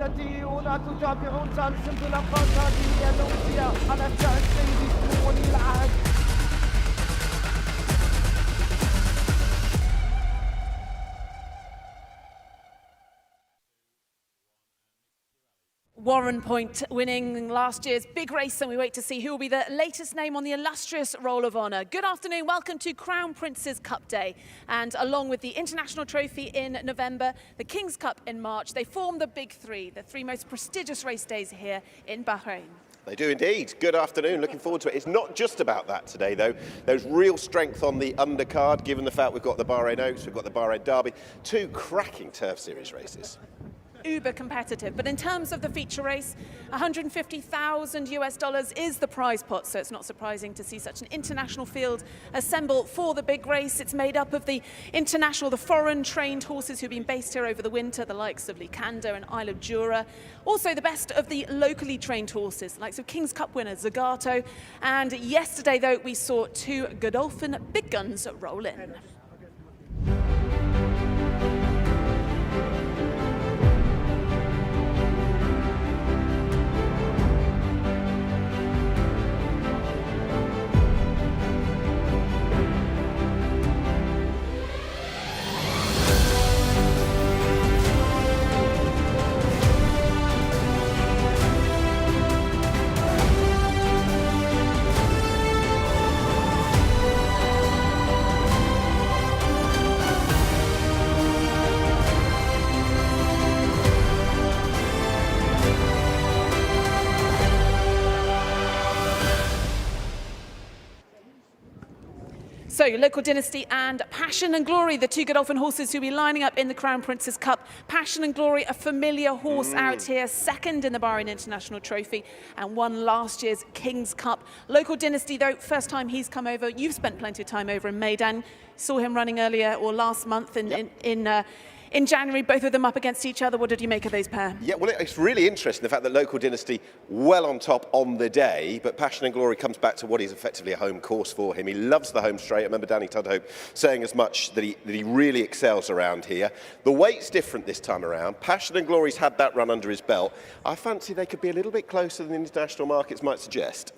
التي هنا تتابعون ثالث انطلاقات هذه الأمسية على شأن سيدي ولي العهد. Warren Point winning last year's big race, and we wait to see who will be the latest name on the illustrious Roll of Honour. Good afternoon, welcome to Crown Prince's Cup Day. And along with the International Trophy in November, the King's Cup in March, they form the big three, the three most prestigious race days here in Bahrain. They do indeed. Good afternoon, looking forward to it. It's not just about that today though. There's real strength on the undercard, given the fact we've got the Bahrain Oaks, we've got the Bahrain Derby, two cracking turf series races. Uber competitive, but in terms of the feature race, $150,000 is the prize pot, so it's not surprising to see such an international field assemble for the big race. It's made up of the foreign trained horses who've been based here over the winter, the likes of Lycanda and Isle of Jura. Also the best of the locally trained horses, the likes of King's Cup winner Zagato. And yesterday though, we saw two Godolphin big guns roll in. So, Local Dynasty and Passion and Glory, the two Godolphin horses who will be lining up in the Crown Prince's Cup. Passion and Glory, a familiar horse out here, second in the Bahrain International Trophy and won last year's King's Cup. Local Dynasty, though, first time he's come over. You've spent plenty of time over in Meydan. Saw him running earlier or last month in January, both of them up against each other. What did you make of those pair? Yeah, well, it's really interesting, the fact that Local Dynasty well on top on the day, but Passion and Glory comes back to what is effectively a home course for him. He loves the home straight. I remember Danny Tudhope saying as much that he really excels around here. The weight's different this time around. Passion and Glory's had that run under his belt. I fancy they could be a little bit closer than the international markets might suggest.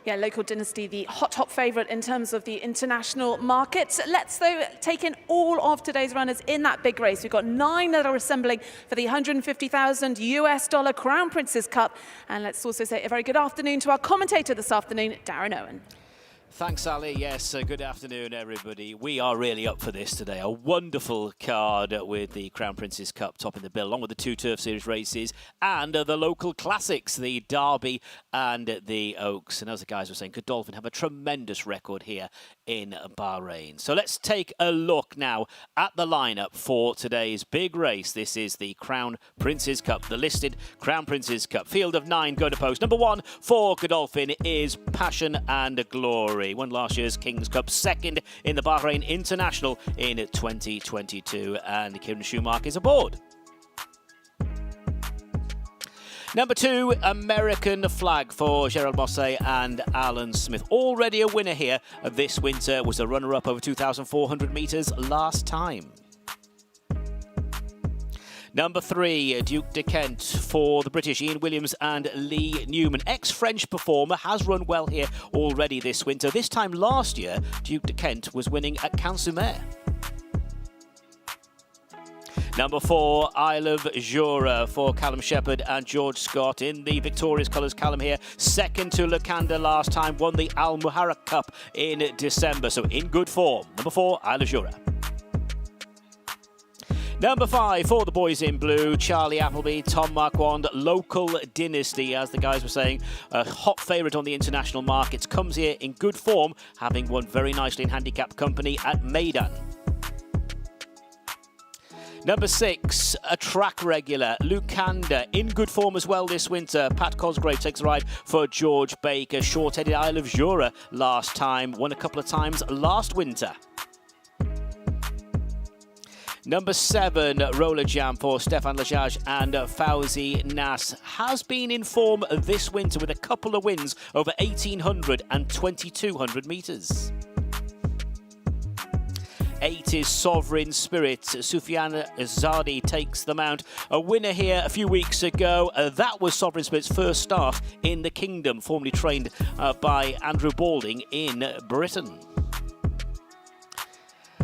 Yeah, Local Dynasty, the hot favourite in terms of the international markets. Let's, though, take in all of today's runners in that big race. We've got 9 that are assembling for the $150,000 Crown Prince's Cup. And let's also say a very good afternoon to our commentator this afternoon, Darren Owen. Thanks, Ali. Yes, good afternoon, everybody. We are really up for this today. A wonderful card with the Crown Prince's Cup topping the bill, along with the two Turf Series races and the local classics, the Derby and the Oaks. And as the guys were saying, Godolphin have a tremendous record here in Bahrain. So let's take a look now at the lineup for today's big race. This is the Crown Prince's Cup, the listed Crown Prince's Cup. Field of 9 go to post. Number 1 for Godolphin is Passion and Glory. Won last year's King's Cup, second in the Bahrain International in 2022, and Kieran Schumacher is aboard. Number 2, American Flag for Gerald Mosse and Alan Smith. Already a winner here this winter, was a runner-up over 2,400 metres last time. Number 3, Duke de Kent for the British, Ian Williams and Lee Newman. Ex-French performer, has run well here already this winter. This time last year, Duke de Kent was winning at Cannes-sur-Mer. Number 4, Isle of Jura for Callum Shepherd and George Scott. In the victorious colours, Callum here, second to Lycanda last time, won the Al Muharraq Cup in December, so in good form. Number 4, Isle of Jura. Number 5 for the boys in blue, Charlie Appleby, Tom Marquand, Local Dynasty, as the guys were saying, a hot favourite on the international markets, comes here in good form, having won very nicely in handicap company at Meydan. Number 6, a track regular, Lycanda, in good form as well this winter. Pat Cosgrave takes a ride for George Baker, short-headed Isle of Jura last time, won a couple of times last winter. Number 7, Roller Jam for Stefan Lajaj and Fauzi Nas, has been in form this winter with a couple of wins over 1,800 and 2,200 metres. 8 is Sovereign Spirit. Sufyan Zadi takes the mount. A winner here a few weeks ago. That was Sovereign Spirit's first start in the Kingdom, formerly trained by Andrew Balding in Britain.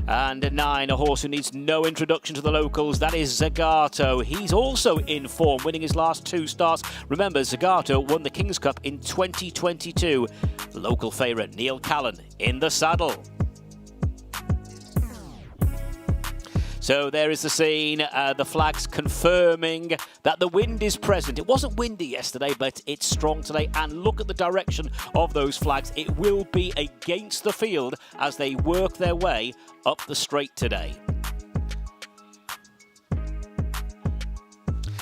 And 9, a horse who needs no introduction to the locals, that is Zagato. He's also in form, winning his last 2 starts. Remember, Zagato won the King's Cup in 2022. Local favourite Neil Callan in the saddle. So there is the scene, the flags confirming that the wind is present. It wasn't windy yesterday, but it's strong today. And look at the direction of those flags. It will be against the field as they work their way up the straight today.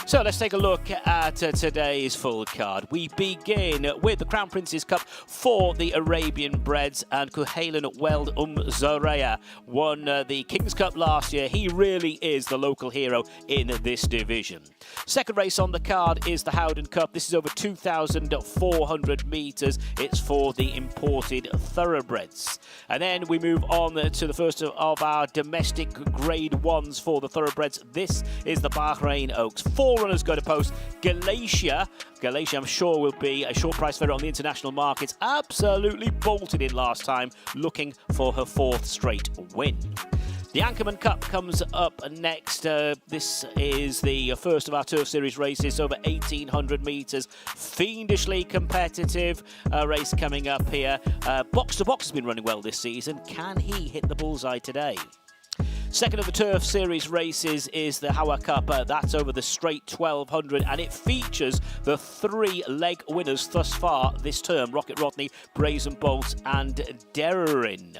So let's take a look at today's full card. We begin with the Crown Prince's Cup for the Arabian breds, and Kuhailan Weld Zareya won the King's Cup last year. He really is the local hero in this division. Second race on the card is the Howden Cup. This is over 2,400 metres. It's for the imported thoroughbreds. And then we move on to the first of our domestic grade 1s for the thoroughbreds. This is the Bahrain Oaks. 4 runners go to post. Galatia, I'm sure, will be a short price favourite on the international markets. Absolutely bolted in last time, looking for her 4th straight win. The Anchorman Cup comes up next. This is the first of our Turf Series races, over 1,800 metres. Fiendishly competitive race coming up here. Box to Box has been running well this season. Can he hit the bullseye today? Second of the Turf Series races is the HAWAR Cup. That's over the straight 1,200, and it features the 3-leg winners thus far this term: Rocket Rodney, Brazen Bolt and Derrin.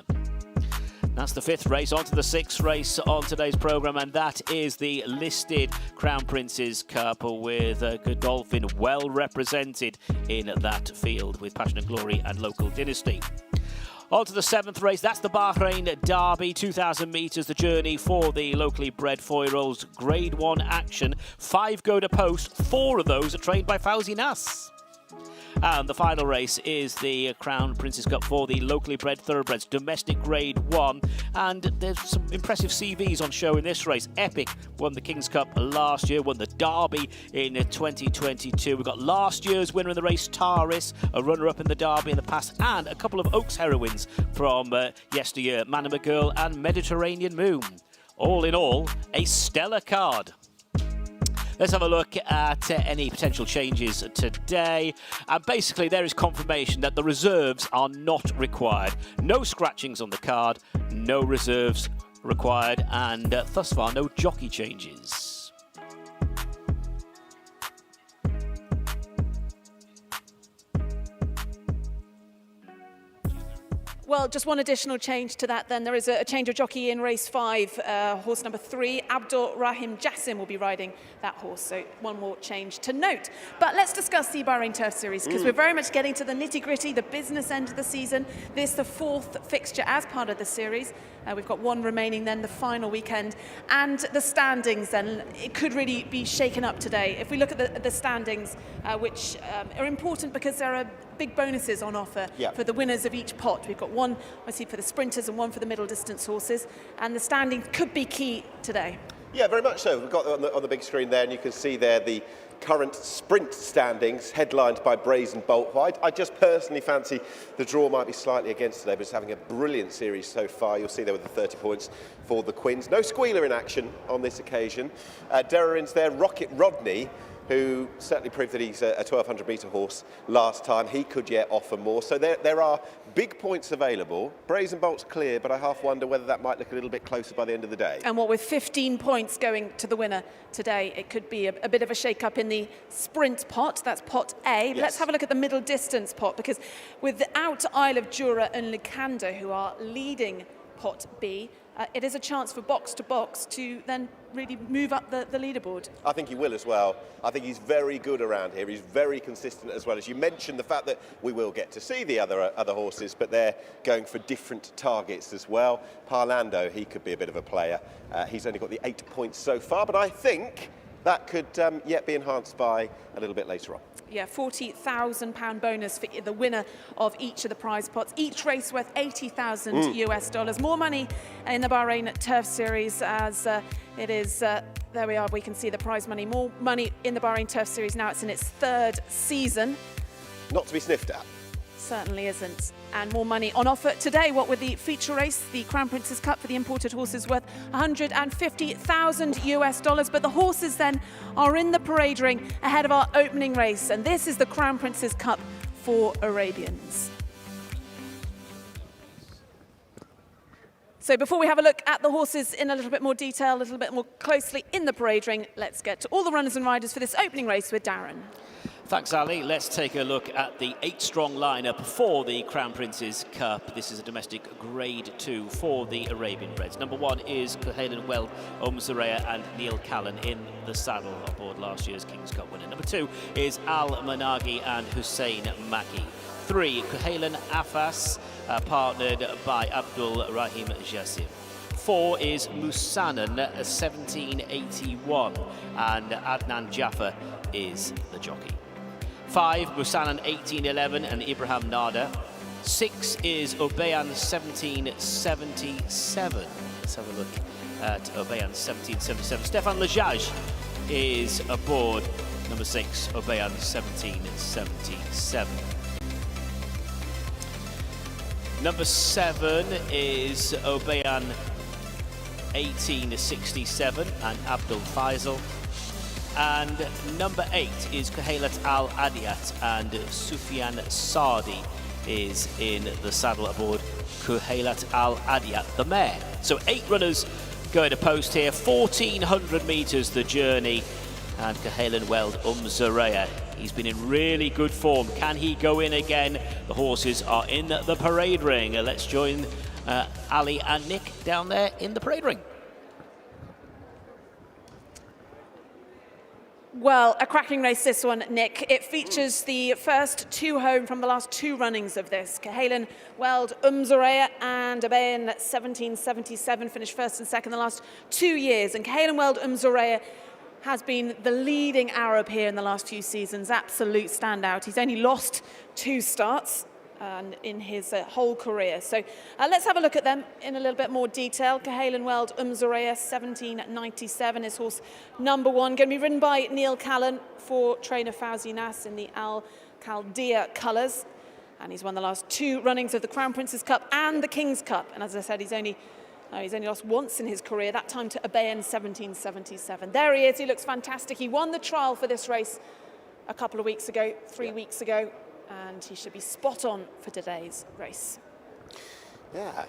That's the 5th race. On to the 6th race on today's programme, and that is the listed Crown Prince's Cup, with Godolphin well represented in that field with Passion and Glory and Local Dynasty. On to the 7th race, that's the Bahrain Derby, 2,000 metres, the journey for the locally bred 4-year-olds. Grade 1 action, 5 go to post, 4 of those are trained by Fauzi Nas. And the final race is the Crown Prince's Cup for the locally bred thoroughbreds, domestic grade 1. And there's some impressive CVs on show in this race. Epic won the King's Cup last year, won the Derby in 2022. We've got last year's winner in the race, Taris, a runner-up in the Derby in the past, and a couple of Oaks heroines from yesteryear, Manama Girl and Mediterranean Moon. All in all, a stellar card. Let's have a look at any potential changes today. And basically, there is confirmation that the reserves are not required. No scratchings on the card, no reserves required, and thus far, no jockey changes. Well, just one additional change to that then. There is a change of jockey in race 5. Horse number 3, Abdul Rahim Jassim, will be riding that horse. So one more change to note. But let's discuss the Bahrain Turf Series, because we're very much getting to the nitty-gritty, the business end of the season. This the 4th fixture as part of the series. We've got one remaining then, the final weekend. And the standings then, it could really be shaken up today. If we look at the standings, which are important because there are big bonuses on offer for the winners of each pot. We've got one, obviously, for the sprinters and one for the middle distance horses. And the standing could be key today. Yeah, very much so. We've got on the big screen there, and you can see there the current sprint standings, headlined by Brazen Bolt. I just personally fancy the draw might be slightly against today, but it's having a brilliant series so far. You'll see there with the 30 points for the Quins. No squealer in action on this occasion. Derrin's there, Rocket Rodney, who certainly proved that he's a 1,200 metre horse last time. He could yet offer more. So there are big points available. Brazen Bolt's clear, but I half wonder whether that might look a little bit closer by the end of the day. And what with 15 points going to the winner today, it could be a bit of a shake-up in the sprint pot. That's pot A. Yes. Let's have a look at the middle distance pot, because without Isle of Jura and Lucanda, who are leading pot B, it is a chance for Box to Box to then really move up the leaderboard. I think he will as well. I think he's very good around here. He's very consistent as well. As you mentioned, the fact that we will get to see the other horses, but they're going for different targets as well. Parlando, he could be a bit of a player. He's only got the 8 points so far, but I think that could yet be enhanced by a little bit later on. Yeah, £40,000 bonus for the winner of each of the prize pots. Each race worth $80,000 US. More money in the Bahrain Turf Series as it is, there we are, we can see the prize money. More money in the Bahrain Turf Series now. It's in its 3rd season. Not to be sniffed at. Certainly isn't. And more money on offer today. What with the feature race, the Crown Prince's Cup for the imported horses worth $150,000 US. But the horses then are in the parade ring ahead of our opening race. And this is the Crown Prince's Cup for Arabians. So before we have a look at the horses in a little bit more detail, a little bit more closely in the parade ring, let's get to all the runners and riders for this opening race with Darren. Thanks, Ali. Let's take a look at the 8-strong lineup for the Crown Prince's Cup. This is a domestic Grade 2 for the Arabian Breds. Number 1 is Cuhaylan Weld, Zoreya and Neil Callan in the saddle aboard last year's King's Cup winner. Number 2 is Al Managi and Hussein Maki. 3, Cuhaylan Afas, partnered by Abdul Rahim Jassim. 4 is Musanan 1781 and Adnan Jaffa is the jockey. 5, Musanan 1811 and Ibrahim Nada. 6 is Obeyan 1777. Let's have a look at Obeyan 1777. Stefan Lajaj is aboard number 6, Obeyan 1777. Number 7 is Obeyan 1867 and Abdul Faisal. And number 8 is Kuhaylat Al Adiyat and Sufyan Sadi is in the saddle aboard Kuhaylat Al Adiyat, the mare. So 8 runners going to post here, 1,400 metres the journey, and Cuhaylan Weld Zoreya. He's been in really good form. Can he go in again? The horses are in the parade ring. Let's join Ali and Nick down there in the parade ring. Well, a cracking race this one, Nick. It features the first 2 home from the last 2 runnings of this. Cuhaylan Weld Zoreya and Obeyan 1777 finished 1st and 2nd the last 2 years. And Cuhaylan Weld Zoreya has been the leading Arab here in the last few seasons. Absolute standout. He's only lost 2 starts in his whole career. So let's have a look at them in a little bit more detail. Cuhaylan Weld Zoreya 1797, his horse number 1, going to be ridden by Neil Callan for trainer Fauzi Nas in the Al Khaldea colours. And he's won the last 2 runnings of the Crown Prince's Cup and the King's Cup. And as I said, he's only lost once in his career, that time to Obeyan 1777. There he is, he looks fantastic. He won the trial for this race a couple of weeks ago, 3 weeks ago, and he should be spot on for today's race. Yeah,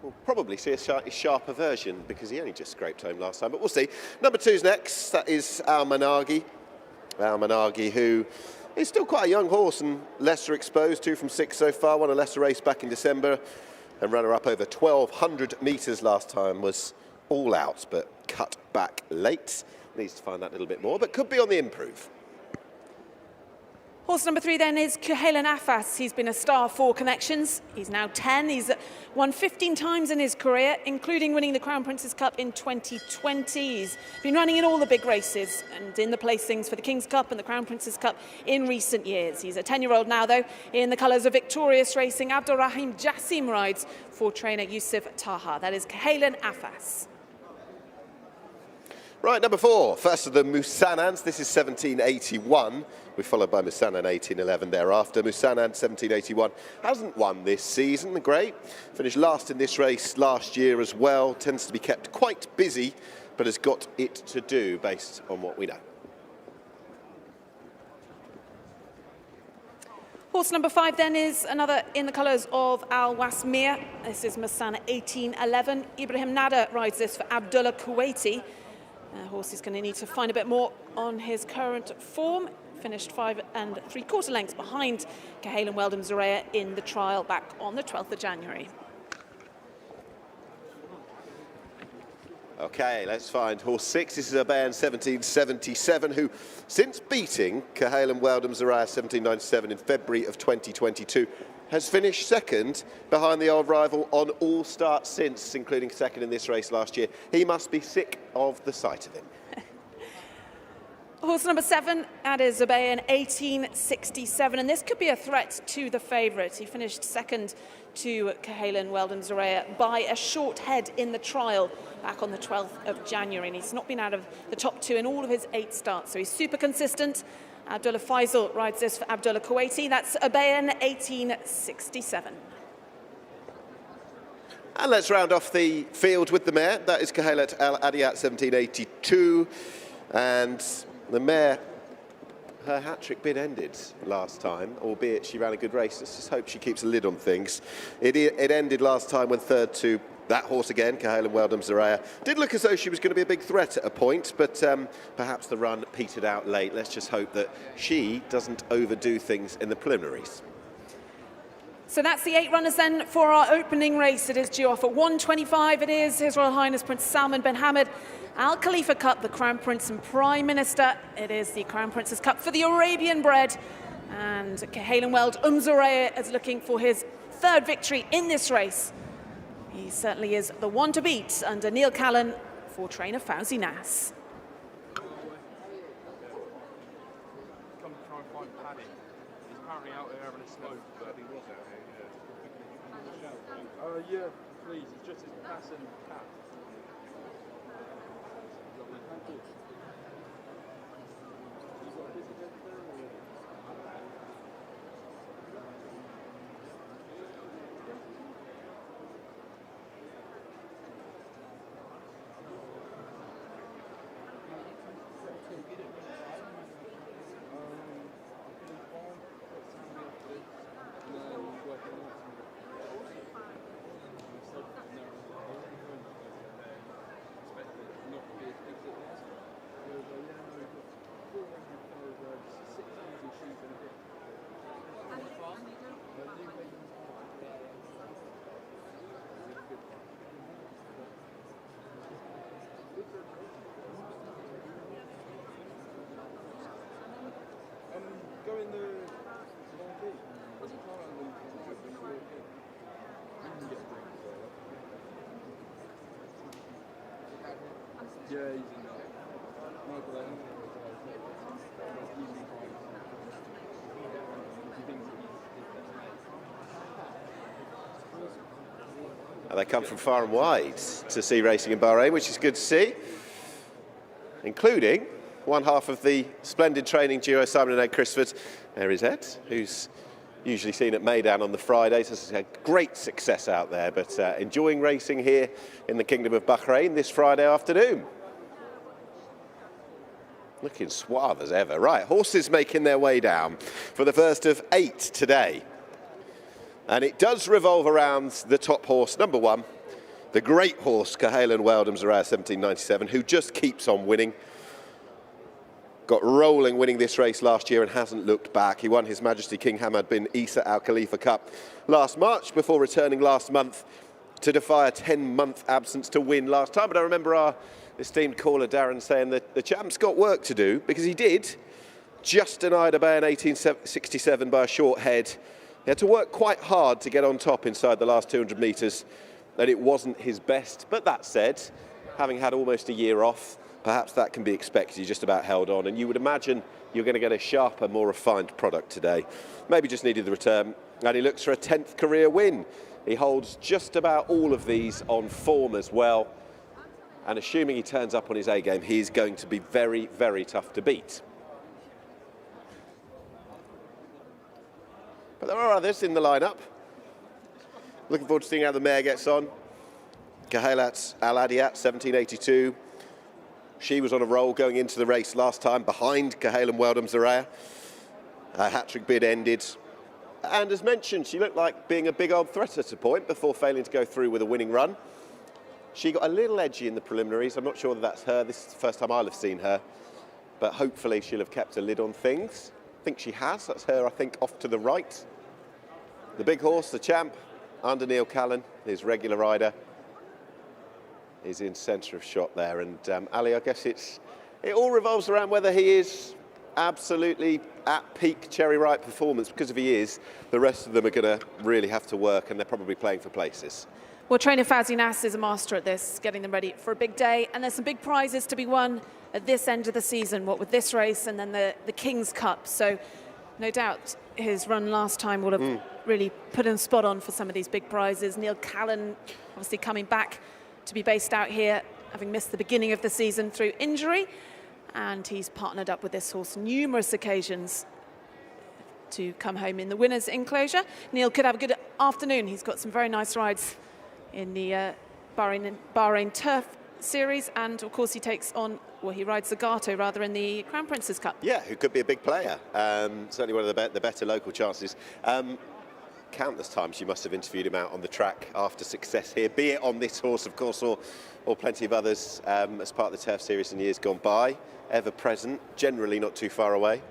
we'll probably see a sharper version because he only just scraped home last time, but we'll see. Number 2's next, that is Al Managi. Al Managi, who is still quite a young horse and lesser exposed, 2 from 6 so far, won a lesser race back in December. And runner-up over 1,200 metres last time, was all out, but cut back late. Needs to find that a little bit more, but could be on the improve. Horse number 3 then is Cuhaylan Afas. He's been a star for Connections. He's now 10. He's won 15 times in his career, including winning the Crown Prince's Cup in 2020. He's been running in all the big races and in the placings for the King's Cup and the Crown Prince's Cup in recent years. He's a 10-year-old now, though, in the colours of Victorious Racing. Abdul Rahim Jassim rides for trainer Yusuf Taha. That is Cuhaylan Afas. Right, number 4, first of the Musanans. This is 1781. We're followed by Musanan 1811 thereafter. Musanan 1781 hasn't won this season, great. Finished last in this race last year as well. Tends to be kept quite busy, but has got it to do based on what we know. Horse number 5 then is another in the colours of Al Wasmir. This is Musanan 1811. Ibrahim Nada rides this for Abdullah Kuwaiti. Horse is going to need to find a bit more on his current form. Finished 5 3/4 lengths behind Cuhaylan Weld Zoreya in the trial back on the 12th of January. Okay, let's find horse 6. This is Obeyan 1777, who, since beating Cuhaylan Weld Zoreya 1797 in February of 2022, has finished 2nd behind the old rival on all starts since, including 2nd in this race last year. He must be sick of the sight of him. Horse number 7, that is BAHRAIN 1867, and this could be a threat to the favourite. He finished second to Cahalan Weldon Zaraya by a short head in the trial back on the 12th of January, and he's not been out of the top 2 in all of his 8 starts, so he's super consistent. Abdullah Faisal rides this for Abdullah Kuwaiti. That's BAHRAIN 1867. And let's round off the field with the mare. That is Kahalat Al Adiyat 1782, and the mare, her hat-trick bid ended last time, albeit she ran a good race. Let's just hope she keeps a lid on things. It ended last time when third to that horse again, Cahalan Weldon Zaraya. Did look as though she was going to be a big threat at a point, but perhaps the run petered out late. Let's just hope that she doesn't overdo things in the preliminaries. So that's the 8 runners then for our opening race. It is due off at 1:25. It is His Royal Highness Prince Salman bin Hamad Al Khalifa Cup, the Crown Prince and Prime Minister. It is the Crown Prince's Cup for the Arabian bred. And Cahalan Weldon Zaraya is looking for his 3rd victory in this race. He certainly is the one to beat under Neil Callan for trainer Fauzi Nas. Come try and find Paddy. He's apparently out there having a smoke. Paddy was out here, yeah. Yeah, please. It's just his passing cat. Lovely, thank you. Go in the long key. There's a car out of the yeah, he's in there. And they come from far and wide to see racing in Bahrain, which is good to see, including one half of the splendid training duo, Simon and Ed Crisford. There is Ed, who's usually seen at Meydan on the Fridays. Has had great success out there, but enjoying racing here in the Kingdom of Bahrain this Friday afternoon. Looking suave as ever. Right, horses making their way down for the first of 8 today. And it does revolve around the top horse, number 1, the great horse, Cahalan Weldon Zaraya 1797, who just keeps on winning. Got rolling winning this race last year and hasn't looked back. He won His Majesty King Hamad bin Isa Al Khalifa Cup last March before returning last month to defy a 10-month absence to win last time. But I remember our esteemed caller Darren saying that the champ's got work to do, because he did. Just denied a BAHRAIN 1867 by a short head. He had to work quite hard to get on top inside the last 200 metres, and it wasn't his best. But that said, having had almost a year off, perhaps that can be expected. He just about held on, and you would imagine you're going to get a sharper, more refined product today. Maybe just needed the return, and he looks for a 10th career win. He holds just about all of these on form as well, and assuming he turns up on his A game, he is going to be very, very tough to beat. But there are others in the lineup. Looking forward to seeing how the mare gets on. Kahalat Al Adiyat 1782. She was on a roll going into the race last time behind Cahalan Weldon Zaraya. Her hat-trick bid ended. And as mentioned, she looked like being a big old threat at a point before failing to go through with a winning run. She got a little edgy in the preliminaries. I'm not sure that that's her. This is the first time I'll have seen her. But hopefully she'll have kept a lid on things. I think she has. That's her, I think, off to the right. The big horse, the champ, under Neil Callan, his regular rider, is in centre of shot there. And Ali, I guess it all revolves around whether he is absolutely at peak cherry ripe performance, because if he is, the rest of them are going to really have to work, and they're probably playing for places. Well, trainer Fawzi Nass is a master at this, getting them ready for a big day. And there's some big prizes to be won at this end of the season, what with this race and then the King's Cup. So no doubt his run last time will have really put him spot on for some of these big prizes. Neil Callan obviously coming back to be based out here, having missed the beginning of the season through injury. And he's partnered up with this horse numerous occasions to come home in the winner's enclosure. Neil could have a good afternoon. He's got some very nice rides in the Bahrain Turf Series, and of course he takes on, well, he rides Zagato rather in the Crown Prince's Cup. Yeah, who could be a big player. Certainly one of the better local chances. Countless times you must have interviewed him out on the track after success here, be it on this horse, of course, or plenty of others as part of the Turf Series in years gone by. Ever present, generally not too far away.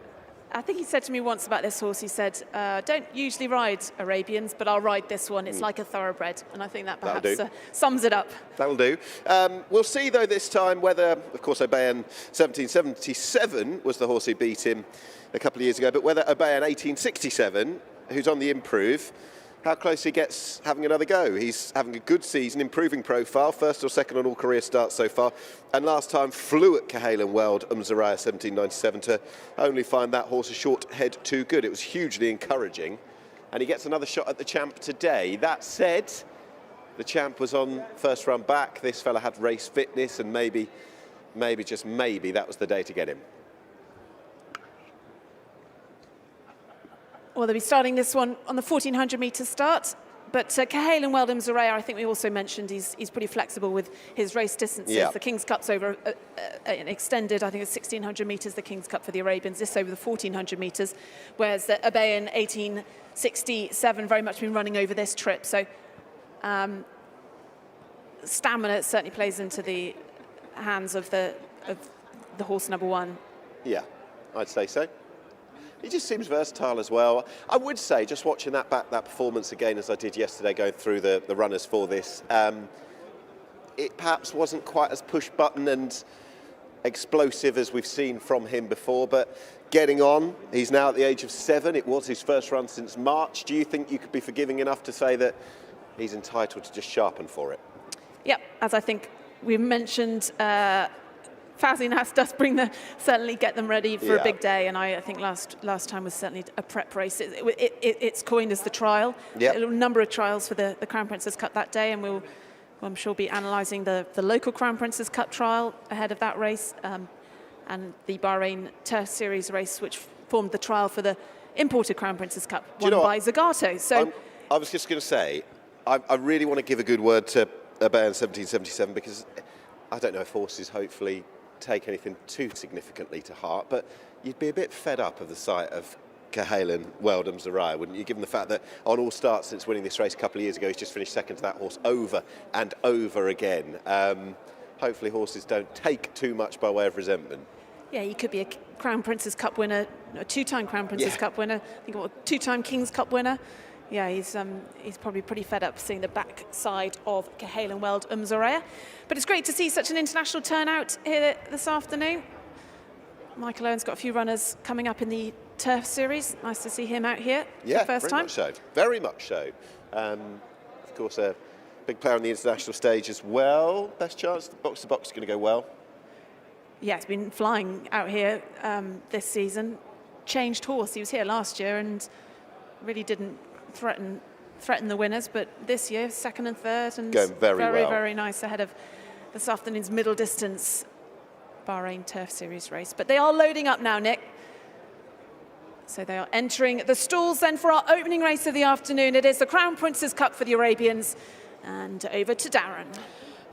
I think he said to me once about this horse, he said, don't usually ride Arabians, but I'll ride this one. It's like a thoroughbred. And I think that perhaps sums it up. That'll do. We'll see, though, this time whether, of course, Obayan 1777 was the horse who beat him a couple of years ago, but whether Obayan 1867, who's on the improve, how close he gets having another go. He's having a good season, improving profile, first or second on all career starts so far, and last time flew at Cahalan Weld, Umzariah 1797, to only find that horse a short head too good. It was hugely encouraging, and he gets another shot at the champ today. That said, the champ was on first run back. This fella had race fitness, and maybe, just maybe, that was the day to get him. Well, they'll be starting this one on the 1400 metre start. But Cahalan Weld Umzariah, I think we also mentioned he's pretty flexible with his race distances. Yeah. The King's Cup's over an extended, I think it's 1600 metres, the King's Cup for the Arabians, this over the 1400 metres, whereas the Obayan 1867 very much been running over this trip. So stamina certainly plays into the hands of the horse number one. Yeah, I'd say so. He just seems versatile as well. I would say, just watching that performance again as I did yesterday, going through the runners for this, it perhaps wasn't quite as push button and explosive as we've seen from him before, but getting on. He's now at the age of 7. It was his first run since March. Do you think you could be forgiving enough to say that he's entitled to just sharpen for it? Yep, as I think we've mentioned, Fawzi Nass does certainly get them ready for a big day, and I think last time was certainly a prep race. It's coined as the trial. A number of trials for the Crown Prince's Cup that day, and I'm sure be analysing the local Crown Prince's Cup trial ahead of that race, and the Bahrain Turf Series race, which formed the trial for the imported Crown Prince's Cup, won by Zagato. So I was just going to say, I really want to give a good word to Obayan 1777, because I don't know if horses hopefully take anything too significantly to heart, but you'd be a bit fed up of the sight of Cahalan Weld Umzariah, wouldn't you, given the fact that on all starts since winning this race a couple of years ago, he's just finished second to that horse over and over again. Hopefully horses don't take too much by way of resentment. Yeah, he could be a Crown Prince's Cup winner, a two-time Crown Prince's Cup winner, I think a two-time King's Cup winner. Yeah, he's probably pretty fed up seeing the backside of Cahalan Weld Umzariah. But it's great to see such an international turnout here this afternoon. Michael Owen's got a few runners coming up in the Turf Series. Nice to see him out here for the first time. Very much so. Of course, a big player on the international stage as well. Best chance the box-to-box is going to go well. Yeah, he's been flying out here this season. Changed horse. He was here last year and really didn't threaten the winners, but this year second and third, and going very nice ahead of this afternoon's middle distance Bahrain Turf Series race. But they are loading up now, Nick. So they are entering the stalls then for our opening race of the afternoon. It is the Crown Prince's Cup for the Arabians, and over to Darren.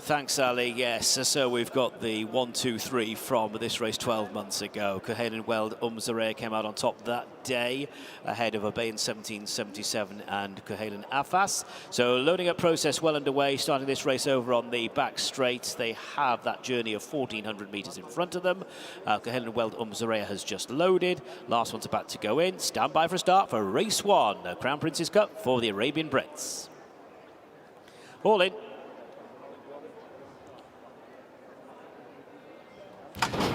Thanks, Ali. Yes, so we've got the 1, 2, 3 from this race 12 months ago. Cahalan Weld Umzariah came out on top that day, ahead of Obayan 1777 and Cahalan Afas. So loading up process well underway, starting this race over on the back straight. They have that journey of 1400 metres in front of them. Cahalan Weld Umzariah has just loaded. Last one's about to go in. Stand by for a start for race 1, the Crown Prince's Cup for the Arabian Brits. All in.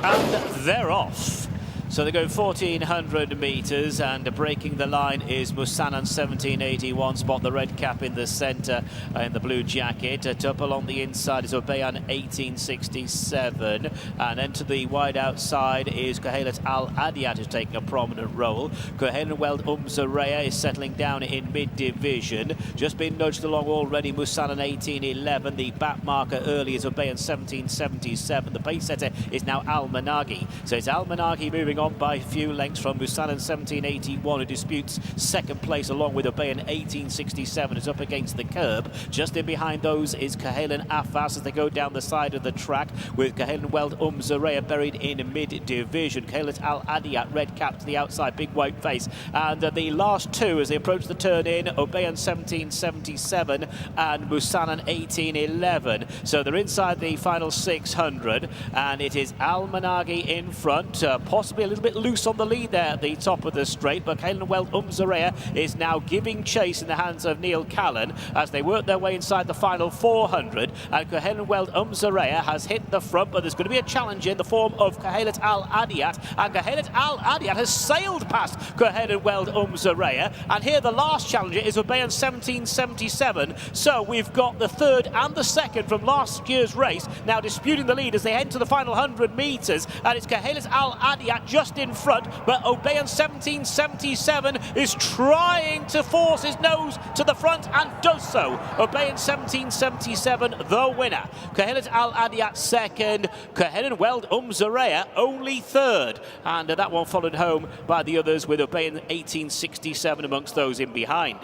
And they're off. So they go 1,400 metres, and breaking the line is Musanan 1781. Spot the red cap in the centre in the blue jacket. Up along the inside is Obeyan 1867, and then to the wide outside is Kohelet Al Adiat, who's taking a prominent role. Kohenweld Umzareya is settling down in mid-division. Just been nudged along already, Musanan 1811. The back marker early is Obeyan 1777. The pace setter is now Al Managi. So it's Al Managi moving on by a few lengths from Musanan 1781, who disputes second place along with Obeyan 1867, is up against the curb. Just in behind those is Kahelen Afas as they go down the side of the track, with Kahelen Weld Zareya buried in mid-division. Kahelen Al Adiat, red cap to the outside, big white face. And the last two as they approach the turn in, Obeyan 1777 and Musanan 1811. So they're inside the final 600, and it is Al Managi in front, possibly a little bit loose on the lead there at the top of the straight, but Kahelen Weld Zareya is now giving chase in the hands of Neil Callan as they work their way inside the final 400, and Kahelen Weld Zareya has hit the front, but there's going to be a challenge in the form of Kahelet Al Adiat, and Kahelet Al Adiat has sailed past Kahelen Weld Zareya, and here the last challenger is Obeyan 1777. So we've got the third and the second from last year's race now disputing the lead as they head to the final 100 metres, and it's Kahelet Al Adiat just in front, but Obeyan 1777 is trying to force his nose to the front and does so. Obeyan 1777 the winner. Kahelet Al Adiat second, Kahelen Weld Zareya only third, and that one followed home by the others with Obeyan 1867 amongst those in behind.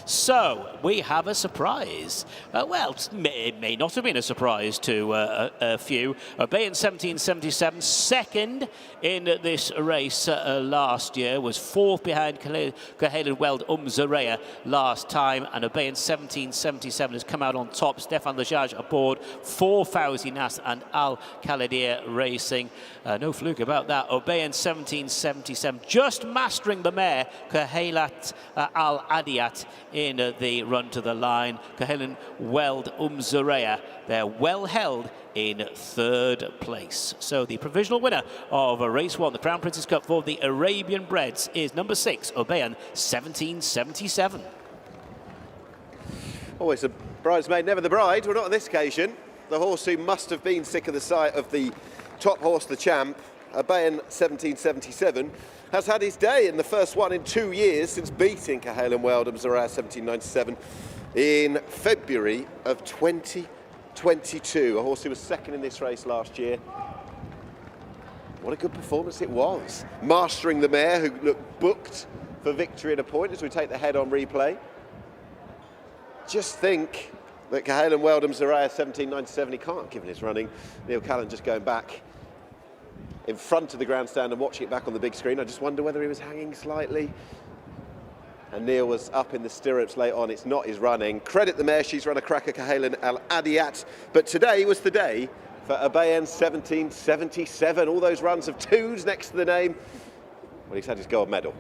So we have a surprise. Well, it may not have been a surprise to a few. Obeyan 1777 second in this race last year, was fourth behind Kahelen Weld Zareya last time, and Obeyan 1777 has come out on top. Stefan Lejage aboard for Fawzi Nas and Al Khalidia Racing. No fluke about that. Obeyan 1777 just mastering the mare Kahelet Al Adiat in the run to the line. Kahelen Weld Zareya, they're well held in third place. So the provisional winner of race one, the Crown Princess Cup for the Arabian Breds, is number 6, Obeyan 1777. Always a bridesmaid, never the bride. Well, not on this occasion. The horse who must have been sick of the sight of the top horse, the champ, Obeyan 1777, has had his day in the first one in 2 years since beating Kahelen Weld Zareya 1797 in February of 2022. A horse who was second in this race last year. What a good performance it was. Mastering the mare, who looked booked for victory at a point as we take the head-on replay. Just think that Kahelen Weld Zareya 1797, he can't given his running. Neil Callan just going back in front of the grandstand and watching it back on the big screen. I just wonder whether he was hanging slightly. And Neil was up in the stirrups late on. It's not his running. Credit the mare, she's run a cracker, Kahelen Al Adiat. But today was the day for Obeyan 1777. All those runs of twos next to the name. Well, he's had his gold medal.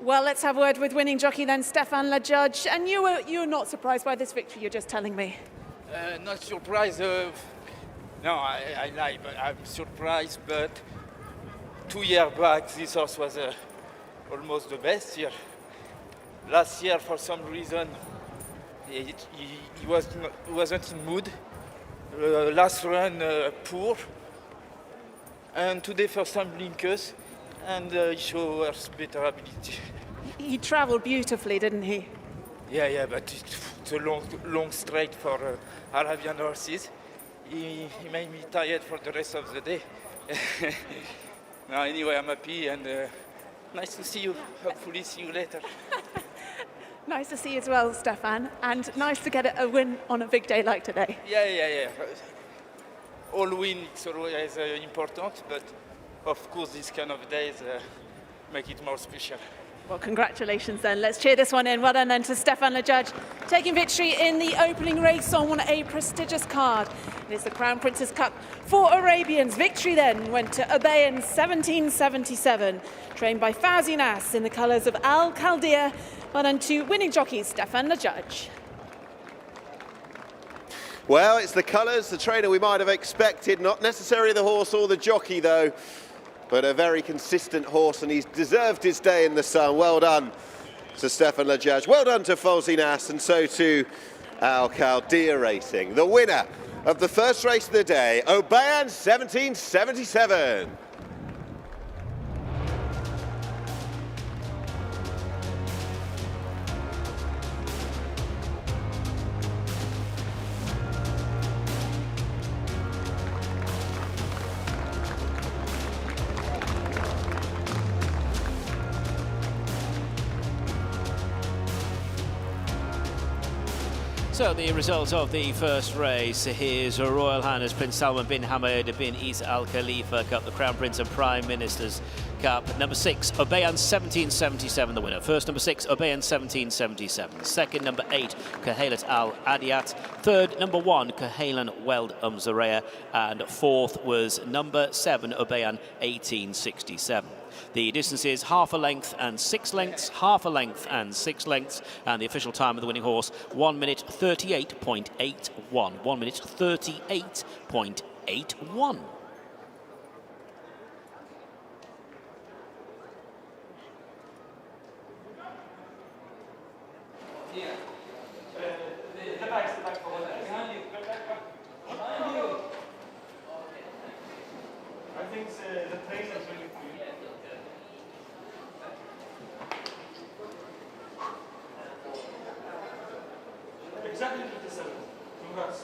Well, let's have a word with winning jockey then, Stefan Lejage. And you were not surprised by this victory, you're just telling me. Not surprised. No, I lie, but I'm surprised. But 2 years back, this horse was almost the best year. Last year, for some reason, he wasn't in mood. Last run, poor. And today, first time blinkers, and he shows better ability. He travelled beautifully, didn't he? Yeah, but it's a long straight for Arabian horses. He made me tired for the rest of the day. No, anyway, I'm happy, and nice to see you. Hopefully see you later. Nice to see you as well, Stefan, and nice to get a win on a big day like today. Yeah. All win is always important, but of course these kind of days make it more special. Well, congratulations then. Let's cheer this one in. Well done then to Stefan Lejage, taking victory in the opening race on a prestigious card. It is the Crown Princess Cup for Arabians. Victory then went to Obeyan 1777, trained by Fawzi Nas in the colours of Al Khalidia. Well done to winning jockey Stefan Lejage. Well, it's the colours, the trainer we might have expected, not necessarily the horse or the jockey though, but a very consistent horse, and he's deserved his day in the sun. Well done to Stefan Lajaj, well done to Folsinas, and so to Al Khaldia Racing. The winner of the first race of the day, Obayan 1777. So the result of the first race, his Royal Highness Prince Salman bin Hamad bin Isa Al Khalifa Cup, the Crown Prince and Prime Minister's Cup. Number 6, Obayan 1777, the winner. First, number 6, Obayan 1777. Second, number 8, Kahalat Al Adiyat. Third, number 1, Kahalan Weld Umzareya. And fourth was number 7, Obayan 1867. The distance is half a length and 6 lengths, half a length and 6 lengths, and the official time of the winning horse, 1 minute 38.81. 1 minute 38.81. Exactly 57. Congrats.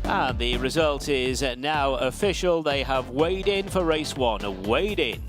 And the result is now official. They have weighed in for race 1. Weighed in.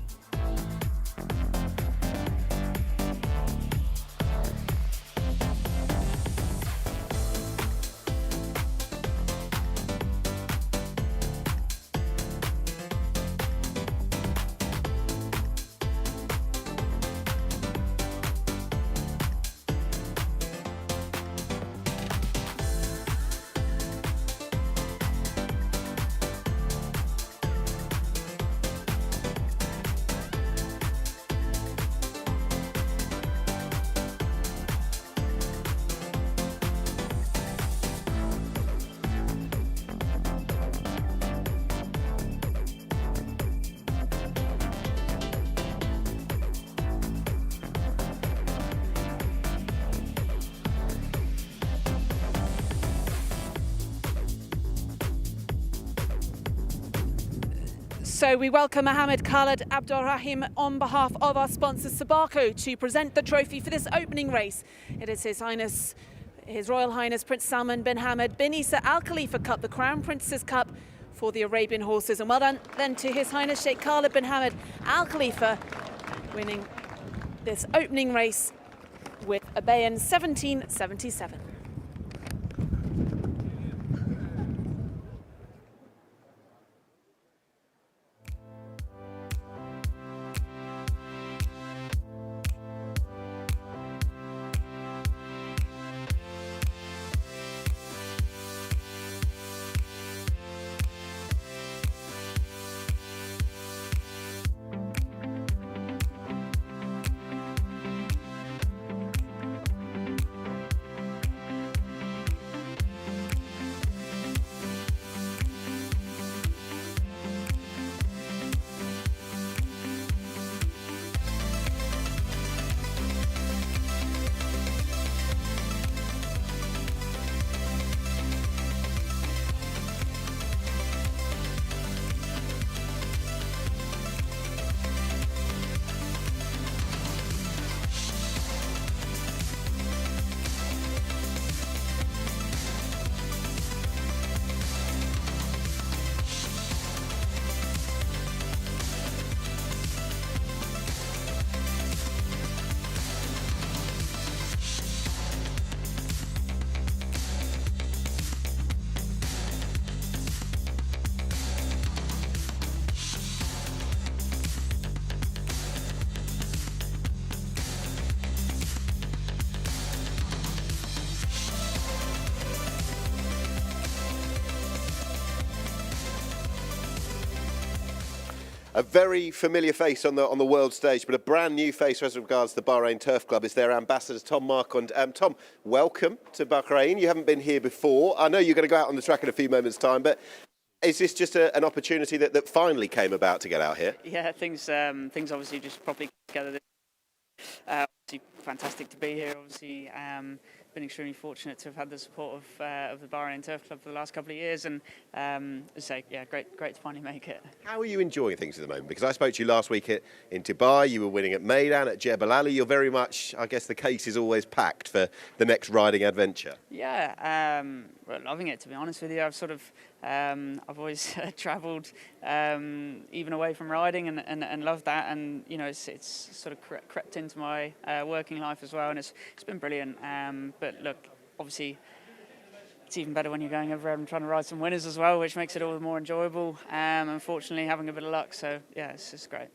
So we welcome Mohammed Khalid Abdulrahim on behalf of our sponsor Sabako to present the trophy for this opening race. It is His Royal Highness Prince Salman bin Hamad bin Isa Al Khalifa Cup, the Crown Prince's Cup for the Arabian horses. And well done then to His Highness Sheikh Khalid bin Hamad Al Khalifa, winning this opening race with Obayan 1777. A very familiar face on the world stage, but a brand new face as regards the Bahrain Turf Club is their ambassador, Tom Marquand. Tom, welcome to Bahrain. You haven't been here before. I know you're going to go out on the track in a few moments' time, but is this just an opportunity that finally came about to get out here? Yeah, things obviously just properly together. Obviously fantastic to be here. Obviously, been extremely fortunate to have had the support of the Bahrain Turf Club for the last couple of years, and yeah, great to finally make it. How are you enjoying things at the moment? Because I spoke to you last week in Dubai. You were winning at Meydan, at Jebel Ali. You're very much, I guess, the case is always packed for the next riding adventure. Yeah, well, loving it, to be honest with you. I've always travelled even away from riding and loved that, and you know it's sort of crept into my working life as well, and it's been brilliant. But look, obviously it's even better when you're going over and trying to ride some winners as well, which makes it all the more enjoyable. Unfortunately, having a bit of luck, so yeah, it's just great.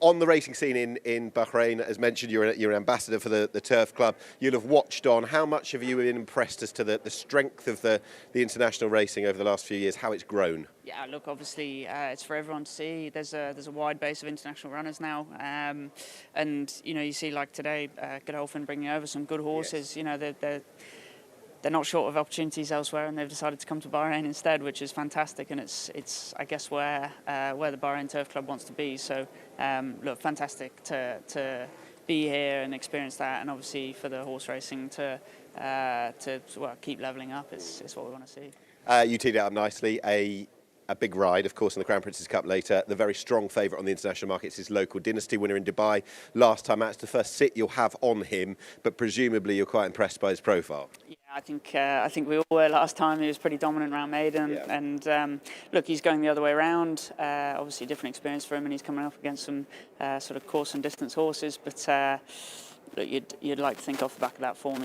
On the racing scene in Bahrain, as mentioned, you're an ambassador for the Turf Club. You'll have watched on. How much have you been impressed as to the strength of the international racing over the last few years, how it's grown? Yeah, look, obviously it's for everyone to see. There's a wide base of international runners now, and you know, you see like today, Godolphin bringing over some good horses. Yes. You know, they're not short of opportunities elsewhere, and they've decided to come to Bahrain instead, which is fantastic. And it's I guess where the Bahrain Turf Club wants to be. So look, fantastic to be here and experience that, and obviously for the horse racing to keep levelling up. It's what we want to see. You teed it up nicely. A big ride, of course, in the Crown Prince's Cup later. The very strong favourite on the international markets is Local Dynasty, winner in Dubai last time out. It's the first sit you'll have on him, but presumably you're quite impressed by his profile. Yeah, I think we all were last time. He was pretty dominant around Meydan, yeah. And look, he's going the other way around. Obviously, a different experience for him, and he's coming up against some sort of course and distance horses. But look, you'd like to think off the back of that form,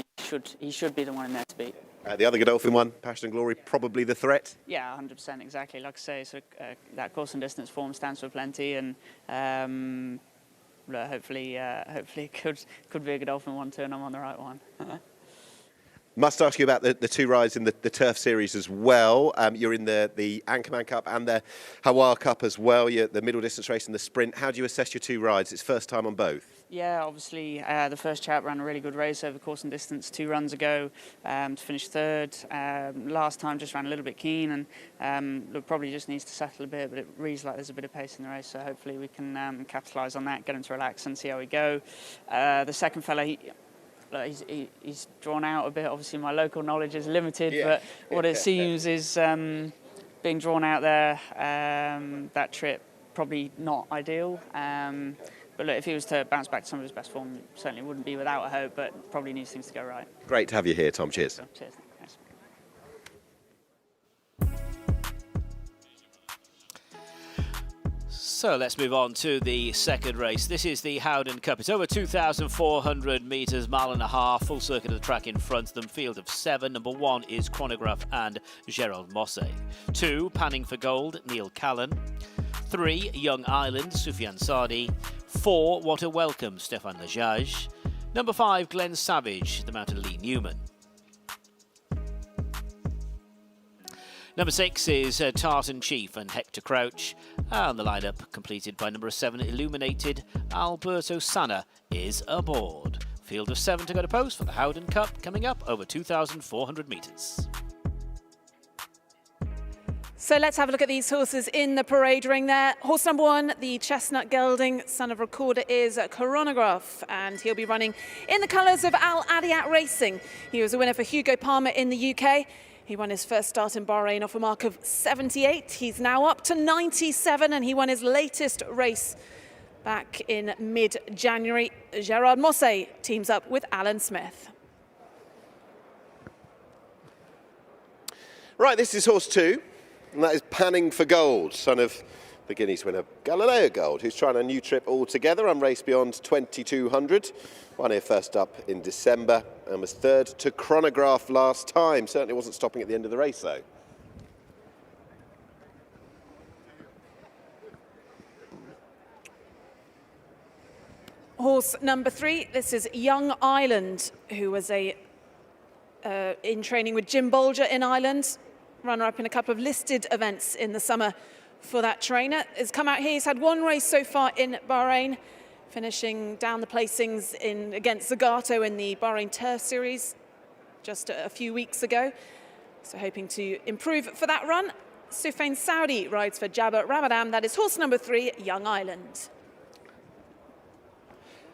he should be the one in there to beat. The other Godolphin one, Passion and Glory, probably the threat? Yeah, 100%, exactly. Like I say, so, that course and distance form stands for plenty, and hopefully it could be a Godolphin one too, and I'm on the right one. Must ask you about the two rides in the Turf Series as well. You're in the ANCHORMAN Cup and the HAWAR Cup as well. You're the middle distance race and the sprint. How do you assess your two rides? It's first time on both. Yeah, obviously the first chap ran a really good race over course and distance 2 runs ago to finish third. Last time just ran a little bit keen, and look, probably just needs to settle a bit, but it reads like there's a bit of pace in the race, so hopefully we can capitalise on that, get him to relax and see how we go. The second fella, he's drawn out a bit. Obviously my local knowledge is limited, yeah. But what it seems is being drawn out there, that trip probably not ideal. But look, if he was to bounce back to some of his best form, certainly wouldn't be without a hope, but probably needs things to go right. Great to have you here, Tom. Cheers. So, cheers. Thanks. So let's move on to the second race. This is the HOWDEN Cup. It's over 2,400 metres, mile and a half, full circuit of the track in front of them. Field of 7. Number 1 is Chronograph and Gerald Mosse. 2, Panning for Gold, Neil Callan. 3, Young Island, Sufyan Sadi. 4, What a Welcome, Stefan Lajaj. Number 5, Glenn Savage, the Mountain Lee Newman. Number 6 is Tartan Chief and Hector Crouch. And the lineup completed by number 7, Illuminated, Alberto Sanna is aboard. Field of 7 to go to post for the HOWDEN Cup, coming up over 2,400 metres. So let's have a look at these horses in the parade ring there. Horse number 1, the Chestnut Gelding, son of Recorder, is Chronograph, and he'll be running in the colours of Al Adiat Racing. He was a winner for Hugo Palmer in the UK. He won his first start in Bahrain off a mark of 78. He's now up to 97, and he won his latest race back in mid-January. Gerard Mosse teams up with Alan Smith. Right, this is horse 2, and that is Panning for Gold, son of the Guineas winner Galileo Gold, who's trying a new trip altogether on race beyond 2,200. Won here first up in December and was third to Chronograph last time. Certainly wasn't stopping at the end of the race, though. Horse number 3, this is Young Island, who was in training with Jim Bolger in Ireland. Runner-up in a couple of listed events in the summer for that trainer. Has come out here, he's had one race so far in Bahrain, finishing down the placings against Zagato in the Bahrain Turf Series just a few weeks ago. So hoping to improve for that run. Soufiane Saudi rides for Jabba Ramadan. That is horse number 3, Young Island.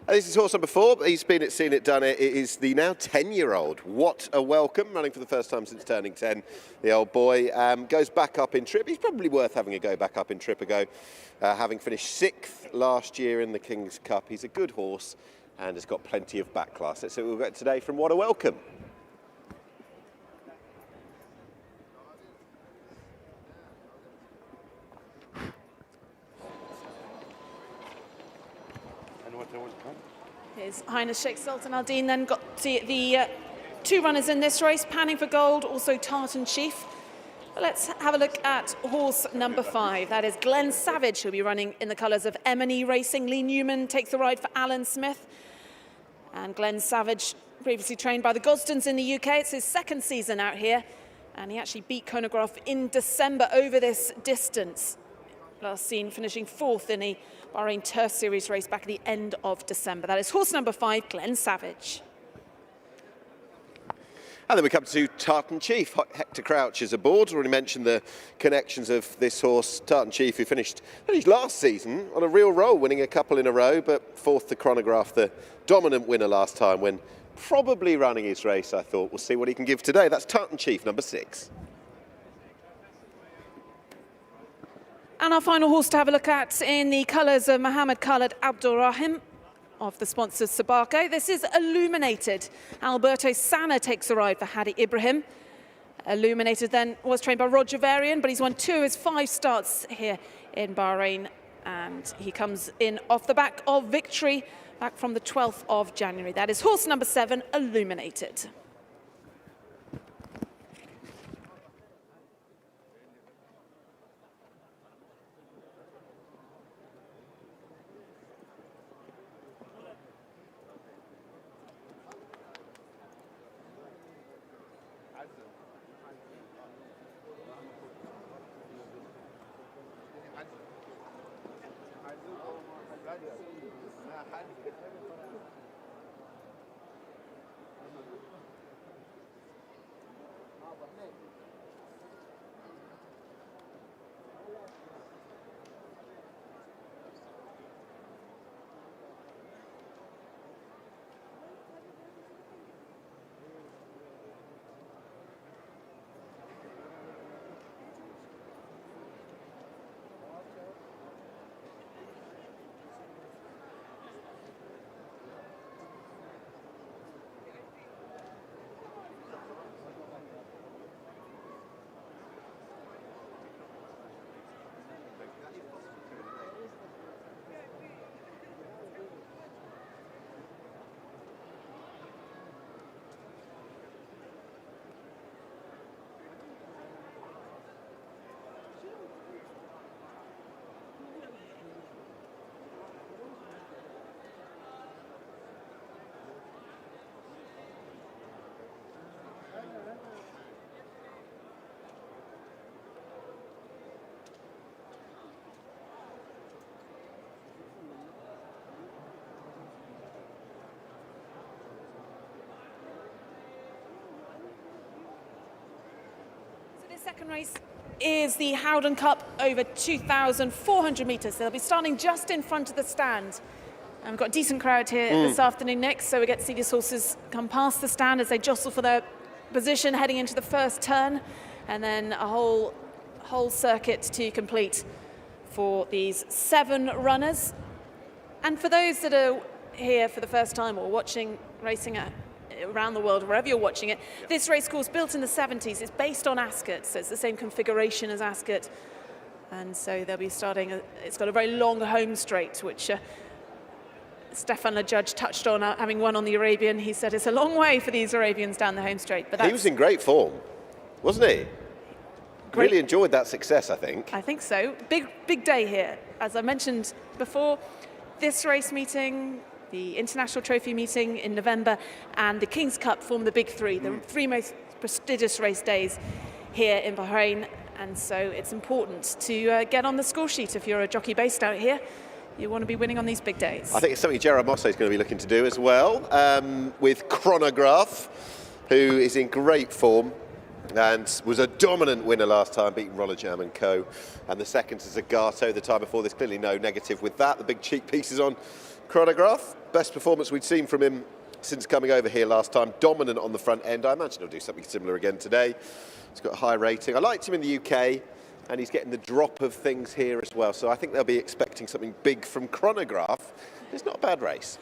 This is horse number 4. He's been at Seen It, Done It. It is the now 10-year-old. What a welcome, running for the first time since turning 10. The old boy goes back up in trip. He's probably worth having a go back up in trip ago, having finished 6th last year in the King's Cup. He's a good horse and has got plenty of back class. So we'll get today from What a Welcome. His Highness Sheikh Sultan Al Din then got the 2 runners in this race, Panning for Gold, also Tartan Chief. But let's have a look at horse number 5. That is Glenn Savage, who'll be running in the colours of M&E Racing. Lee Newman takes the ride for Alan Smith. And Glenn Savage, previously trained by the Gosdens in the UK. It's his 2nd season out here. And he actually beat Chronograph in December over this distance. Last seen finishing 4th in a Bahrain Turf Series race back at the end of December. That is horse number 5, Glenn Savage. And then we come to Tartan Chief. Hector Crouch is aboard. Already mentioned the connections of this horse, Tartan Chief, who finished last season on a real roll, winning a couple in a row, but 4th to Chronograph, the dominant winner last time, when probably running his race, I thought. We'll see what he can give today. That's Tartan Chief, number 6. And our final horse to have a look at in the colours of Mohammed Khaled Abdulrahim of the sponsors Sabako. This is Illuminated. Alberto Sanna takes a ride for Hadi Ibrahim. Illuminated then was trained by Roger Varian, but he's won 2 of his 5 starts here in Bahrain. And he comes in off the back of victory back from the 12th of January. That is horse number 7, Illuminated. Second race is the Howden Cup over 2,400 metres. They'll be starting just in front of the stand. And we've got a decent crowd here this afternoon, Nick, so we get to see these horses come past the stand as they jostle for their position heading into the first turn, and then a whole circuit to complete for these 7 runners. And for those that are here for the first time or watching racing around the world, wherever you're watching it, this race course built in the 70s, it's based on Ascot, so it's the same configuration as Ascot. And so they'll be starting, it's got a very long home straight, which Stefan Le Judge touched on, having won on the Arabian. He said it's a long way for these Arabians down the home straight. But he was in great form, wasn't he? Great. Really enjoyed that success, I think. I think so. Big day here. As I mentioned before, this race meeting, the International Trophy meeting in November, and the King's Cup form the big 3, the 3 most prestigious race days here in Bahrain. And so it's important to get on the score sheet if you're a jockey based out here. You want to be winning on these big days. I think it's something Gerard Mosse is going to be looking to do as well, with Chronograph, who is in great form and was a dominant winner last time, beating Roller Jam and Co. And the second to Zagato the time before. There's clearly no negative with that. The big cheek pieces on Chronograph. Best performance we'd seen from him since coming over here last time. Dominant on the front end. I imagine he'll do something similar again today. He's got a high rating. I liked him in the UK, and he's getting the drop of things here as well. So I think they'll be expecting something big from Chronograph. It's not a bad race.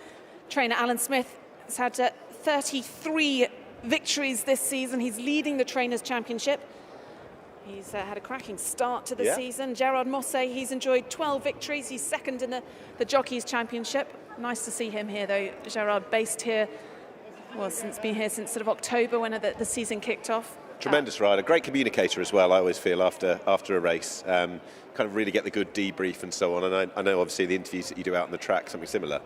Trainer Alan Smith has had 33 victories this season. He's leading the Trainers' Championship. He's had a cracking start to the season. Gerard Mosse, he's enjoyed 12 victories. He's second in the Jockeys' Championship. Nice to see him here, though. Gerard based here, well, been here since sort of October when the season kicked off. Tremendous rider, great communicator as well, I always feel, after a race. Kind of really get the good debrief and so on. And I know, obviously, the interviews that you do out on the track, something similar.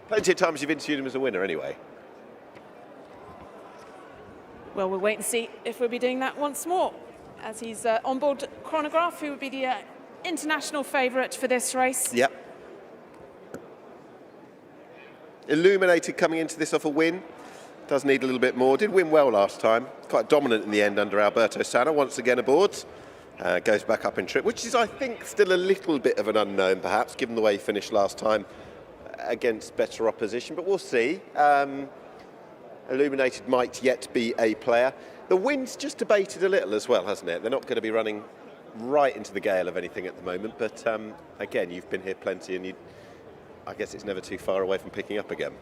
Plenty of times you've interviewed him as a winner anyway. Well, we'll wait and see if we'll be doing that once more, as he's on board Chronograph, who would be the international favourite for this race. Yep. Illuminated coming into this off a win. Does need a little bit more. Did win well last time. Quite dominant in the end under Alberto Sanna. Once again aboard. Goes back up in trip, which is, I think, still a little bit of an unknown, perhaps, given the way he finished last time against better opposition. But we'll see. Illuminated might yet be a player. The wind's just debated a little as well, hasn't it? They're not going to be running right into the gale of anything at the moment. But again, you've been here plenty, and I guess it's never too far away from picking up again.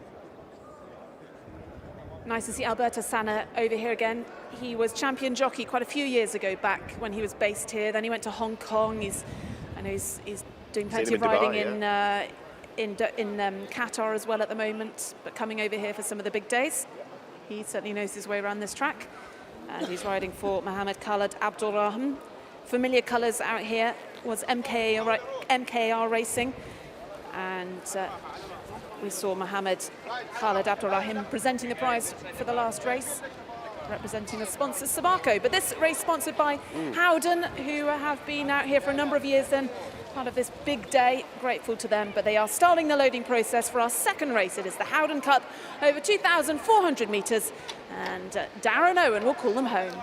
Nice to see Alberto Sanna over here again. He was champion jockey quite a few years ago back when he was based here. Then he went to Hong Kong. I know he's doing plenty of riding Dubai, in Qatar as well at the moment, but coming over here for some of the big days. He certainly knows his way around this track. And he's riding for Mohammed Khaled Abdulrahman. Familiar colours out here was MKR Racing. And we saw Mohammed Khaled Abdulrahman presenting the prize for the last race, representing the sponsor Sabaco. But this race sponsored by HOWDEN, who have been out here for a number of years then, part of this big day. Grateful to them, but they are starting the loading process for our second race. It is the HOWDEN Cup over 2,400 metres, and Darren Owen will call them home.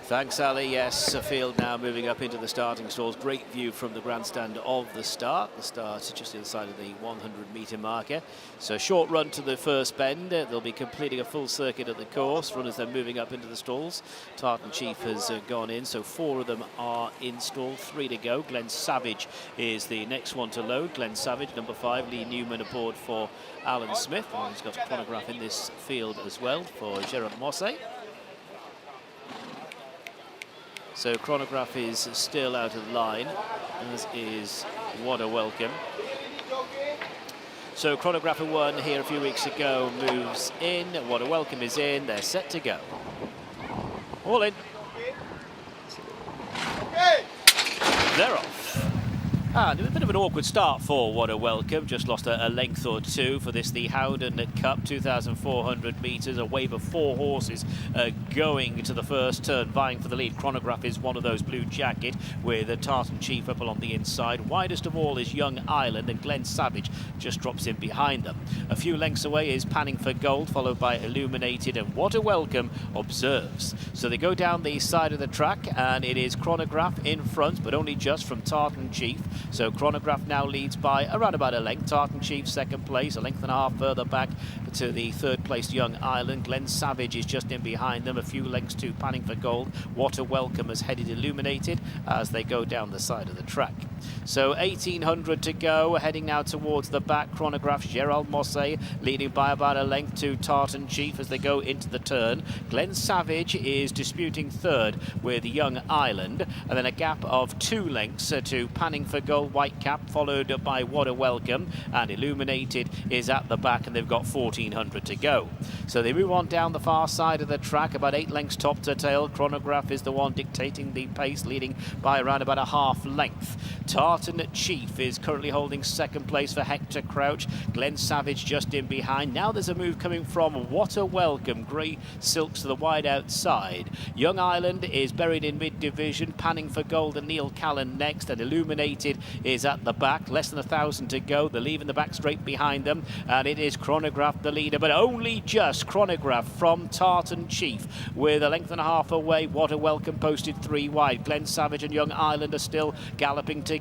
Thanks, Ali. Yes, a field now moving up into the starting stalls. Great view from the grandstand of the start. The start just the other side of the 100-metre marker. So a short run to the first bend. They'll be completing a full circuit at the course. Runners then moving up into the stalls. Tartan Chief has gone in, so 4 of them are installed, 3 to go. Glenn Savage is the next one to load. Glenn Savage, number 5. Lee Newman aboard for Alan Smith. And he's got a Chronograph in this field as well for Gerard Mosse. So Chronograph is still out of line, as is What a Welcome. So Chronograph, who won here a few weeks ago, moves in. What a Welcome is in. They're set to go. All in. They're off. And a bit of an awkward start for What a Welcome. Just lost a length or two for this, the HOWDEN Cup, 2,400 metres. A wave of 4 horses going to the first turn, vying for the lead. Chronograph is one of those, blue jacket, with a Tartan Chief up along the inside. Widest of all is Young Island, and Glenn Savage just drops in behind them. A few lengths away is Panning for Gold, followed by Illuminated, and What a Welcome observes. So they go down the side of the track, and it is Chronograph in front, but only just from Tartan Chief. So Chronograph now leads by around about a length. Tartan Chief second place, a length and a half further back to the third place Young Island. Glenn Savage is just in behind them, a few lengths to Panning for Gold. What a Welcome has headed Illuminated as they go down the side of the track. So 1,800 to go, heading now towards the back. Chronograph, Gerald Mosse leading by about a length to Tartan Chief as they go into the turn. Glenn Savage is disputing third with Young Island, and then a gap of 2 lengths to Panning for Gold, White Cap, followed by What a Welcome, and Illuminated is at the back, and they've got 1,400 to go. So they move on down the far side of the track, about 8 lengths top to tail. Chronograph is the one dictating the pace, leading by around about a half length Tartan Chief is currently holding second place for Hector Crouch. Glenn Savage just in behind. Now there's a move coming from What a Welcome. Grey Silks to the wide outside. Young Ireland is buried in mid-division, panning for gold, and Neil Callan next, and Illuminated is at the back. Less than 1,000 to go. They're leaving the back straight behind them, and it is Chronograph the leader, but only just Chronograph from Tartan Chief with a length and a half away. What a Welcome posted 3 wide. Glenn Savage and Young Ireland are still galloping together.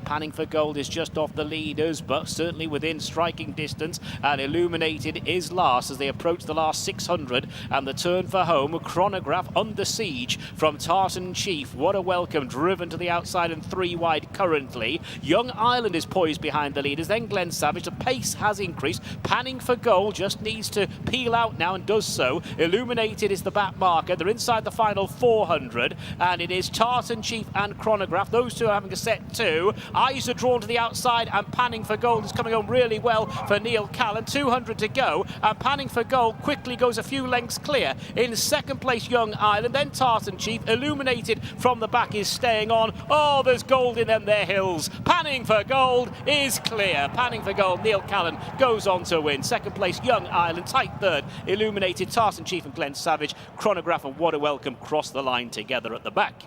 Panning for gold is just off the leaders, but certainly within striking distance, and Illuminated is last as they approach the last 600 and the turn for home. Chronograph under siege from Tartan Chief. What a Welcome driven to the outside and 3 wide currently. Young Ireland is poised behind the leaders, then Glenn Savage. The pace has increased. Panning for gold just needs to peel out now and does so. Illuminated is the back marker. They're inside the final 400, and it is Tartan Chief and Chronograph. Those two are having a set two. Eyes are drawn to the outside, and Panning for gold is coming on really well for Neil Callan. 200 to go, and Panning for gold quickly goes a few lengths clear. In second place, Young Ireland, then Tartan Chief. Illuminated from the back is staying on. Oh, there's gold in them there hills. Panning for gold is clear. Panning for gold, Neil Callan goes on to win. Second place, Young Ireland. Tight third, Illuminated, Tartan Chief and Glenn Savage. Chronograph and What a Welcome cross the line together at the back.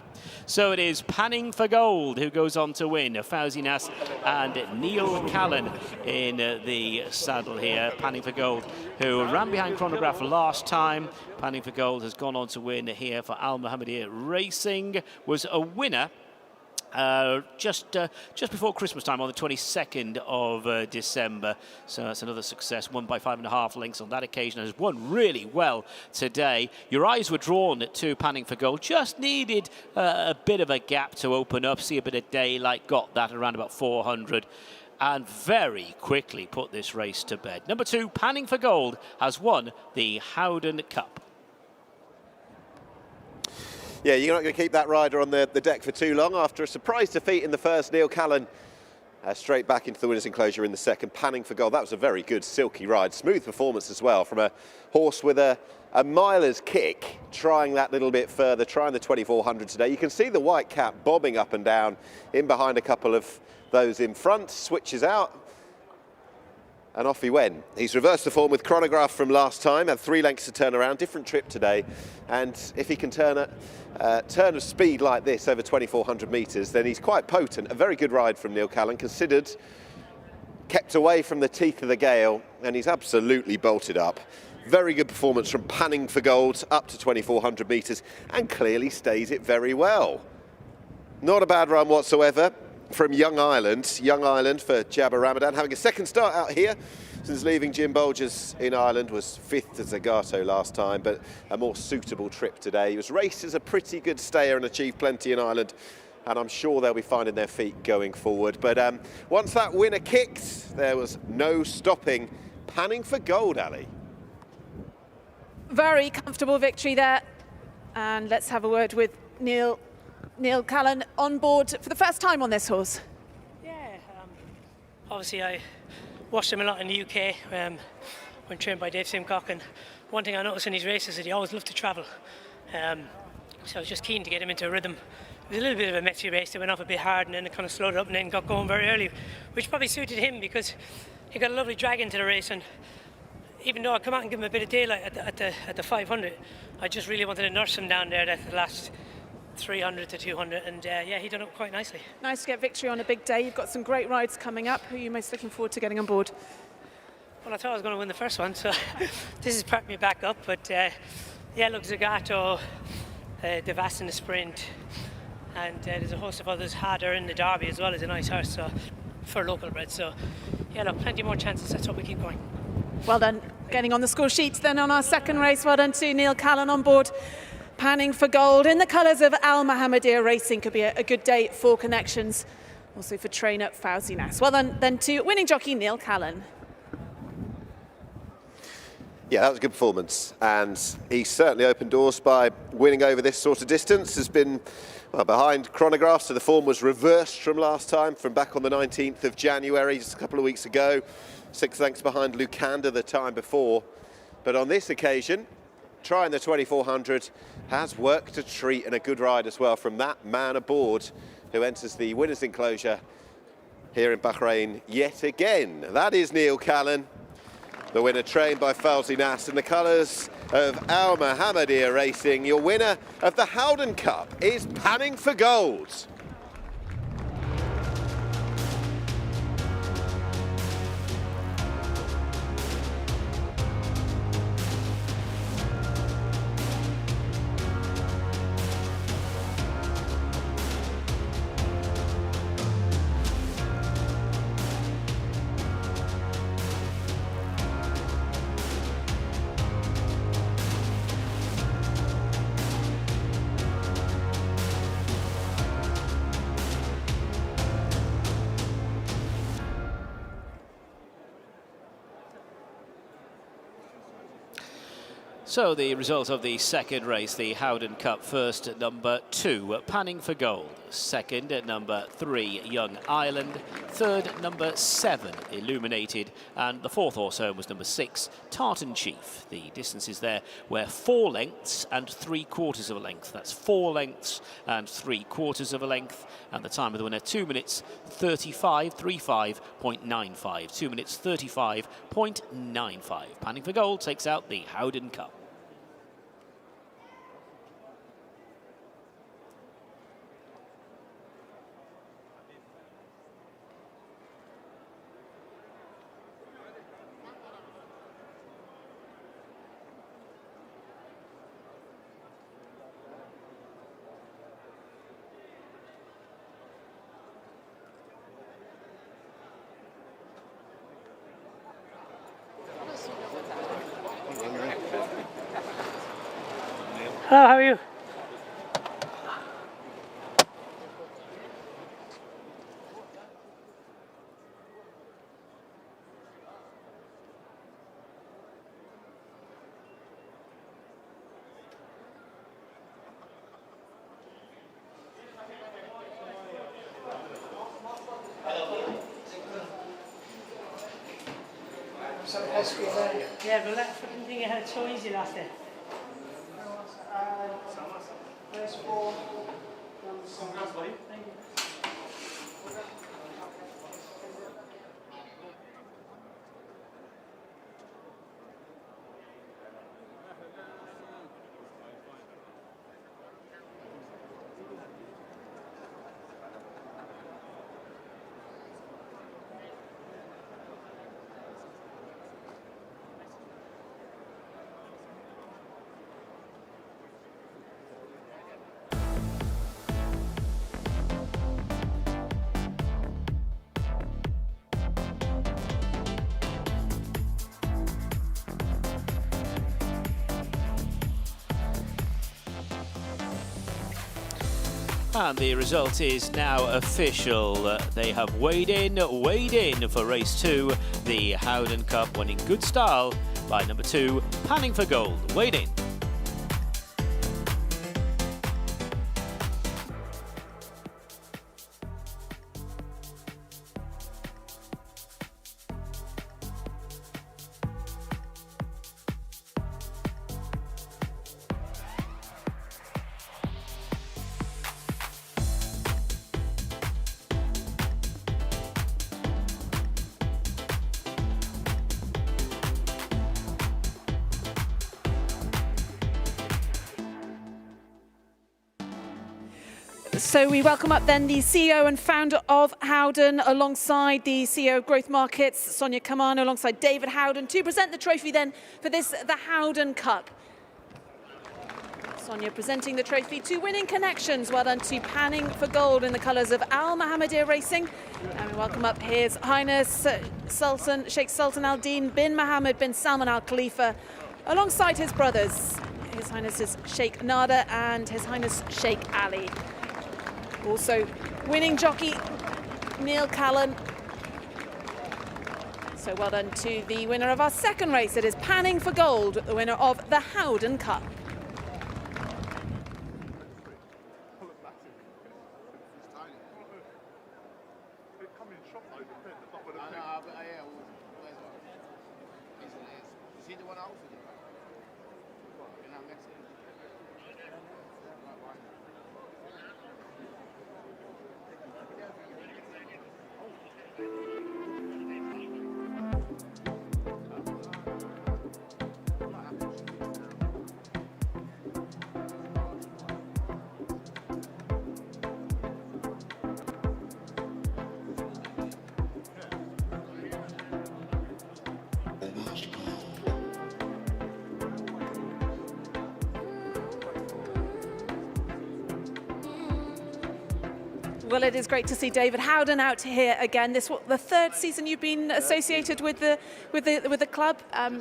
So it is Panning for gold who goes on to win. Fauzinas and Neil Callan in the saddle here. Panning for gold, who ran behind Chronograph last time. Panning for gold has gone on to win here for Al Mohammedia Racing. Was a winner just before Christmas time on the 22nd of December. So that's another success, won by 5.5 lengths on that occasion, and has won really well today. Your eyes were drawn to Panning for gold, just needed a bit of a gap to open up, see a bit of daylight, got that around about 400. And very quickly put this race to bed. Number 2, Panning for gold, has won the Howden Cup. Yeah, you're not going to keep that rider on the deck for too long. After a surprise defeat in the first, Neil Callan straight back into the winner's enclosure in the second. Panning for gold, that was a very good silky ride. Smooth performance as well from a horse with a miler's kick, trying that little bit further, trying the 2400 today. You can see the white cap bobbing up and down in behind a couple of those in front, switches out, and off he went. He's reversed the form with Chronograph from last time, had 3 lengths to turn around, different trip today, and if he can turn of speed like this over 2400 metres, then he's quite potent. A very good ride from Neil Callan, considered, kept away from the teeth of the gale, and he's absolutely bolted up. Very good performance from Panning for gold, up to 2400 metres, and clearly stays it very well. Not a bad run whatsoever from Young Ireland for Jabba Ramadan, having a second start out here since leaving Jim Bolger's in Ireland. Was 5th to Zagato last time, but a more suitable trip today. He was raced as a pretty good stayer and achieved plenty in Ireland, and I'm sure they'll be finding their feet going forward. But once that winner kicked, there was no stopping Panning for gold, Ali. Very comfortable victory there, and let's have a word with Neil Callan on board for the first time on this horse. Yeah, obviously I watched him a lot in the UK when trained by Dave Simcock, and one thing I noticed in his races is that he always loved to travel. So I was just keen to get him into a rhythm. It was a little bit of a messy race. They went off a bit hard and then it kind of slowed it up and then got going very early, which probably suited him because he got a lovely drag into the race. And even though I come out and give him a bit of daylight at the 500, I just really wanted to nurse him down there at the last 300 to 200, and yeah, he done it quite nicely. Nice to get victory on a big day. You've got some great rides coming up. Who are you most looking forward to getting on board? Well, I thought I was going to win the first one, so this has prepped me back up. But yeah, look, Zagato, Devast in the sprint, and there's a host of others. Harder in the Derby as well as a nice horse, so for local bred. So yeah, look, plenty more chances. Let's hope we keep going. Well done. Getting on the score sheets then on our second race. Well done to Neil Callan on board. Panning for gold in the colours of Al Mohammedia Racing. Could be a good day for connections. Also for trainer Fauzinas. Well done then to winning jockey Neil Callan. Yeah, that was a good performance, and he certainly opened doors by winning over this sort of distance. Has been behind Chronograph, so the form was reversed from last time, from back on the 19th of January, just a couple of weeks ago. 6 lengths behind Lucanda the time before. But on this occasion, trying the 2400, has worked a treat and a good ride as well from that man aboard who enters the winner's enclosure here in Bahrain yet again. That is Neil Callan, the winner trained by Fawzi Nas in the colours of Al Mohammedia Racing. Your winner of the Howden Cup is panning for gold. So the result of the second race, the Howden Cup, first at number 2, Panning for Gold. Second at number 3, Young Ireland. Third at number 7, Illuminated. And the fourth horse home was number 6, Tartan Chief. The distances there were 4 lengths and 3/4 of a length. That's 4 lengths and 3/4 of a length. And the time of the winner, 2 minutes 35.95. 2 minutes 35.95. Panning for Gold takes out the Howden Cup. Hello, how are you? Yeah, but that fucking thing I had so easy last day. Thank you. And the result is now official. They have weighed in for race 2, the Howden Cup, winning good style by number 2, Panning for Gold. Weighed in. So we welcome up then the CEO and founder of Howden, alongside the CEO of Growth Markets, Sonia Kamano, alongside David Howden, to present the trophy then for this, the Howden Cup. Sonia presenting the trophy to Winning Connections. Well done to Panning for Gold in the colours of Al Mohammedia Racing. And we welcome up His Highness Sheikh Sultan Al Din bin Mohammed bin Salman Al Khalifa, alongside his brothers, His Highness Sheikh Nada and His Highness Sheikh Ali. Also winning jockey Neil Callan. So well done to the winner of our second race. It is Panning for Gold, the winner of the Howden Cup. Well, it is great to see David Howden out here again. This the third season you've been associated with the club.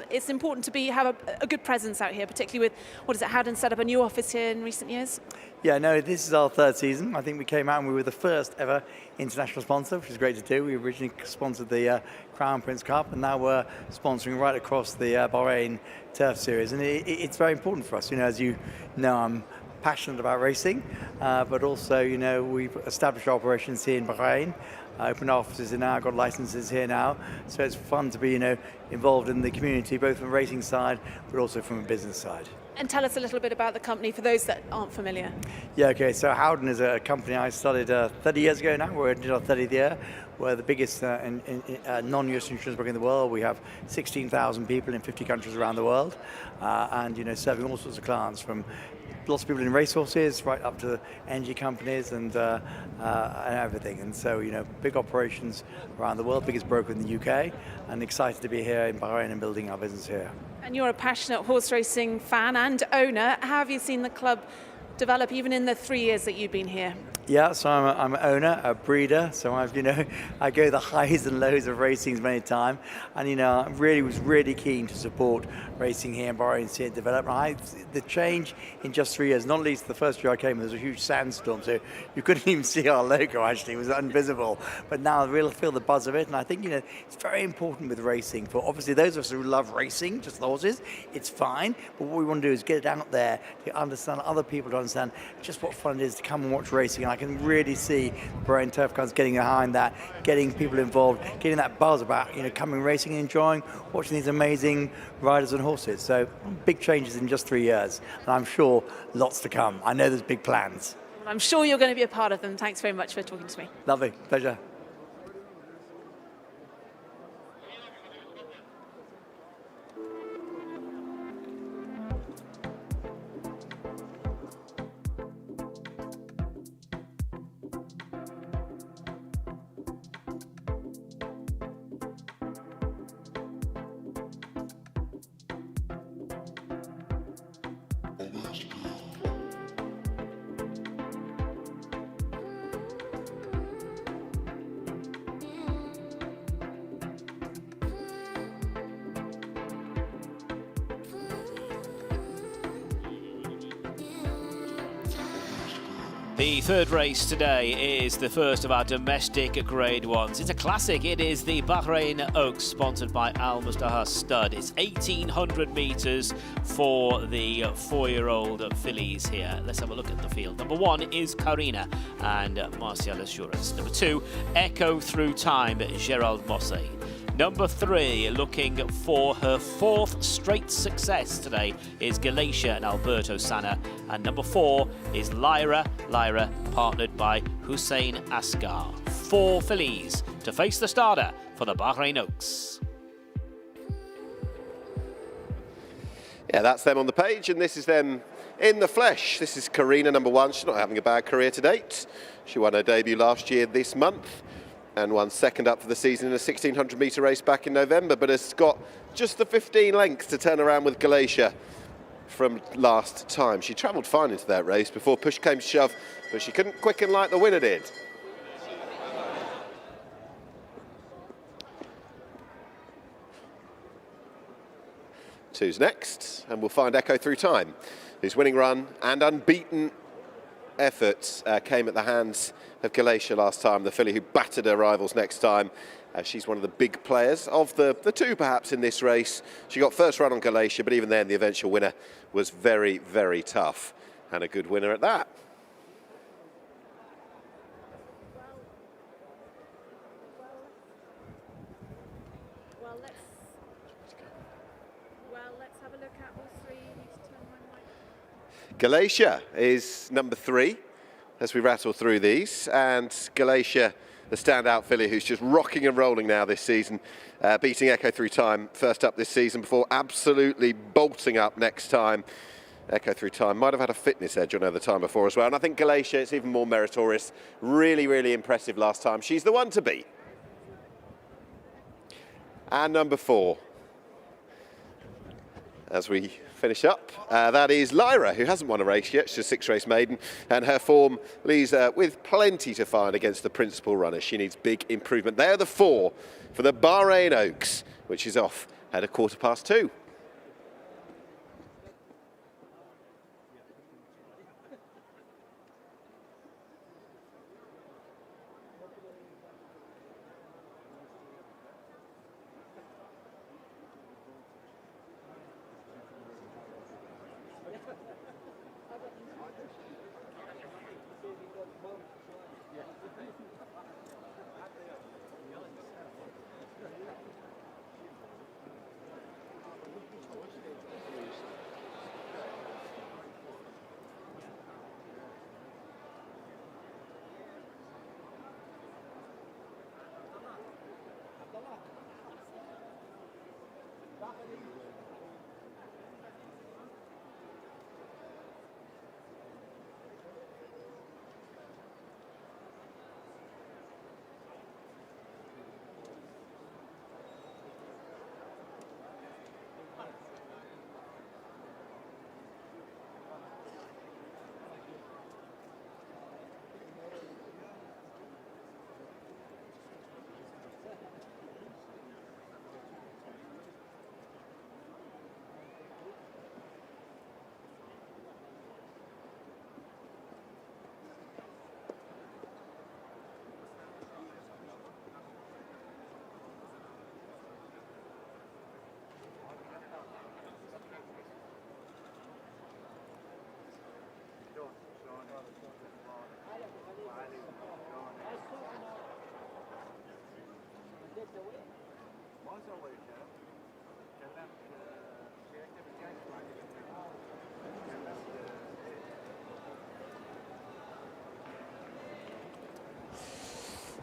It's important to have a good presence out here, particularly with Howden set up a new office here in recent years. Yeah, no, this is our third season. I think we came out and we were the first ever international sponsor, which is great to do. We originally sponsored the Crown Prince Cup, and now we're sponsoring right across the Bahrain Turf Series, and it's very important for us. You know, as you know, I'm passionate about racing, but also, you know, we've established our operations here in Bahrain, opened offices here now, got licenses here now, so it's fun to be, you know, involved in the community, both from the racing side, but also from a business side. And tell us a little bit about the company for those that aren't familiar. Yeah, okay, so Howden is a company I started 30 years ago now. We're in our 30th year. We're the biggest non-US insurance broker in the world. We have 16,000 people in 50 countries around the world, and, you know, serving all sorts of clients, from lots of people in racehorses right up to energy companies and everything. And so, you know, big operations around the world, biggest broker in the UK, and excited to be here in Bahrain and building our business here. And you're a passionate horse racing fan and owner. How have you seen the club develop even in the 3 years that you've been here? Yeah, so I'm an owner, a breeder, so I go the highs and lows of racing many times, and, you know, I was really keen to support racing here in Bahrain, see it develop. The change in just 3 years, not least the first year I came, there was a huge sandstorm, so you couldn't even see our logo, actually, it was invisible. But now I really feel the buzz of it, and I think, you know, it's very important with racing, for obviously those of us who love racing, just the horses, it's fine, but what we want to do is get it out there to understand other people, to understand just what fun it is to come and watch racing. And I can really see Bahrain Turf Clubs getting behind that, getting people involved, getting that buzz about, you know, coming racing and enjoying watching these amazing riders and horses. So big changes in just 3 years, and I'm sure lots to come. I know there's big plans. Well, I'm sure you're going to be a part of them. Thanks very much for talking to me. Lovely, pleasure. The third race today is the first of our domestic Grade 1s. It's a classic. It is the Bahrain Oaks, sponsored by Al Mustafa Stud. It's 1,800 metres for the 4-year-old fillies here. Let's have a look at the field. Number 1 is Karina and Martial Assurance. Number 2, Echo Through Time, Gerald Mosse. Number 3, looking for her 4th straight success today, is Galatia and Alberto Sanna. And number 4 is Lyra, partnered by Hussein Asghar. 4 fillies to face the starter for the Bahrain Oaks. Yeah, that's them on the page, and this is them in the flesh. This is Karina, number 1. She's not having a bad career to date. She won her debut last year this month, and won second up for the season in a 1,600 metre race back in November, but has got just the 15 lengths to turn around with Galatia from last time. She travelled fine into that race before push came to shove, but she couldn't quicken like the winner did. Two's next, and we'll find Echo Through Time, whose winning run and unbeaten effort came at the hands of Galatia last time, the filly who battered her rivals next time. She's one of the big players of the two, perhaps, in this race. She got first run on Galatia, but even then the eventual winner was very, very tough, and a good winner at that. Let's have a look at all 3. Galatia is number 3 as we rattle through these, and Galatia, the standout filly who's just rocking and rolling now this season, beating Echo Through Time first up this season before absolutely bolting up next time. Echo Through Time might have had a fitness edge on her the time before as well, and I think Galatia, it's even more meritorious. Really, really impressive last time. She's the one to beat. And number 4. as we finish up. That is Lyra, who hasn't won a race yet. She's a 6-race maiden, and her form leaves her with plenty to find against the principal runner. She needs big improvement. They are the 4 for the Bahrain Oaks, which is off at 2:15.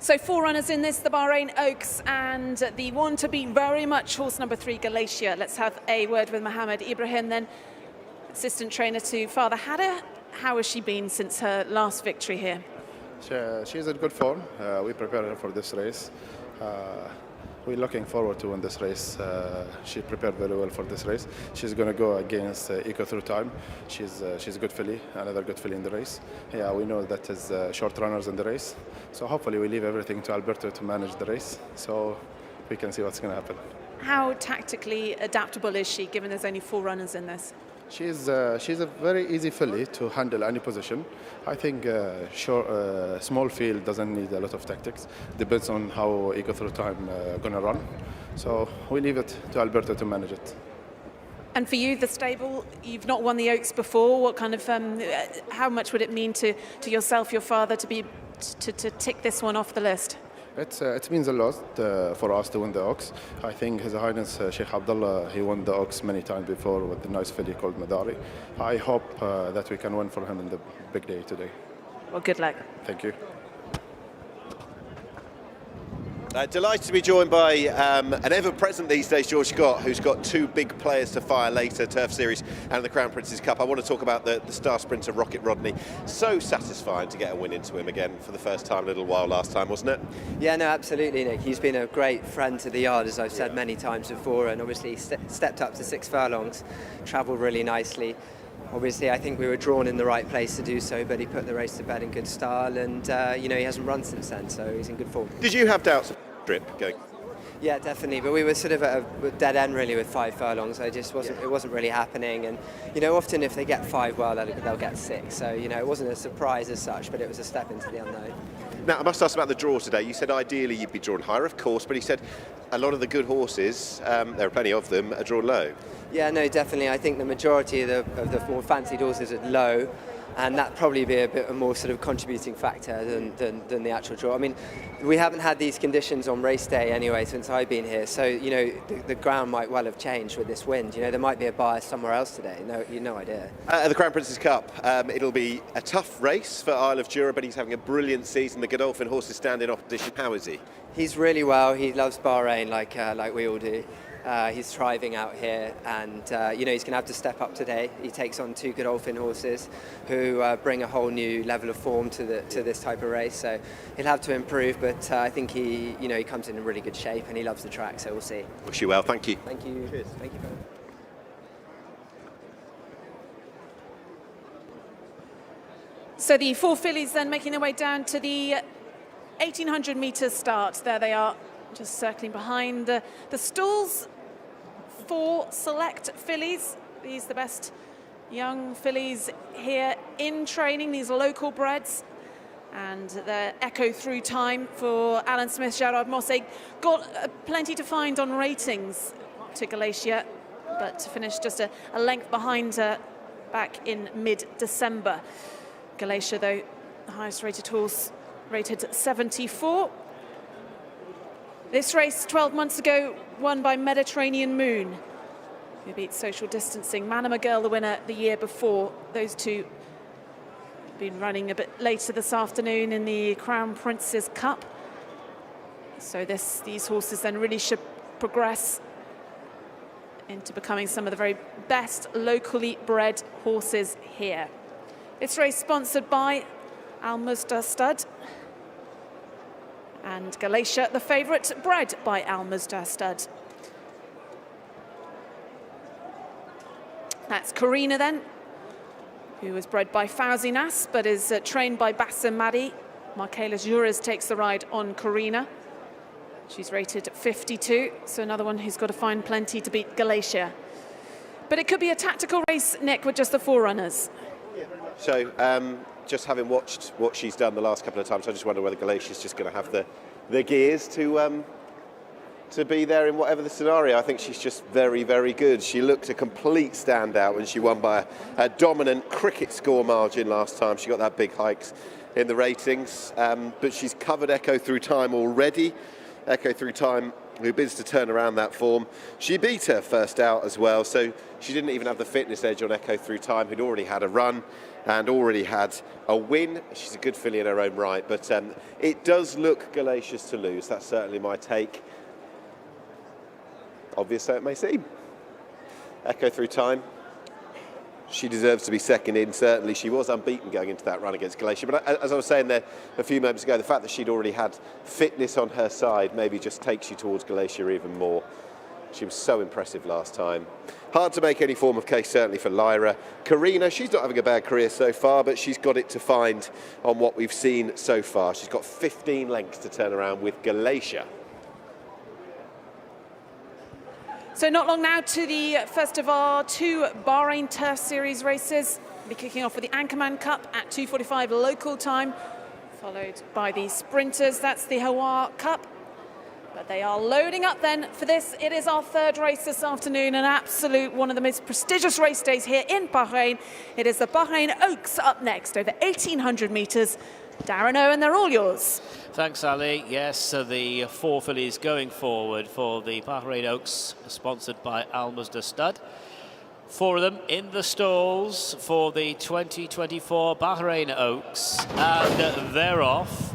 So 4 runners in this, the Bahrain Oaks, and the one to beat very much horse number 3, Galatia. Let's have a word with Mohammed Ibrahim, then assistant trainer to Father Hadder. How has she been since her last victory here? She's in good form. We prepared her for this race. We're looking forward to win this race. She prepared very well for this race. She's going to go against Eco Through Time. She's a good filly, another good filly in the race. Yeah, we know that is short runners in the race. So hopefully we leave everything to Alberto to manage the race. So we can see what's going to happen. How tactically adaptable is she, given there's only 4 runners in this? She's a very easy filly to handle any position. I think small field doesn't need a lot of tactics. Depends on how Eco Through Time gonna run. So we leave it to Alberto to manage it. And for you, the stable, you've not won the Oaks before. What kind of, how much would it mean to yourself, your father, to tick this one off the list? It means a lot for us to win the Oaks. I think His Highness Sheikh Abdullah, he won the Oaks many times before with the nice filly called Madari. I hope that we can win for him in the big day today. Well, good luck. Thank you. Delighted to be joined by an ever-present these days, George Scott, who's got 2 big players to fire later, Turf Series and the Crown Prince's Cup. I want to talk about the star sprinter, Rocket Rodney. So satisfying to get a win into him again for the first time, a little while last time, wasn't it? Yeah, no, absolutely, Nick. He's been a great friend to the yard, as I've said many times before, and obviously stepped up to 6 furlongs, travelled really nicely. Obviously, I think we were drawn in the right place to do so, but he put the race to bed in good style, and he hasn't run since then, so he's in good form. Did you have doubts of the trip going? Yeah, definitely. But we were sort of at a dead end really with 5 furlongs. It wasn't really happening. And often if they get 5 well, they'll get 6. So it wasn't a surprise as such, but it was a step into the unknown. Now I must ask about the draw today. You said ideally you'd be drawn higher, of course, but he said a lot of the good horses, there are plenty of them, are drawn low. Yeah, no, definitely. I think the majority of the more fancied horses are low. And that'd probably be a bit more sort of contributing factor than the actual draw. I mean, we haven't had these conditions on race day anyway since I've been here, so the ground might well have changed with this wind. There might be a bias somewhere else today. No idea. The Crown Prince's Cup, it'll be a tough race for Isle of Jura, but he's having a brilliant season. The Godolphin horse is standing opposition. How is he? He's really well. He loves Bahrain like we all do. He's thriving out here, and he's going to have to step up today. He takes on 2 Godolphin horses who bring a whole new level of form to this type of race. So he'll have to improve, but I think he comes in really good shape, and he loves the track. So we'll see. Wish you well. Thank you. Thank you. Cheers. Thank you. So the 4 fillies then making their way down to the 1,800 metres start. There they are, just circling behind the stalls. 4 select fillies. These are the best young fillies here in training, these local breds. And the echo through time for Alan Smith, Gerard Mosse. Got plenty to find on ratings to Galatia, but to finish just a length behind her back in mid-December. Galatia, though, the highest rated horse, rated 74. This race 12 months ago won by Mediterranean Moon, who beat Social Distancing. Manama Girl, the winner the year before. Those two have been running a bit later this afternoon in the Crown Prince's Cup. So these horses then really should progress into becoming some of the very best locally bred horses here. This race sponsored by Al Muzda Stud, and Galatia, the favourite, bred by Al Muzda Stud. That's Karina then, who was bred by Fauzi Nas, but is trained by Bassem Madi. Michaela Juras takes the ride on Karina. She's rated 52, so another one who's got to find plenty to beat Galatia. But it could be a tactical race, Nick, with just the 4 runners. So, just having watched what she's done the last couple of times, I just wonder whether Galatia's just going to have the gears to be there in whatever the scenario. I think she's just very, very good. She looked a complete standout when she won by a dominant cricket score margin last time. She got that big hikes in the ratings, but she's covered Echo Through Time already. Echo Through Time, who bids to turn around that form. She beat her first out as well, so she didn't even have the fitness edge on Echo Through Time, who'd already had a run and already had a win. She's a good filly in her own right, but it does look Galatia's to lose. That's certainly my take. Obvious though it may seem. Echo Through Time, she deserves to be second in, certainly. She was unbeaten going into that run against Galatia, but as I was saying there a few moments ago, the fact that she'd already had fitness on her side maybe just takes you towards Galatia even more. She was so impressive last time. Hard to make any form of case, certainly, for Lyra. Karina, she's not having a bad career so far, but she's got it to find on what we've seen so far. She's got 15 lengths to turn around with Galatia. So not long now to the first of our 2 Bahrain Turf Series races. We'll be kicking off with the Anchorman Cup at 2:45 local time, followed by the Sprinters. That's the HAWAR Cup. But they are loading up then for this. It is our 3rd race this afternoon, an absolute one of the most prestigious race days here in Bahrain. It is the Bahrain Oaks up next, over 1,800 metres. Darren Owen, they're all yours. Thanks, Ali. Yes, so the 4 fillies going forward for the Bahrain Oaks, sponsored by Al Muzda Stud. 4 of them in the stalls for the 2024 Bahrain Oaks, and they're off.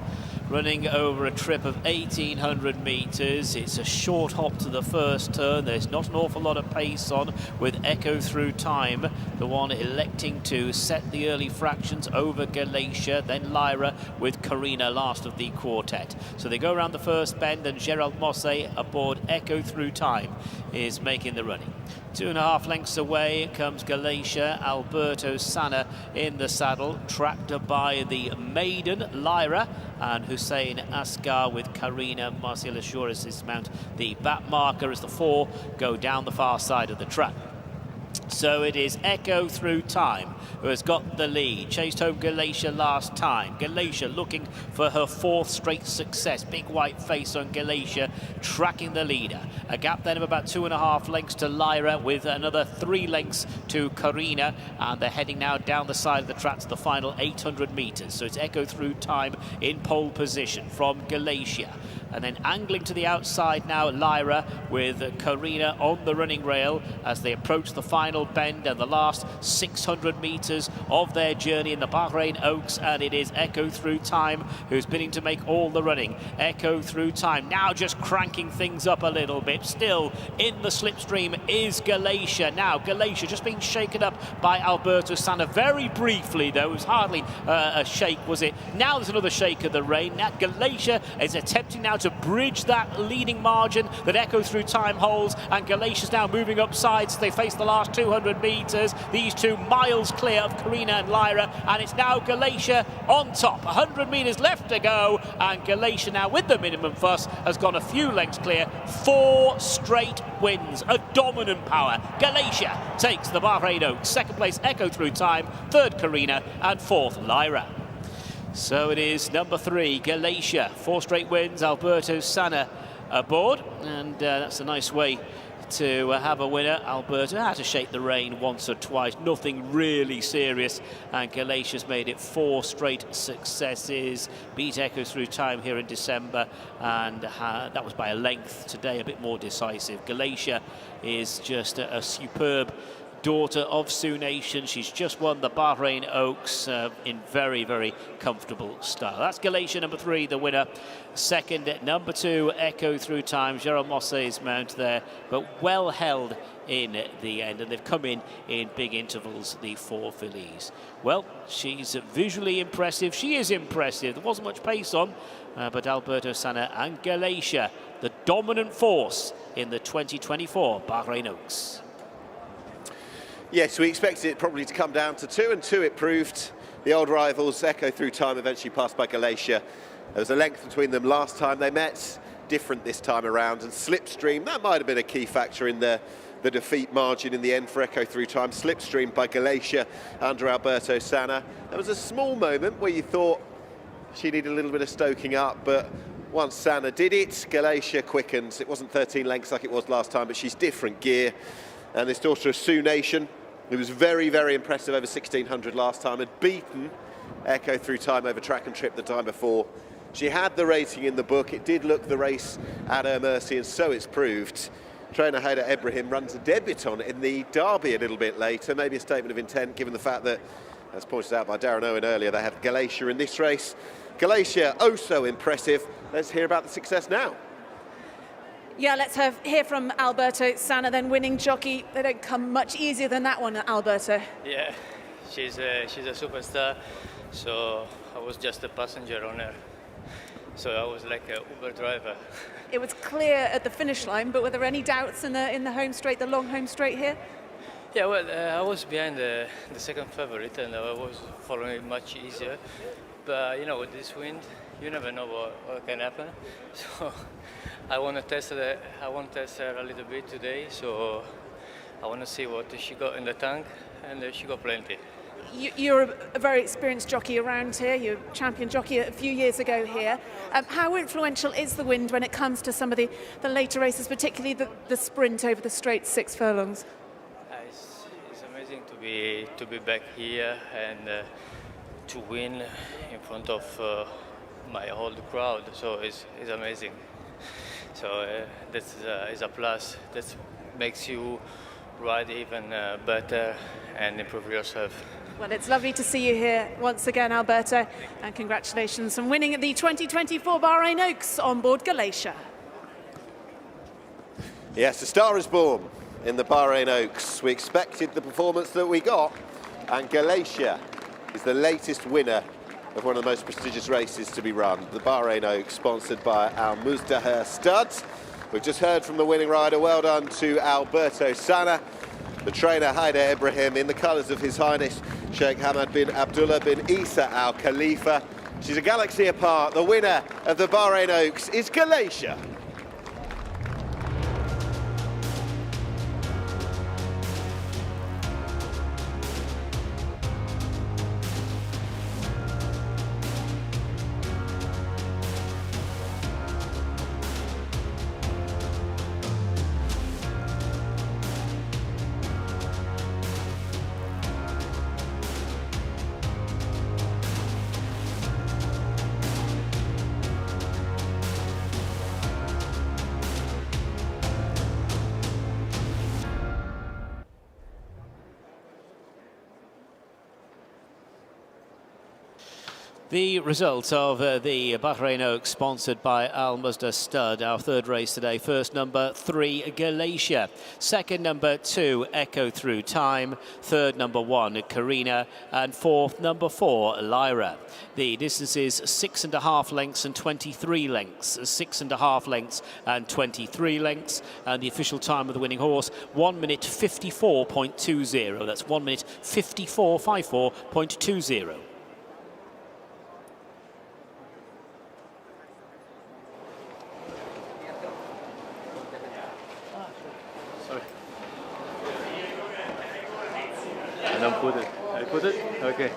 Running over a trip of 1,800 metres. It's a short hop to the first turn. There's not an awful lot of pace on, with Echo Through Time, the one electing to set the early fractions over Galatia, then Lyra with Karina last of the quartet. So they go around the first bend, and Gerald Mosse aboard Echo Through Time is making the running. 2.5 lengths away comes Galatia, Alberto Sanna in the saddle, tracked by the maiden Lyra, and Hussein Asghar with Karina. Marcel Assuras mount the back marker as the 4 go down the far side of the track. So it is Echo Through Time who has got the lead. Chased home Galatia last time. Galatia looking for her 4th straight success. Big white face on Galatia, tracking the leader. A gap then of about 2.5 lengths to Lyra, with another 3 lengths to Karina, and they're heading now down the side of the track to the final 800 metres. So it's Echo Through Time in pole position from Galatia. And then angling to the outside now, Lyra, with Karina on the running rail as they approach the final bend and the last 600 metres of their journey in the Bahrain Oaks. And it is Echo Through Time who's bidding to make all the running. Echo Through Time now just cranking things up a little bit. Still in the slipstream is Galatia. Now Galatia just being shaken up by Alberto Sanna very briefly, though. It was hardly a shake, was it? Now there's another shake of the rein. Now Galatia is attempting now to bridge that leading margin that Echo Through Time holds, and Galatia's now moving up sides as they face the last 200 metres. These two miles clear of Karina and Lyra, and it's now Galatia on top. 100 metres left to go, and Galatia now with the minimum fuss has gone a few lengths clear. 4 straight wins, a dominant power. Galatia takes the Bahrain Oaks. Second place Echo Through Time, third Karina, and fourth Lyra. So it is number 3, Galatia. 4 straight wins, Alberto Sanna aboard, and that's a nice way to have a winner. Alberto had to shake the rein once or twice, nothing really serious, and Galatia's made it 4 straight successes, beat Echo Through Time here in December, and that was by a length. Today a bit more decisive. Galatia is just a superb daughter of Sioux Nation. She's just won the Bahrain Oaks in very, very comfortable style. That's Galatia, number 3, the winner. Second, number 2, Echo Through Time. Jérôme Mosset's mount there, but well held in the end, and they've come in big intervals, the 4 fillies. Well, she's visually impressive. She is impressive. There wasn't much pace on, but Alberto Sanna and Galatia, the dominant force in the 2024 Bahrain Oaks. Yes, we expected it probably to come down to 2 and 2. It proved. The old rivals, Echo Through Time, eventually passed by Galatia. There was a length between them last time they met, different this time around, and Slipstream, that might have been a key factor in the defeat margin in the end for Echo Through Time. Slipstream by Galatia under Alberto Sanna. There was a small moment where you thought she needed a little bit of stoking up, but once Sanna did it, Galatia quickened. It wasn't 13 lengths like it was last time, but she's different gear. And this daughter of Sioux Nation, who was very, very impressive over 1600 last time, had beaten Echo Through Time over track and trip the time before. She had the rating in the book. It did look the race at her mercy, and so it's proved. Trainer HOWDEN Ibrahim runs a debutant in the Derby a little bit later, maybe a statement of intent given the fact that, as pointed out by Darren Owen earlier, they had Galatia in this race. Galatia, oh so impressive. Let's hear about the success now. Yeah, let's hear from Alberto Sanna, then winning jockey. They don't come much easier than that one, Alberto. Yeah, she's a superstar. So I was just a passenger on her. So I was like an Uber driver. It was clear at the finish line, but were there any doubts in the home straight, the long home straight here? Yeah, well, I was behind the second favorite, and I was following it much easier. But you know, with this wind, you never know what can happen. So I want to test her. I want to test her a little bit today. So I want to see what she got in the tank, and she got plenty. You're a very experienced jockey around here. You're a champion jockey a few years ago here. How influential is the wind when it comes to some of the later races, particularly the sprint over the straight 6 furlongs? It's amazing to be back here and to win in front of my whole crowd. So it's amazing. So that is a plus. That makes you ride even better and improve yourself. Well, it's lovely to see you here once again, Alberto, and congratulations on winning the 2024 Bahrain Oaks on board Galatia. Yes, a star is born in the Bahrain Oaks. We expected the performance that we got, and Galatia is the latest winner of one of the most prestigious races to be run, the Bahrain Oaks, sponsored by Al Muzdahir Studs. We've just heard from the winning rider. Well done to Alberto Sanna, the trainer HOWDEN Ibrahim, in the colours of His Highness Sheikh Hamad bin Abdullah bin Isa Al Khalifa. She's a galaxy apart. The winner of the Bahrain Oaks is Galatia. The result of the Bahrain Oaks, sponsored by Al Mazda Stud, our third race today. First, number 3, Galatia. Second, number 2, Echo Through Time. Third, number 1, Karina. And fourth, number 4, Lyra. The distances 6.5 lengths and 23 lengths. 6.5 lengths and 23 lengths. And the official time of the winning horse, 1 minute 54.20. That's 1 minute 54.20. Don't put it. I put it? Okay.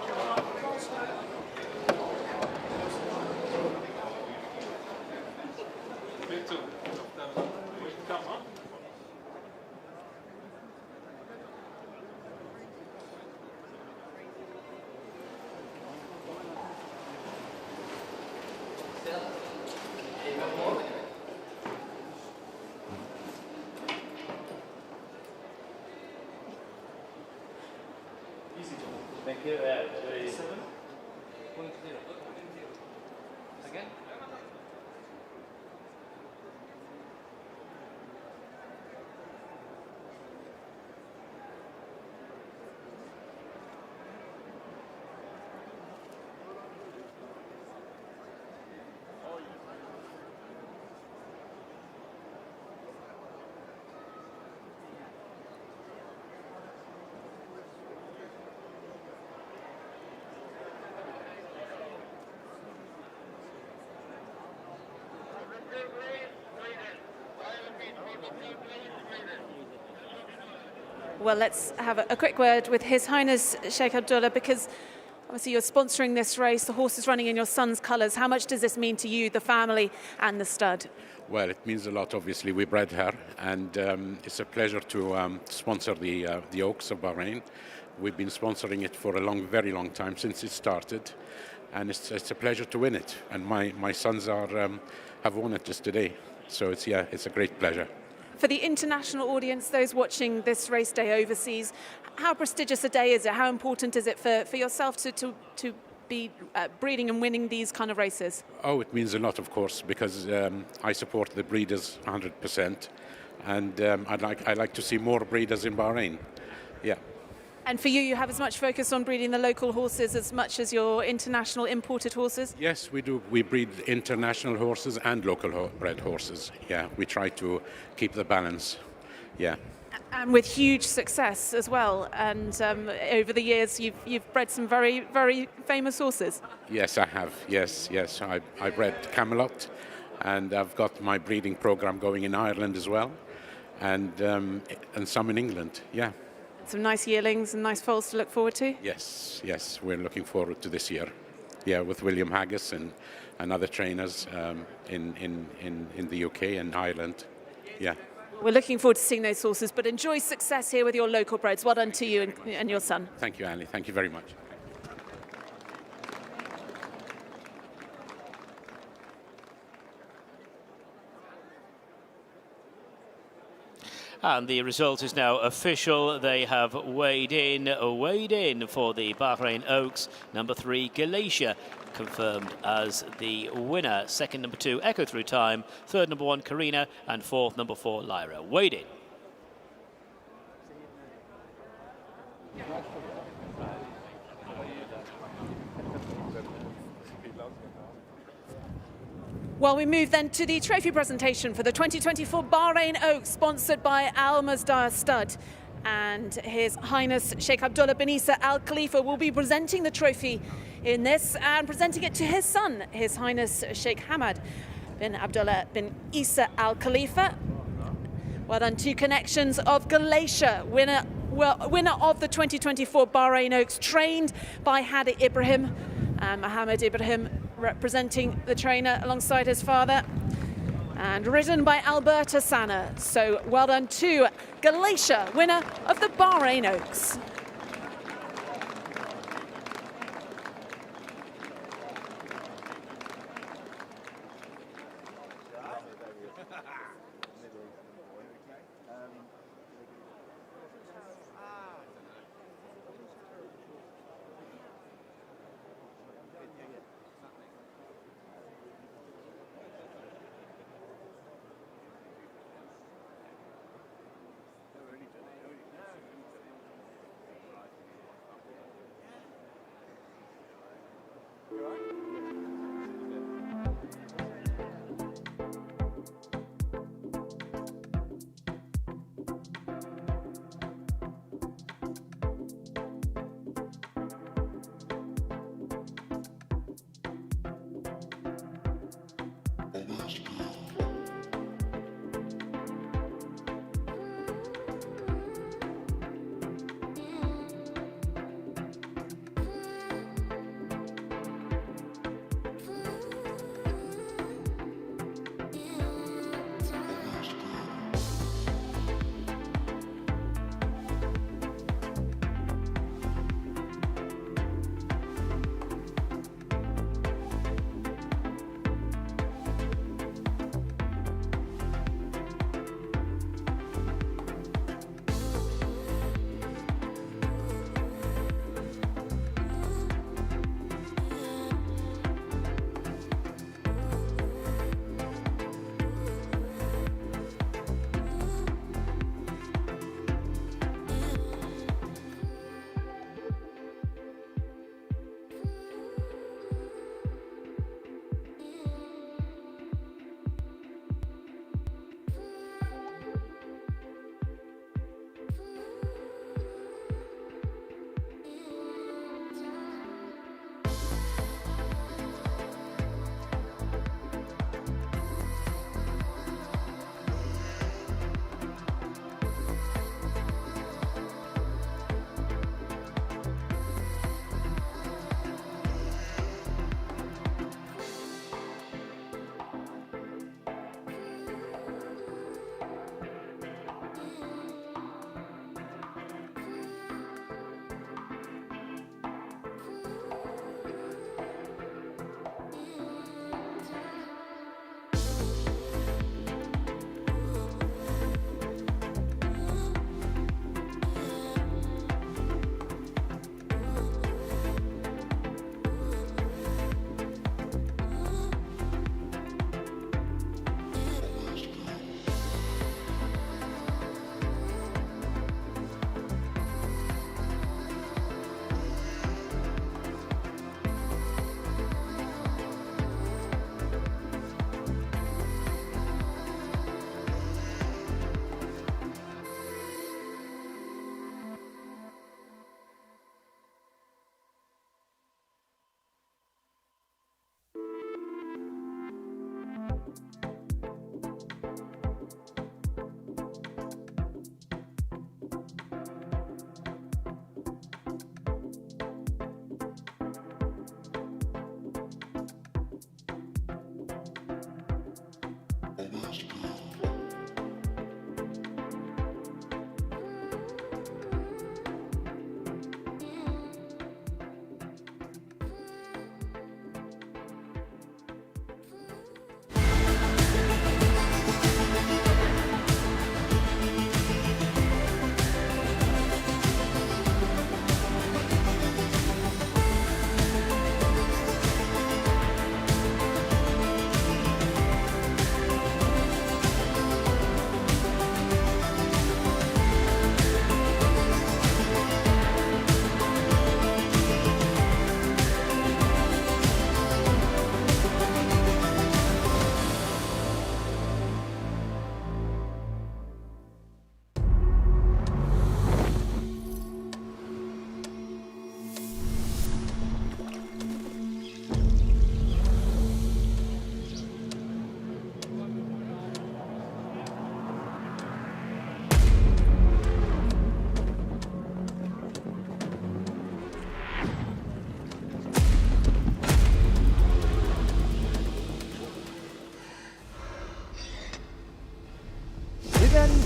Thank you. Again? Well, let's have a quick word with His Highness Sheikh Abdullah, because obviously you're sponsoring this race. The horse is running in your son's colours. How much does this mean to you, the family, and the stud? Well, it means a lot. Obviously, we bred her, and it's a pleasure to sponsor the Oaks of Bahrain. We've been sponsoring it for a very long time, since it started, and it's a pleasure to win it. And my sons have won it just today, so it's a great pleasure. For the international audience, those watching this race day overseas, how prestigious a day is it? How important is it for yourself to be breeding and winning these kind of races? Oh, it means a lot, of course, because I support the breeders 100%, and I like to see more breeders in Bahrain. Yeah. And for you, you have as much focus on breeding the local horses as much as your international imported horses? Yes, we do. We breed international horses and local bred horses. Yeah, we try to keep the balance. Yeah. And with huge success as well. And over the years, you've bred some very, very famous horses. Yes, I have. Yes. I bred Camelot, and I've got my breeding program going in Ireland as well, and some in England. Yeah. Some nice yearlings and nice foals to look forward to? Yes, we're looking forward to this year. Yeah, with William Haggis and other trainers in the UK and Ireland. Yeah. We're looking forward to seeing those horses, but enjoy success here with your local breds. Well done to you and your son. Thank you, Ali. Thank you very much. And the result is now official. They have weighed in for the Bahrain Oaks. Number 3, Galatia, confirmed as the winner. Second, number 2, Echo Through Time. Third, number 1, Karina. And fourth, number 4, Lyra. Weighed in. Well, we move then to the trophy presentation for the 2024 Bahrain Oaks, sponsored by Al Mazda Stud. And His Highness Sheikh Abdullah bin Isa Al Khalifa will be presenting the trophy in this and presenting it to his son, His Highness Sheikh Hamad bin Abdullah bin Isa Al Khalifa. Well done, 2 connections of Galatia, winner of the 2024 Bahrain Oaks, trained by Hadi Ibrahim, Mohammed Ibrahim representing the trainer alongside his father, and ridden by Alberta Sana. So well done to Galatia, winner of the Bahrain Oaks.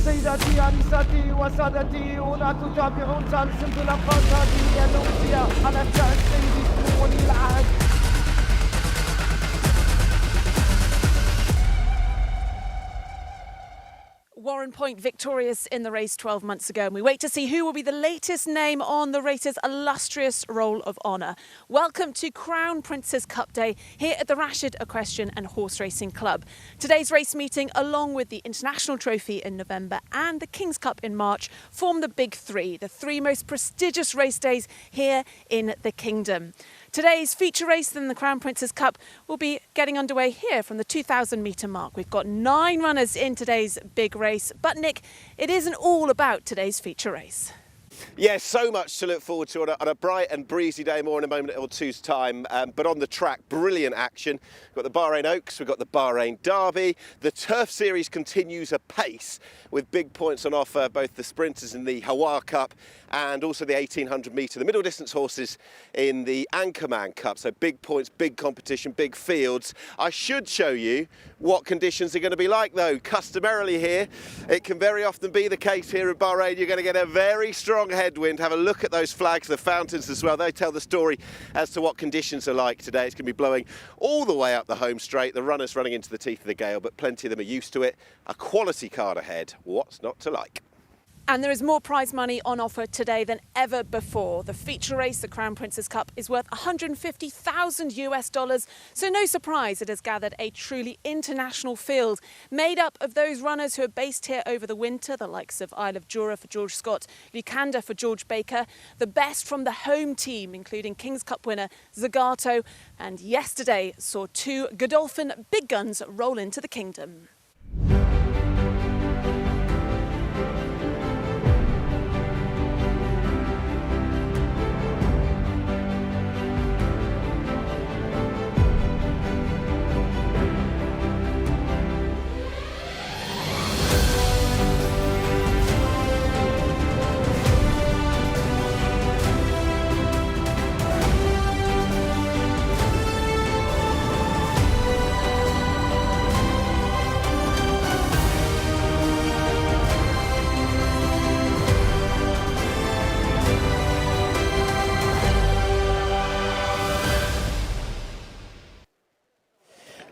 سيداتي أنساتي وسادتي هنا تتابعون ثالث انطلاقات هذه الأمسية على شأن سيدي ولي العهد. Warren Point victorious in the race 12 months ago, and we wait to see who will be the latest name on the race's illustrious roll of honour. Welcome to Crown Prince's Cup Day here at the Rashid Equestrian and Horse Racing Club. Today's race meeting, along with the International Trophy in November and the King's Cup in March, form the big three, the three most prestigious race days here in the Kingdom. Today's feature race in the Crown Prince's Cup will be getting underway here from the 2,000 metre mark. We've got 9 runners in today's big race, but Nick, it isn't all about today's feature race. Yeah, so much to look forward to on a bright and breezy day, more in a moment or two's time. But on the track, brilliant action. We've got the Bahrain Oaks, we've got the Bahrain Derby. The Turf Series continues apace with big points on offer, both the sprinters in the HAWAR Cup and also the 1800 metre, the middle distance horses in the ANCHORMAN Cup. So big points, big competition, big fields. I should show you what conditions are going to be like, though. Customarily here, it can very often be the case here at Bahrain. You're going to get a very strong headwind. Have a look at those flags, the fountains as well. They tell the story as to what conditions are like today. It's going to be blowing all the way up the home straight. The runners running into the teeth of the gale, but plenty of them are used to it. A quality card ahead. What's not to like? And there is more prize money on offer today than ever before. The feature race, the Crown Prince's Cup, is worth $150,000. So no surprise it has gathered a truly international field made up of those runners who are based here over the winter, the likes of Isle of Jura for George Scott, Lucanda for George Baker, the best from the home team, including King's Cup winner Zagato, and yesterday saw two Godolphin big guns roll into the kingdom.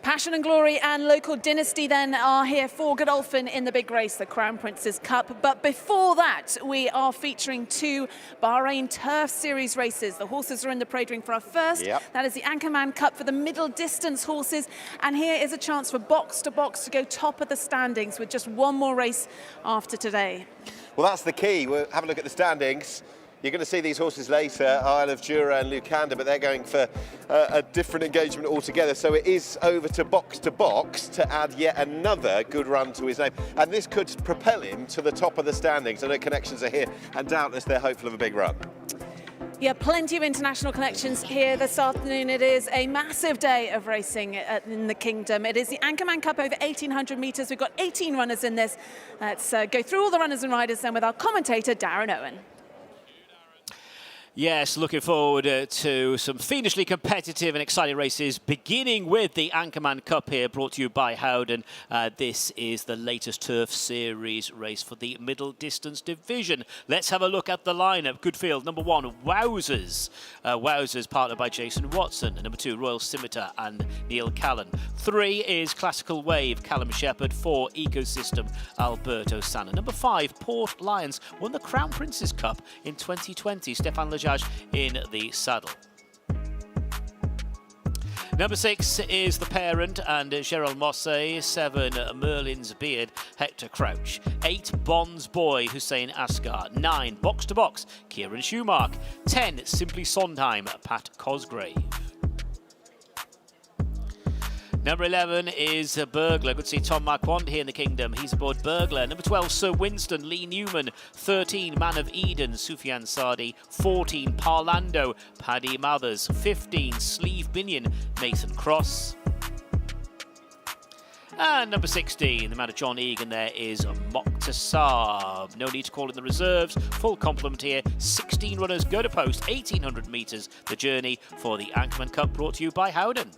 Passion and Glory and Local Dynasty then are here for Godolphin in the big race, the Crown Prince's Cup. But before that, we are featuring two Bahrain Turf Series races. The horses are in the parade ring for our first. Yep. That is the Anchorman Cup for the middle distance horses. And here is a chance for Box to Box to go top of the standings with just one more race after today. Well, that's the key. We'll have a look at the standings. You're going to see these horses later, Isle of Jura and Lucanda, but they're going for a different engagement altogether. So it is over to Box to add yet another good run to his name. And this could propel him to the top of the standings. I know connections are here, and doubtless they're hopeful of a big run. Yeah, plenty of international connections here this afternoon. It is a massive day of racing in the kingdom. It is the Anchorman Cup over 1,800 metres. We've got 18 runners in this. Let's go through all the runners and riders then with our commentator, Darren Owen. Yes, looking forward to some fiendishly competitive and exciting races, beginning with the Anchorman Cup here, brought to you by Howden. This is the latest Turf Series race for the middle distance division. Let's have a look at the lineup. Good field. Number 1, Wowzers. Wowzers, partnered by Jason Watson. And number 2, Royal Scimitar and Neil Callan. 3 is Classical Wave, Callum Shepherd. 4, Ecosystem, Alberto Sanna. Number 5, Port Lions, won the Crown Prince's Cup in 2020. Stefan Lejage in the saddle. Number 6 is The Parent and Gerald Mosse. 7, Merlin's Beard, Hector Crouch. 8, Bond's Boy, Hussein Asghar. 9, Box to Box, Kieran Schumark. 10, Simply Sondheim, Pat Cosgrave. Number 11 is Burglar. Good to see Tom Marquand here in the kingdom. He's aboard Burglar. Number 12, Sir Winston, Lee Newman. 13, Man of Eden, Sufyan Sadi. 14, Parlando, Paddy Mathers. 15, Sleeve Binion, Nathan Cross. And number 16, the man of John Egan there is Mokhtasar. No need to call in the reserves. Full complement here. 16 runners go to post. 1,800 metres. The journey for the Anchorman Cup, brought to you by Howden.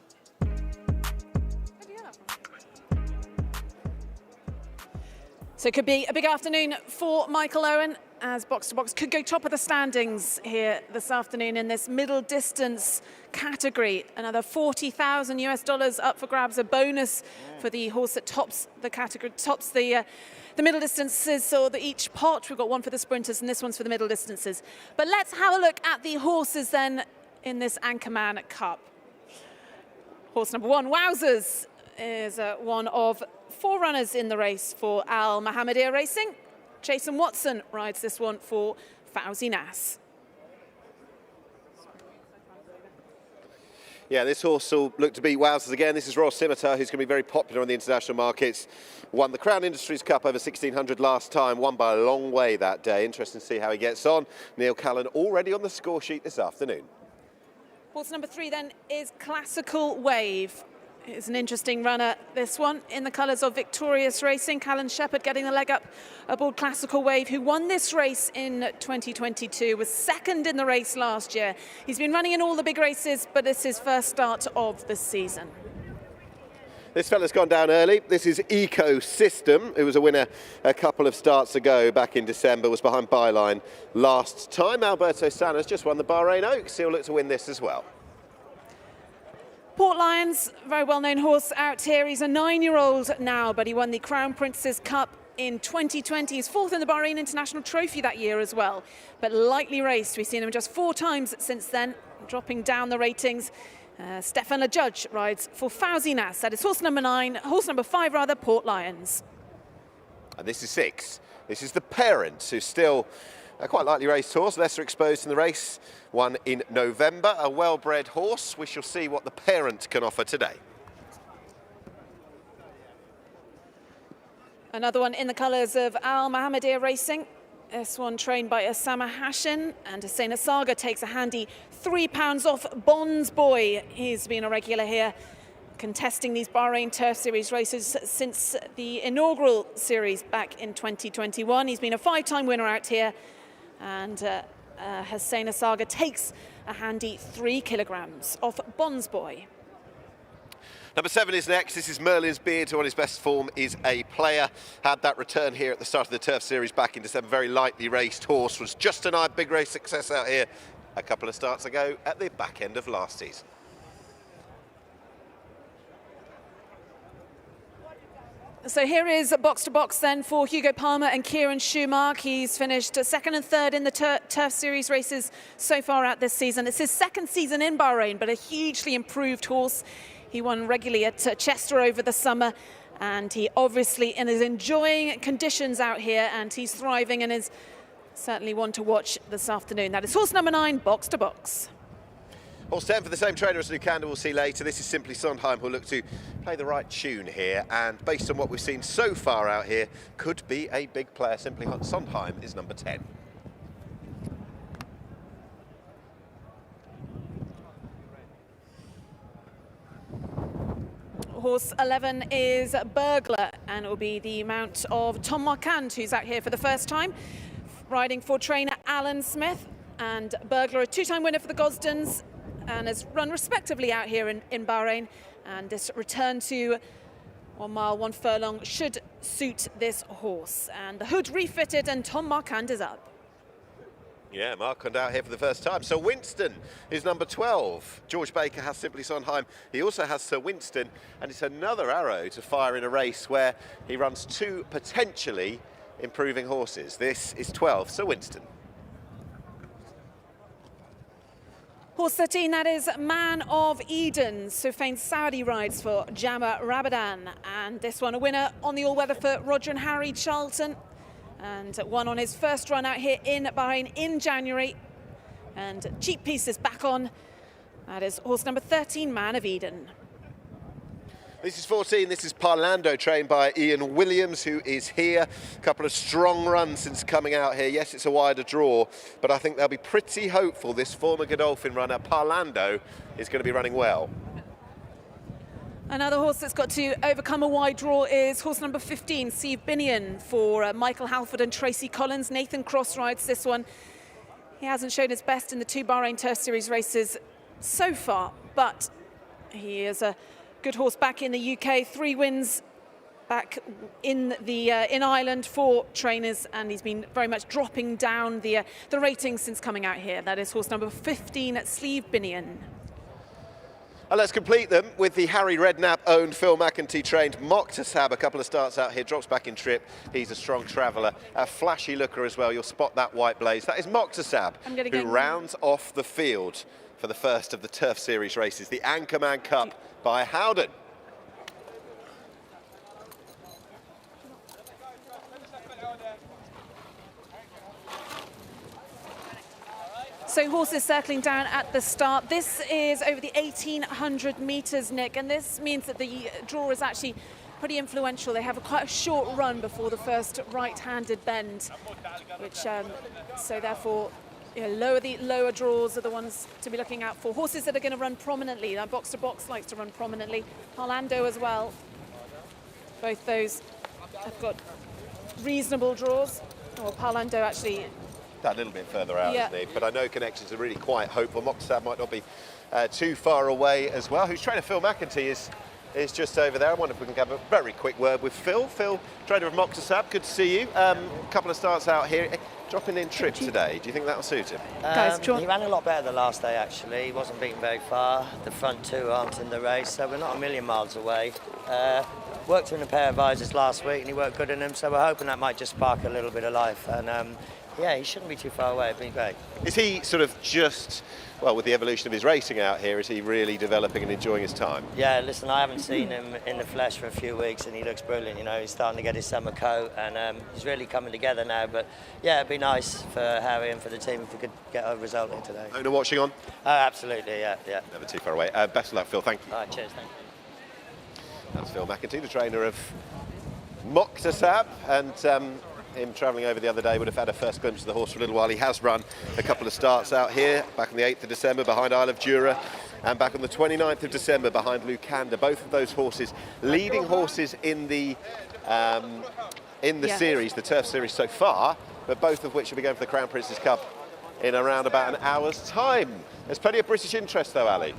So it could be a big afternoon for Michael Owen, as Box to Box could go top of the standings here this afternoon in this middle distance category. Another $40,000 up for grabs, a bonus for the horse that tops the category, tops the middle distances, or each pot. We've got one for the sprinters and this one's for the middle distances. But let's have a look at the horses then in this Anchorman Cup. Horse number 1, Wowzers, is one of 4 runners in the race for Al Mohammedia Racing. Jason Watson rides this one for Fauzi Nas. Yeah, this horse will look to beat Wowzers again. This is Royal Scimitar, who's going to be very popular on the international markets. Won the Crown Industries Cup over 1600 last time, won by a long way that day. Interesting to see how he gets on. Neil Callan already on the score sheet this afternoon. Horse number 3 then is Classical Wave. It's an interesting runner, this one, in the colours of Victorious Racing. Callan Shepherd getting the leg up aboard Classical Wave, who won this race in 2022, was second in the race last year. He's been running in all the big races, but it's his first start of the season. This fella's gone down early. This is Ecosystem, who was a winner a couple of starts ago back in December, was behind Byline last time. Alberto Sanna's just won the Bahrain Oaks. He'll look to win this as well. Port Lions, very well-known horse out here. He's a 9-year-old now, but he won the Crown Prince's Cup in 2020. He's fourth in the Bahrain International Trophy that year as well, but lightly raced. We've seen him just 4 times since then, dropping down the ratings. Stefan Judge rides for Fauzi Nas. That is horse number 5 rather, Port Lions. And this is 6. This is the Parent, who's still a quite lightly raced horse, lesser exposed in the race. Won in November, a well-bred horse. We shall see what the Parent can offer today. Another one in the colours of Al Mohammedia Racing. This one trained by Osama Hashin, and Hussein Asaga takes a handy £3 off Bonds Boy. He's been a regular here, contesting these Bahrain Turf Series races since the inaugural series back in 2021. He's been a 5-time winner out here, and Hussein Asaga takes a handy 3 kilograms off Bonds Boy. Number 7 is next. This is Merlin's Beard, who on his best form is a player. Had that return here at the start of the Turf Series back in December. Very lightly raced horse. Was just denied big race success out here a couple of starts ago at the back end of last season. So here is box to box then for Hugo Palmer and Kieran Schumacher. He's finished 2nd and 3rd in the Turf Series races so far out this season. It's his 2nd season in Bahrain, but a hugely improved horse. He won regularly at Chester over the summer, and he obviously is enjoying conditions out here, and he's thriving and is certainly one to watch this afternoon. That is horse number 9, box to box. Horse 10 for the same trainer as Lucander we'll see later. This is Simply Sondheim, who'll look to play the right tune here, and based on what we've seen so far out here, could be a big player. Simply Sondheim is number 10. Horse 11 is Burglar, and it will be the mount of Tom Marquand, who's out here for the first time, riding for trainer Alan Smith. And Burglar, a 2-time winner for the Gosdens, and has run respectively out here in Bahrain. And this return to 1 mile, 1 furlong should suit this horse. And the hood refitted, and Tom Marquand is up. Yeah, Marquand out here for the first time. So Winston is number 12. George Baker has Simply Sondheim. He also has Sir Winston, and it's another arrow to fire in a race where he runs 2 potentially improving horses. This is 12, Sir Winston. Horse 13, that is Man of Eden. Soufiane Saudi rides for Jama Rabadan. And this one a winner on the all-weather for Roger and Harry Charlton. And won on his first run out here in Bahrain in January. And Cheap Pieces back on. That is horse number 13, Man of Eden. This is 14. This is Parlando, trained by Ian Williams, who is here. A couple of strong runs since coming out here. Yes, it's a wider draw, but I think they'll be pretty hopeful. This former Godolphin runner, Parlando, is going to be running well. Another horse that's got to overcome a wide draw is horse number 15, Steve Binion, for Michael Halford and Tracy Collins. Nathan Cross rides this one. He hasn't shown his best in the 2 Bahrain Turf Series races so far, but he is a good horse back in the UK. 3 wins back in Ireland for trainers, and he's been very much dropping down the ratings since coming out here. That is horse number 15, Steve Binion. And let's complete them with the Harry Redknapp-owned, Phil McEntee-trained Moktasab. A couple of starts out here, drops back in trip. He's a strong traveller, a flashy looker as well. You'll spot that white blaze. That is Moktasab, who rounds off the field for the first of the Turf Series races, the Anchorman Cup by Howden. So horses circling down at the start. This is over the 1,800 metres, Nick, and this means that the draw is actually pretty influential. They have quite a short run before the first right-handed bend, which so therefore the lower draws are the ones to be looking out for. Horses that are going to run prominently. Now, Box to Box likes to run prominently. Parlando as well. Both those have got reasonable draws. Well, Parlando actually that little bit further out, isn't he? But I know Connections are really quite hopeful. Moxab might not be too far away as well. Who's trainer Phil McEntee is just over there. I wonder if we can have a very quick word with Phil. Phil, trainer of Moxab, good to see you. A couple of starts out here. Dropping in trip today. Do you think that'll suit him? He ran a lot better the last day, actually. He wasn't beaten very far. The front two aren't in the race, so we're not a million miles away. Worked in a pair of visors last week and he worked good in them, so we're hoping that might just spark a little bit of life. And yeah, he shouldn't be too far away. It's been great. Is he sort of just, well, with the evolution of his racing out here, is he really developing and enjoying his time? Yeah, listen, I haven't seen him in the flesh for a few weeks and he looks brilliant. You know, he's starting to get his summer coat and he's really coming together now. But yeah, it'd be nice for Harry and for the team if we could get a result in today. Owner watching on? Absolutely, yeah. Never too far away. Best of luck, Phil. Thank you. All right, cheers, thank you. That's Phil McEntee, the trainer of Moxab, and him travelling over the other day would have had a first glimpse of the horse for a little while. He has run a couple of starts out here, back on the 8th of December behind Isle of Jura, and back on the 29th of December behind Lucanda. Both of those horses, leading horses in the series, the Turf Series so far, but both of which will be going for the Crown Prince's Cup in around about an hour's time. There's plenty of British interest though, Ali.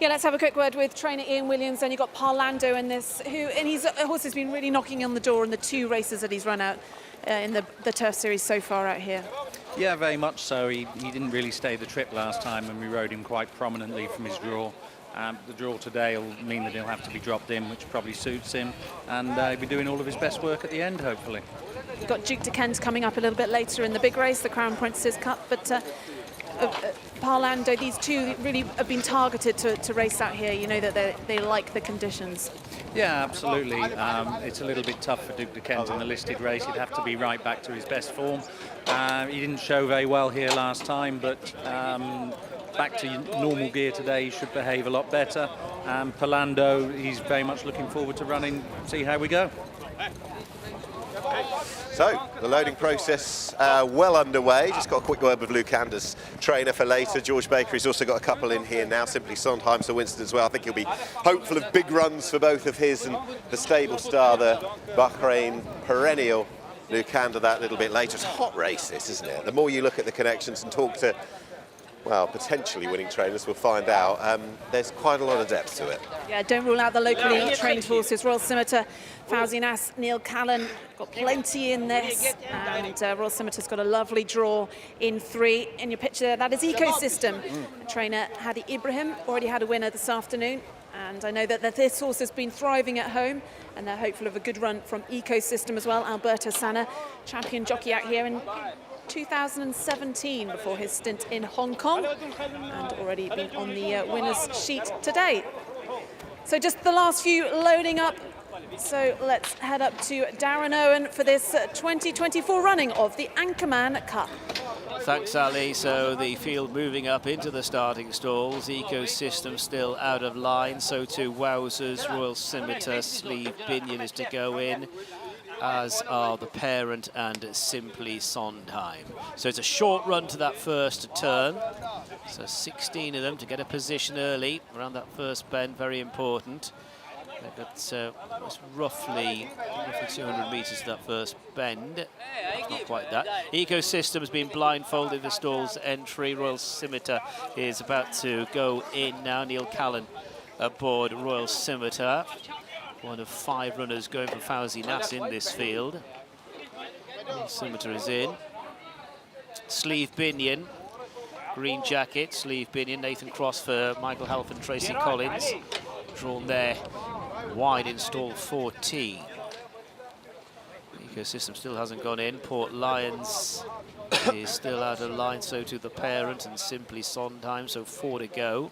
Yeah, let's have a quick word with trainer Ian Williams. And you've got Parlando in this, and his horse has been really knocking on the door in the two races that he's run out in the Turf Series so far out here. Yeah, very much so. He didn't really stay the trip last time and we rode him quite prominently from his draw. The draw today will mean that he'll have to be dropped in, which probably suits him, and he'll be doing all of his best work at the end, hopefully. You've got Duke de Kent coming up a little bit later in the big race, the Crown Prince's Cup, but Parlando, these two really have been targeted to race out here. You know that they like the conditions. Yeah, absolutely. It's a little bit tough for Duke de Kent in the listed race. He'd have to be right back to his best form. He didn't show very well here last time, but back to normal gear today, he should behave a lot better. Parlando, he's very much looking forward to running, see how we go. So, the loading process well underway. Just got a quick word with Lucanda's trainer for later. George Baker, he's also got a couple in here now, Simply Sondheim, Sir Winston as well. I think he'll be hopeful of big runs for both of his and the stable star, the BAHRAIN perennial Lucanda, that little bit later. It's a hot race, this, isn't it? The more you look at the connections and talk to, well, potentially winning trainers, we'll find out. There's quite a lot of depth to it. Yeah, don't rule out the locally trained horses. Royal Scimitar, Fauzi Nas, Neil Callan, got plenty in this. And Royal Scimitar's got a lovely draw in 3. In your picture there, that is Ecosystem. Trainer Hadi Ibrahim already had a winner this afternoon. And I know that this horse has been thriving at home, and they're hopeful of a good run from Ecosystem as well. Alberto Sana, champion jockey out here in 2017 before his stint in Hong Kong, and already been on the winners sheet today. So just the last few loading up. So let's head up to Darren Owen for this 2024 running of the Anchorman Cup. Thanks, Ali. So the field moving up into the starting stalls. Ecosystem still out of line. So too Wowzers, Royal Scimitar, Sleeve Binion is to go in, as are the Parent and Simply Sondheim. So it's a short run to that first turn. So 16 of them to get a position early around that first bend, very important. They've got it's roughly 200 metres to that first bend. It's not quite that. Ecosystem has been blindfolded the stall's entry. Royal Scimitar is about to go in now. Neil Callan aboard Royal Scimitar. One of 5 runners going for Fauzi Nas in this field. Scimitar is in. Sleeve Binion, green jacket, Sleeve Binion. Nathan Cross for Michael Half and Tracy Collins. Drawn there wide in stall 14. Ecosystem still hasn't gone in. Port Lions is still out of line, so to the Parent and Simply Sondheim, so 4 to go.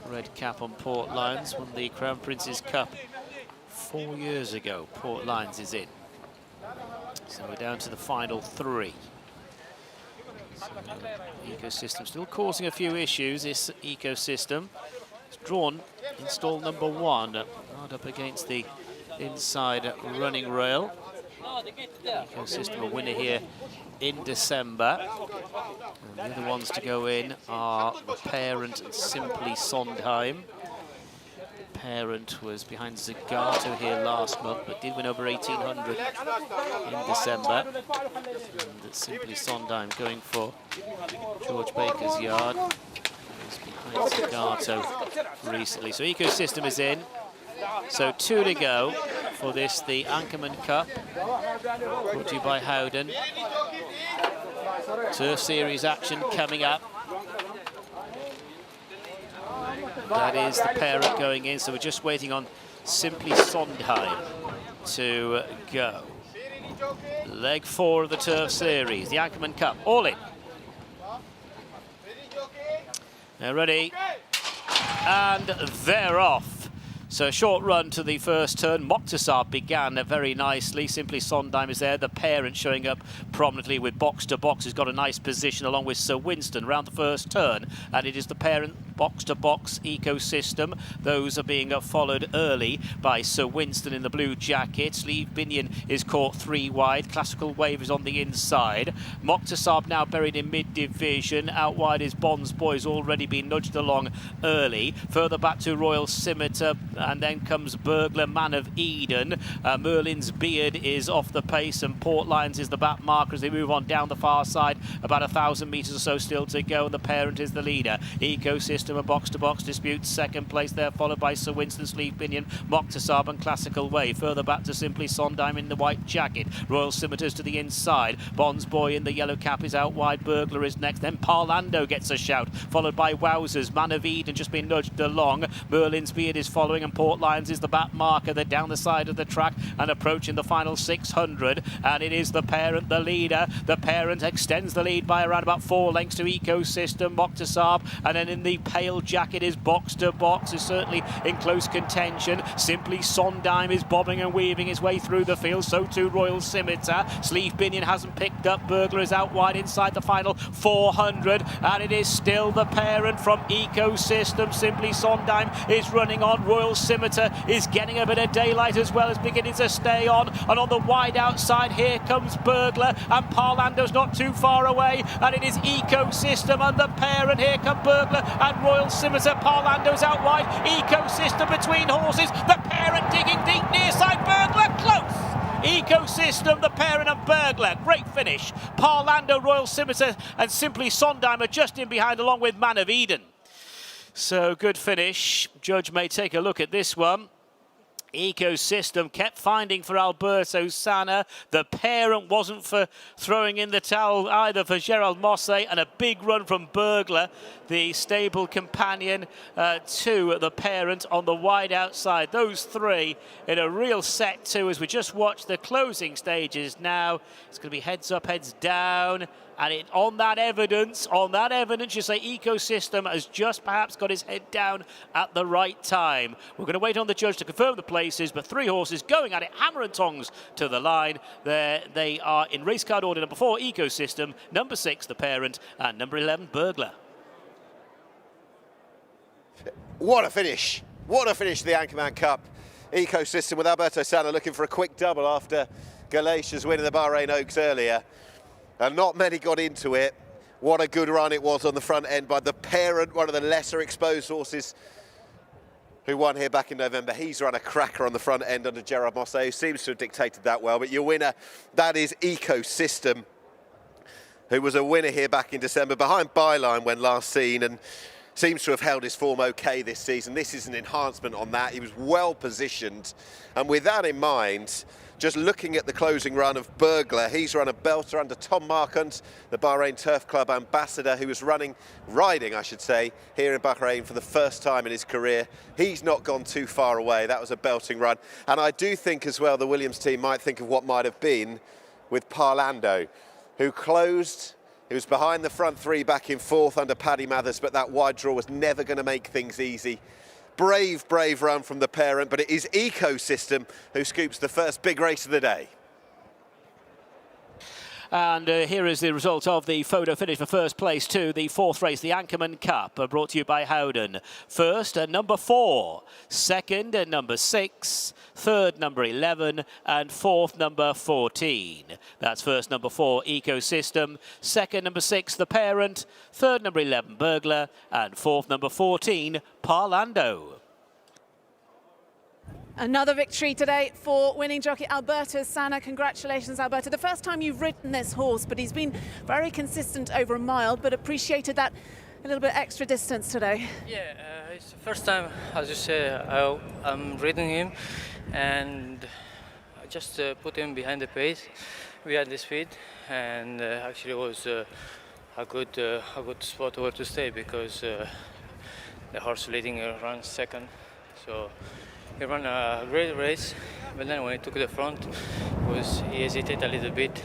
Red cap on Port Lions, won the Crown Prince's Cup 4 years ago. Port Lions is in. So we're down to the final 3. Ecosystem still causing a few issues. This Ecosystem is drawn in stall number 1, hard up against the inside running rail. Ecosystem a winner here in December. And the other ones to go in are the Parent and Simply Sondheim. Parent was behind Zagato here last month, but did win over 1800 in December. And Simply Sondheim going for George Baker's yard. He's behind Zagato recently. So Ecosystem is in. So 2 to go for this, the Anchorman Cup, brought to you by Howden. Turf Series action coming up. That is the Parent going in, so we're just waiting on Simply Sondheim to go. Leg 4 of the Turf Series, the Anchorman Cup, all in. They're ready, and they're off. So a short run to the first turn. Moktasar began very nicely. Simply Sondheim is there. The Parent showing up prominently with Box to Box, who's got a nice position along with Sir Winston around the first turn. And it is the Parent Box to Box Ecosystem. Those are being followed early by Sir Winston in the blue jacket. Sleeve Binion is caught 3 wide. Classical Wave is on the inside. Moktasar now buried in mid-division. Out wide is Bond's Boy's already been nudged along early. Further back to Royal Scimitar. And then comes Burglar, Man of Eden. Merlin's Beard is off the pace, and Port Lions is the back marker as they move on down the far side. About 1,000 metres or so still to go, and the Parent is the leader. Ecosystem, a box-to-box dispute, second place there, followed by Sir Winston, Sleeve Binion, Moktasar and Classical Wave. Further back to Simply Sondheim in the white jacket. Royal Scimitars to the inside. Bond's Boy in the yellow cap is out wide. Burglar is next. Then Parlando gets a shout, followed by Wowzers. Man of Eden just been nudged along. Merlin's Beard is following, and Port Lions is the back marker. They're down the side of the track and approaching the final 600, and it is the Parent, the leader. The Parent extends the lead by around about 4 lengths to Ecosystem, Moktasar, and then in the pale jacket is Box to Box, is certainly in close contention. Simply Sondheim is bobbing and weaving his way through the field, so too Royal Scimitar. Sleeve Binion hasn't picked up. Burglar is out wide inside the final 400, and it is still the Parent from Ecosystem. Simply Sondheim is running on. Royal Scimitar is getting a bit of daylight as well as beginning to stay on, and on the wide outside here comes Burglar, and Parlando's not too far away, and it is Ecosystem and the Parent. Here come Burglar and Royal Scimitar. Parlando's out wide. Ecosystem between horses. The Parent digging deep near side. Burglar close. Ecosystem, the Parent and Burglar. Great finish. Parlando, Royal Scimitar and Simply Sondheim are just in behind along with Man of Eden. So good finish. Judge may take a look at this one. Ecosystem kept finding for Alberto Sana. The Parent wasn't for throwing in the towel either for Gerald Mosse, and a big run from Burglar, the stable companion to the Parent on the wide outside. Those 3 in a real set 2 as we just watch the closing stages now. It's going to be heads up, heads down. And on that evidence, you say Ecosystem has just perhaps got his head down at the right time. We're going to wait on the judge to confirm the places, but 3 horses going at it, hammer and tongs to the line. There they are in race card order: number 4, Ecosystem, number 6, the Parent, and number 11, Burglar. What a finish. What a finish, the Anchorman Cup. Ecosystem with Alberto Sana looking for a quick double after Galatia's win in the Bahrain Oaks earlier. And not many got into it. What a good run it was on the front end by the Parent, one of the lesser exposed horses who won here back in November. He's run a cracker on the front end under Gerard Mosse, who seems to have dictated that well. But your winner, that is Ecosystem, who was a winner here back in December behind Byline when last seen, and seems to have held his form okay this season. This is an enhancement on that. He was well positioned. And with that in mind, just looking at the closing run of Burglar, he's run a belter under Tom Marquand, the Bahrain Turf Club ambassador, who was riding, I should say, here in Bahrain for the first time in his career. He's not gone too far away. That was a belting run. And I do think as well the Williams team might think of what might have been with Parlando, who closed. He was behind the front 3 back in 4th under Paddy Mathers, but that wide draw was never going to make things easy. Brave run from the Parent, but it is Ecosystem who scoops the first big race of the day. And here is the result of the photo finish for first place to the fourth race, the Anchorman Cup, brought to you by Howden. First, number 4. Second, number 6. Third, number 11. And fourth, number 14. That's first, number 4, Ecosystem. Second, number 6, The Parent. Third, number 11, Burglar. And fourth, number 14, Parlando. Another victory today for winning jockey Alberto Sanna. Congratulations, Alberto. The first time you've ridden this horse, but he's been very consistent over a mile, but appreciated that a little bit extra distance today. Yeah, it's the first time, as you say, I'm riding him, and I just put him behind the pace. We had the speed, and actually it was a good spot where to stay, because the horse leading runs second. So he ran a great race, but then when he took the front, he hesitated a little bit,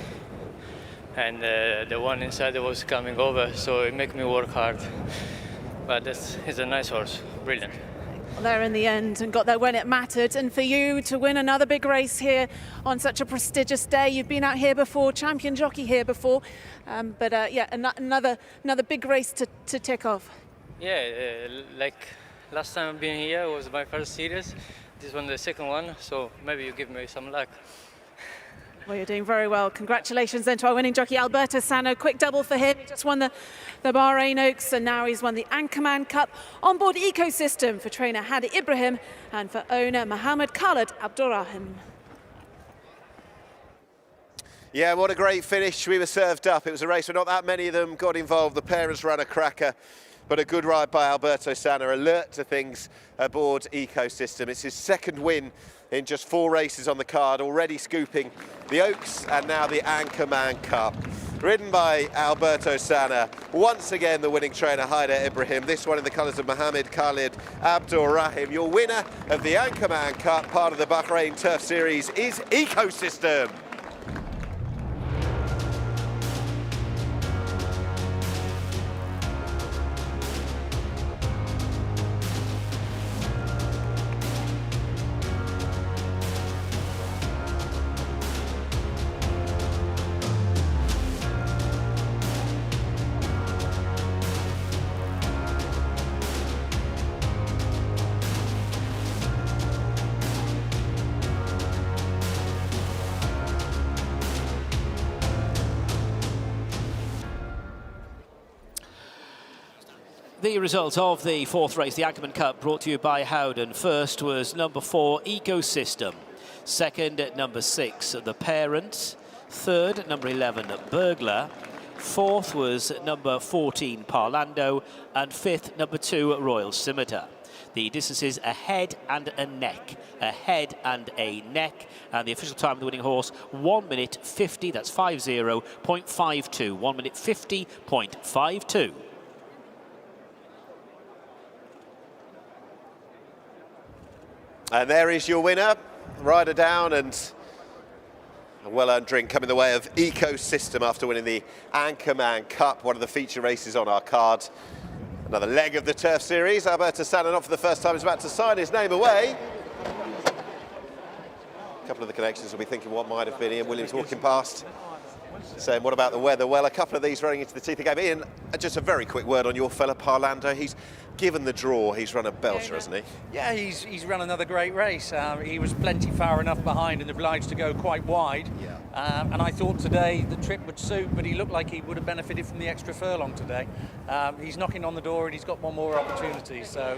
and the one inside was coming over, so it made me work hard. But he's a nice horse, brilliant. There in the end, and got there when it mattered. And for you to win another big race here on such a prestigious day, you've been out here before, champion jockey here before, but yeah, another big race to tick off. Yeah, like last time I've been here was my first series. This one the second one, so maybe you give me some luck. Well, you're doing very well. Congratulations then to our winning jockey Alberto Sanna. Quick double for him. He just won the Bahrain Oaks, and now he's won the Anchorman Cup. On board Ecosystem for trainer Hadi Ibrahim and for owner Mohammed Khaled Abdurrahim. Yeah, what a great finish. We were served up. It was a race where not that many of them got involved. The parents ran a cracker, but a good ride by Alberto Sanna. Alert to things aboard Ecosystem. It's his second win in just 4 races on the card, already scooping the Oaks and now the Anchorman Cup. Ridden by Alberto Sanna, once again the winning trainer Hadi Ibrahim, this one in the colours of Mohammed Khaled Abdurrahim. Your winner of the Anchorman Cup, part of the Bahrain Turf Series, is Ecosystem. The result of the fourth race, the Anchorman Cup, brought to you by Howden. First was number 4, Ecosystem. Second, number 6, The Parent. Third, number 11, Burglar. Fourth was number 14, Parlando. And fifth, number 2, Royal Scimitar. The distances a head and a neck. A head and a neck. And the official time of the winning horse, 1 minute 50, that's 50.52. 1 minute 50.52. And there is your winner. Rider down, and a well-earned drink coming the way of Ecosystem after winning the Anchorman Cup, one of the feature races on our card. Another leg of the Turf Series. Alberto Sanna, not for the first time, is about to sign his name away. A couple of the connections will be thinking what might have been Ian Williams walking past, saying, what about the weather? Well, a couple of these running into the teeth of the game. Ian, just a very quick word on your fella Parlando. He's given the draw. He's run a belter, hasn't he? Yeah, he's run another great race. He was plenty far enough behind and obliged to go quite wide. Yeah. And I thought today the trip would suit, but he looked like he would have benefited from the extra furlong today. He's knocking on the door and he's got one more opportunity. So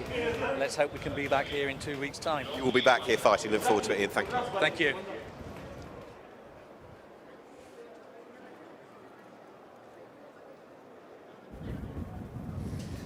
let's hope we can be back here in 2 weeks' time. You will be back here fighting. Look forward to it, Ian. Thank you. Thank you.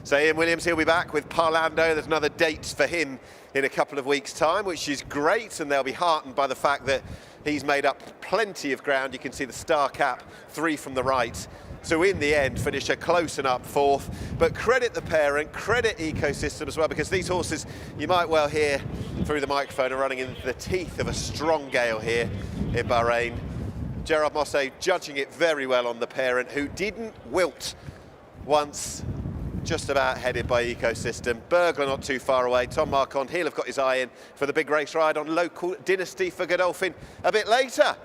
So Ian Williams, he'll be back with Parlando. There's another date for him in a couple of weeks' time, which is great, and they'll be heartened by the fact that he's made up plenty of ground. You can see the star cap, 3 from the right. So in the end, finish a close and up 4th. But credit the parent, credit Ecosystem as well, because these horses, you might well hear through the microphone, are running in the teeth of a strong gale here in Bahrain. Gerard Mosse judging it very well on the parent, who didn't wilt once, just about headed by Ecosystem. Burglar not too far away. Tom Marquand, he'll have got his eye in for the big race ride on Local Dynasty for Godolphin a bit later.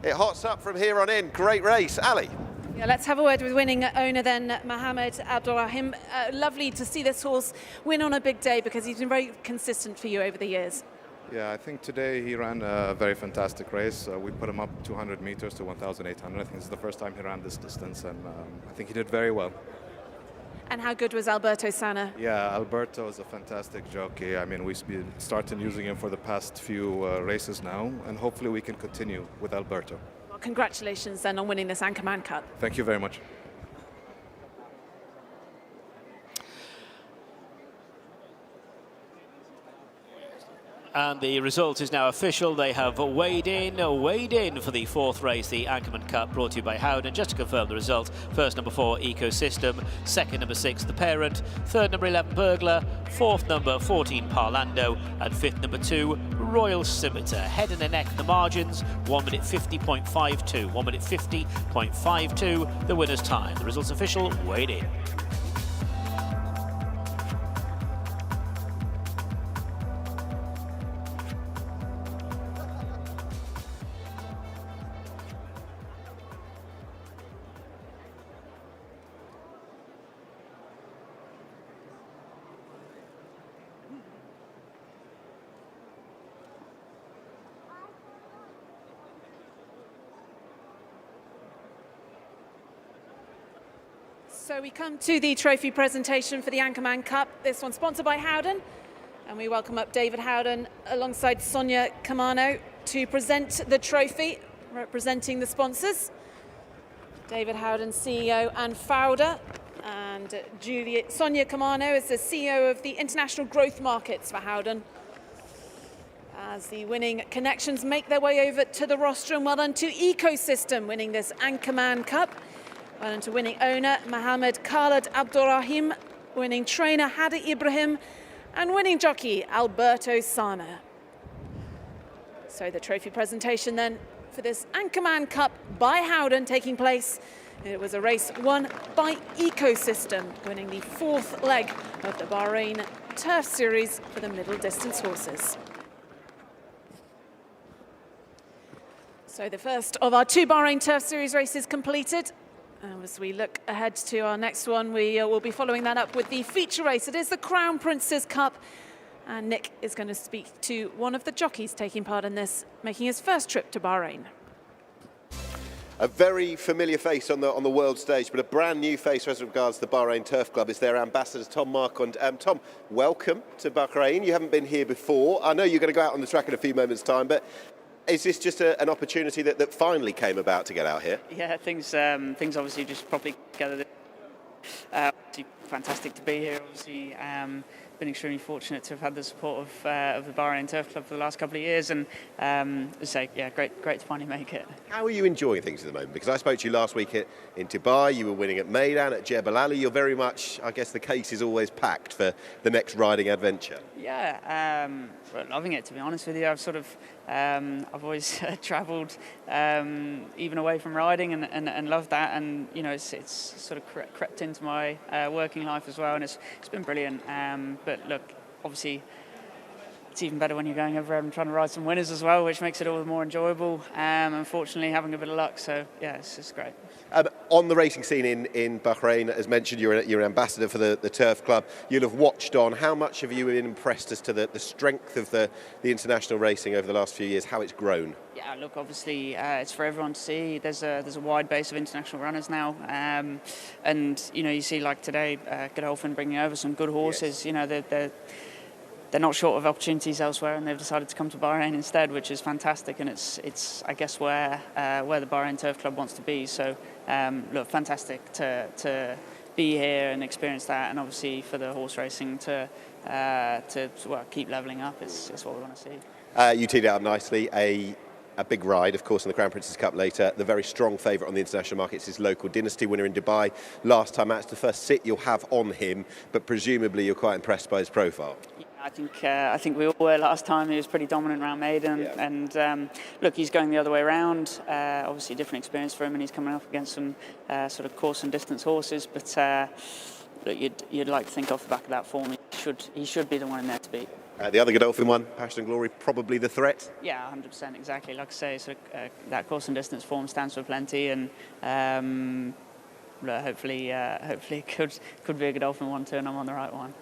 It hots up from here on in. Great race. Ali. Yeah, let's have a word with winning owner then, Mohammed Abdulrahim. Lovely to see this horse win on a big day because he's been very consistent for you over the years. Yeah, I think today he ran a very fantastic race. We put him up 200 meters to 1,800. I think this is the first time he ran this distance, and I think he did very well. And how good was Alberto Sana? Yeah, Alberto is a fantastic jockey. I mean, we've been starting using him for the past few races now, and hopefully we can continue with Alberto. Well, congratulations then on winning this Anchorman Cup. Thank you very much. And the result is now official. They have weighed in for the fourth race, the Anchorman Cup, brought to you by Howden. Just to confirm the result, first number 4, Ecosystem, second number 6, The Parent, third number 11, Burglar, fourth number 14, Parlando, and fifth number 2, Royal Scimitar. Head and neck the margins, 1 minute 50.52, 1 minute 50.52, the winner's time. The result's official, weighed in. So we come to the trophy presentation for the Anchorman Cup. This one sponsored by Howden. And we welcome up David Howden alongside Sonia Camano to present the trophy, representing the sponsors. David Howden, CEO and founder. And Sonia Camano is the CEO of the International Growth Markets for Howden. As the winning connections make their way over to the rostrum, well done to Ecosystem winning this Anchorman Cup. Well done to winning owner Mohammed Khaled Abdulrahim, winning trainer Hadi Ibrahim, and winning jockey Alberto Sana. So the trophy presentation then for this Anchorman Cup by Howden taking place. It was a race won by Ecosystem, winning the fourth leg of the Bahrain Turf Series for the middle distance horses. So the first of our 2 Bahrain Turf Series races completed. As we look ahead to our next one, we will be following that up with the feature race. It is the Crown Prince's Cup, and Nick is going to speak to one of the jockeys taking part in this, making his first trip to Bahrain. A very familiar face on the world stage, but a brand new face as regards the Bahrain Turf Club is their ambassador, Tom Marquand. Tom, welcome to Bahrain. You haven't been here before. I know you're going to go out on the track in a few moments' time, but is this just an opportunity that finally came about to get out here? Yeah, things obviously just properly gathered. Fantastic to be here. Obviously, been extremely fortunate to have had the support of the Bahrain Turf Club for the last couple of years, and yeah, great to finally make it. How are you enjoying things at the moment? Because I spoke to you last week in Dubai. You were winning at Meydan, at Jebel Ali. You're very much, I guess, the case is always packed for the next riding adventure. Yeah, loving it, to be honest with you. I've always travelled even away from riding and loved that, and you know it's sort of crept into my working life as well, and it's been brilliant. But look, obviously it's even better when you're going over and trying to ride some winners as well, which makes it all the more enjoyable. Unfortunately, having a bit of luck, so yeah, it's just great. On the racing scene in Bahrain, as mentioned, you're an ambassador for the Turf Club. You'll have watched on. How much have you been impressed as to the strength of the international racing over the last few years, how it's grown? Yeah, look, obviously it's for everyone to see. There's a wide base of international runners now, and you know, you see like today, Godolphin bringing over some good horses. Yes. You know, they're not short of opportunities elsewhere, and they've decided to come to Bahrain instead, which is fantastic. And it's I guess where the Bahrain Turf Club wants to be. So look, fantastic to be here and experience that, and obviously for the horse racing to keep levelling up is what we want to see. You teed it up nicely. A big ride, of course, in the Crown Prince's Cup later. The very strong favourite on the international markets is Local Dynasty, winner in Dubai last time out. It's the first sit you'll have on him, but presumably you're quite impressed by his profile. Yeah, I think we all were last time. He was pretty dominant around Meydan, and look, he's going the other way around. Obviously, a different experience for him, and he's coming up against some sort of course and distance horses. But look, you'd like to think off the back of that form, he should be the one in there to beat. The other Godolphin one, Passion and Glory, probably the threat. Yeah, 100%, exactly. Like I say, so, that course and distance form stands for plenty, and hopefully it could be a Godolphin one too, and I'm on the right one.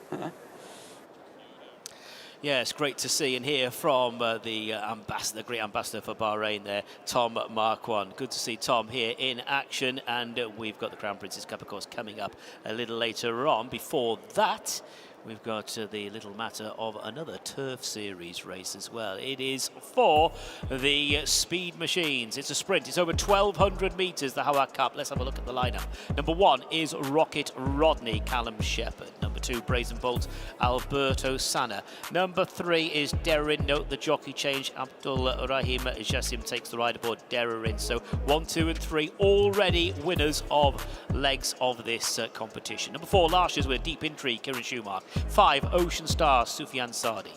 Yeah, it's great to see and hear from the ambassador, great ambassador for Bahrain there, Tom Marquand. Good to see Tom here in action, and we've got the Crown Prince's Cup, of course, coming up a little later on. Before that, we've got the little matter of another Turf Series race as well. It is for the Speed Machines. It's a sprint. It's over 1,200 metres, the HAWAR Cup. Let's have a look at the lineup. Number 1 is Rocket Rodney, Callum Shepherd. Number 2, Brazen Bolt, Alberto Sanna. Number 3 is Derin. Note the jockey change. Abdul Rahim Jassim takes the ride aboard Derin. So 1, 2 and 3 already winners of legs of this competition. Number 4, last year's winner, Deep Intrigue, Kieran Schumacher. 5, Ocean Star, Sufyan Sadi.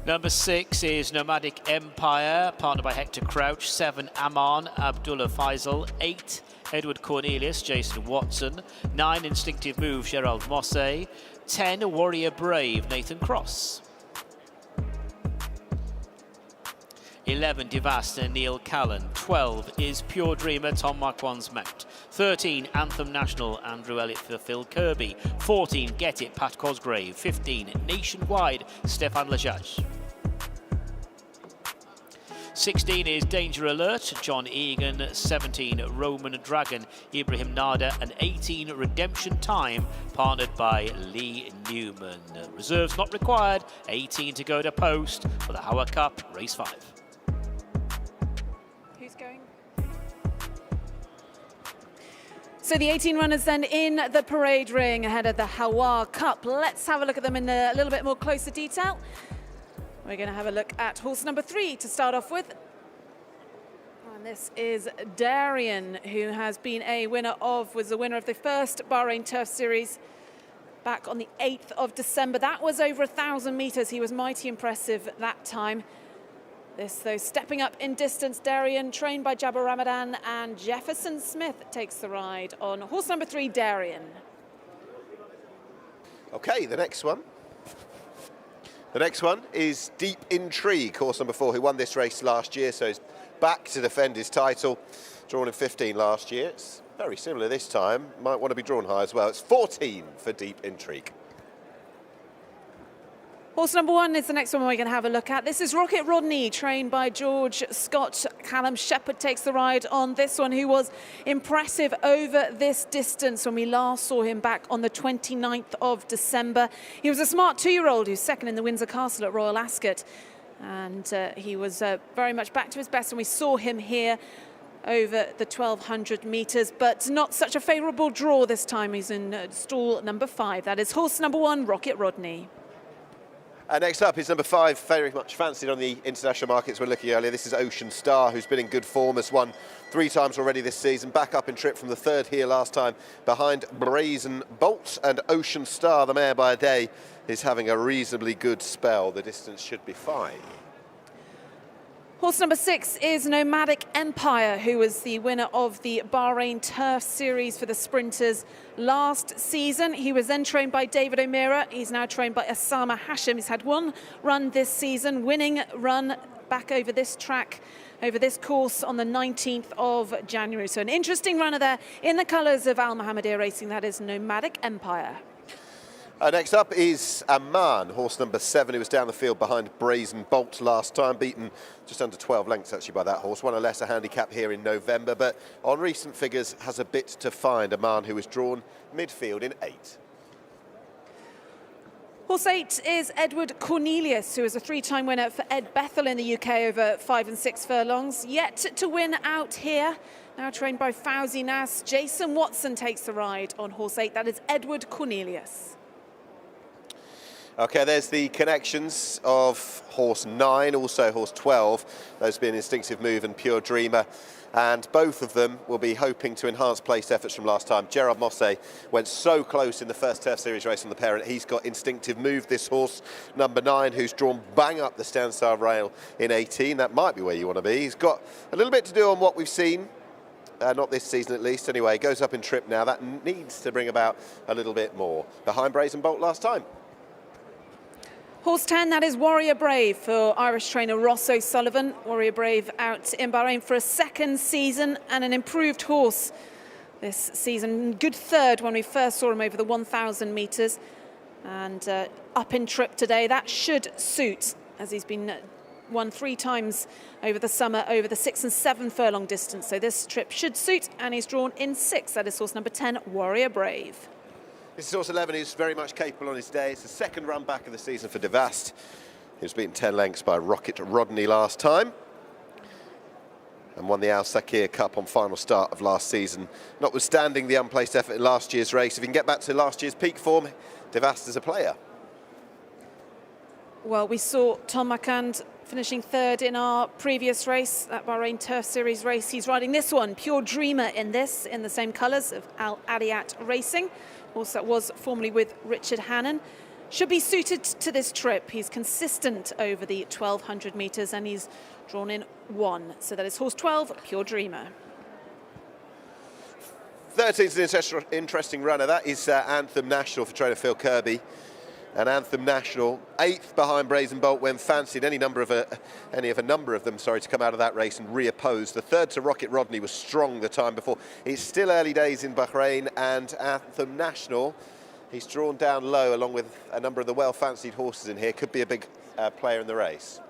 Number 6 is Nomadic Empire, partnered by Hector Crouch. 7, Aman, Abdullah Faisal. 8, Edward Cornelius, Jason Watson. 9, Instinctive Move, Gerald Mosse. 10, Warrior Brave, Nathan Cross. 11, Devasta, Neil Callan. 12 is Pure Dreamer, Tom Marquand's mount. 13, Anthem National, Andrew Elliott for Phil Kirby. 14, Get It, Pat Cosgrave. 15, Nationwide, Stefan Lajaj. 16 is Danger Alert, John Egan. 17, Roman Dragon, Ibrahim Nada. And 18, Redemption Time, partnered by Lee Newman. Reserves not required. 18 to go to post for the HAWAR Cup, race 5. So the 18 runners then in the parade ring ahead of the HAWAR Cup. Let's have a look at them in a little bit more closer detail. We're going to have a look at horse number 3 to start off with. And this is Darien, who has been was the winner of the first Bahrain Turf Series back on the 8th of December. That was over 1,000 metres. He was mighty impressive that time. This, though, stepping up in distance, Darien, trained by Jabbar Ramadan, and Jefferson Smith takes the ride on horse number 3, Darien. Okay, the next one. The next one is Deep Intrigue, horse number 4, who won this race last year, so he's back to defend his title. Drawn in 15 last year. It's very similar this time. Might want to be drawn high as well. It's 14 for Deep Intrigue. Horse number 1 is the next one we're going to have a look at. This is Rocket Rodney, trained by George Scott. Callum Shepherd takes the ride on this one, who was impressive over this distance when we last saw him back on the 29th of December. He was a smart 2-year-old who's second in the Windsor Castle at Royal Ascot. And he was very much back to his best when we saw him here over the 1,200 metres, but not such a favourable draw this time. He's in stall number 5. That is horse number 1, Rocket Rodney. Next up is number 5, very much fancied on the international markets we're looking earlier. This is Ocean Star, who's been in good form, has won 3 times already this season, back up in trip from the 3rd here last time behind Brazen Bolt, and Ocean Star, the mare by a day, is having a reasonably good spell. The distance should be fine. Horse number 6 is Nomadic Empire, who was the winner of the Bahrain Turf Series for the sprinters last season. He was then trained by David O'Meara. He's now trained by Osama Hashim. He's had 1 run this season, winning run back over this track, over this course on the 19th of January. So an interesting runner there in the colours of Al Mohammedia Racing. That is Nomadic Empire. Next up is Aman, horse number 7, who was down the field behind Brazen Bolt last time, beaten just under 12 lengths actually by that horse. Won a lesser handicap here in November, but on recent figures has a bit to find. Aman, who was drawn midfield in 8. Horse 8 is Edward Cornelius, who is a 3-time winner for Ed Bethel in the UK over 5 and 6 furlongs. Yet to win out here. Now trained by Fauzi Nas. Jason Watson takes the ride on horse 8. That is Edward Cornelius. Okay, there's the connections of horse 9, also horse 12. Those being Instinctive Move and Pure Dreamer. And both of them will be hoping to enhance placed efforts from last time. Gerard Mosse went so close in the first Turf Series race on the parent. He's got Instinctive Move, this horse, number 9, who's drawn bang up the standstill rail in 18. That might be where you want to be. He's got a little bit to do on what we've seen not this season at least. Anyway, goes up in trip now. That needs to bring about a little bit more. Behind Brazen Bolt last time. Horse 10, that is Warrior Brave for Irish trainer Ross O'Sullivan. Warrior Brave out in Bahrain for a second season and an improved horse this season. Good third when we first saw him over the 1,000 metres. And up in trip today, that should suit, as he's been won 3 times over the summer over the 6 and 7 furlong distance. So this trip should suit, and he's drawn in 6. That is horse number 10, Warrior Brave. This is horse 11, who's very much capable on his day. It's the second run back of the season for De Vast. He was beaten 10 lengths by Rocket Rodney last time and won the Al Sakir Cup on final start of last season. Notwithstanding the unplaced effort in last year's race, if he can get back to last year's peak form, De Vast is a player. Well, we saw Tom Makand finishing third in our previous race, that Bahrain Turf Series race. He's riding this one, Pure Dreamer, in the same colours of Al Adiyat Racing. Horse that was formerly with Richard Hannon. Should be suited to this trip. He's consistent over the 1,200 metres and he's drawn in 1. So that is horse 12, Pure Dreamer. 13's an interesting runner. That is Anthem National for trainer Phil Kirby. And Anthem National, 8th behind Brazen Bolt when fancied any of a number of them, to come out of that race and reoppose. The third to Rocket Rodney was strong the time before. It's still early days in Bahrain, and Anthem National, he's drawn down low along with a number of the well-fancied horses in here. Could be a big player in the race.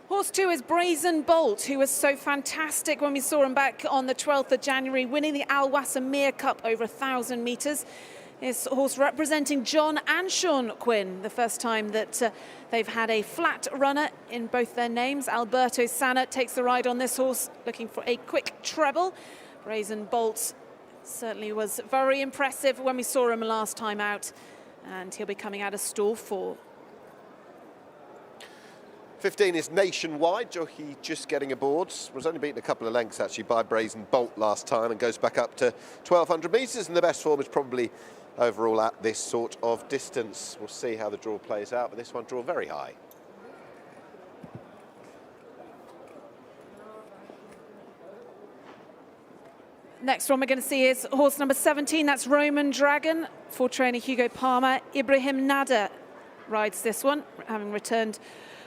Horse 2 is Brazen Bolt, who was so fantastic when we saw him back on the 12th of January, winning the Al Wassamir Cup over 1,000 metres. This horse representing John and Sean Quinn, the first time that they've had a flat runner in both their names. Alberto Sanna takes the ride on this horse, looking for a quick treble. Brazen Bolt certainly was very impressive when we saw him last time out, and he'll be coming out of stall 4. 15 is Nationwide, jockey just getting aboard. Was only beaten a couple of lengths actually by Brazen Bolt last time and goes back up to 1,200 metres, and the best form is probably overall at this sort of distance. We'll see how the draw plays out, but this one draw very high. Next one we're going to see is horse number 17, that's Roman Dragon for trainer Hugo Palmer. Ibrahim Nada rides this one, having returned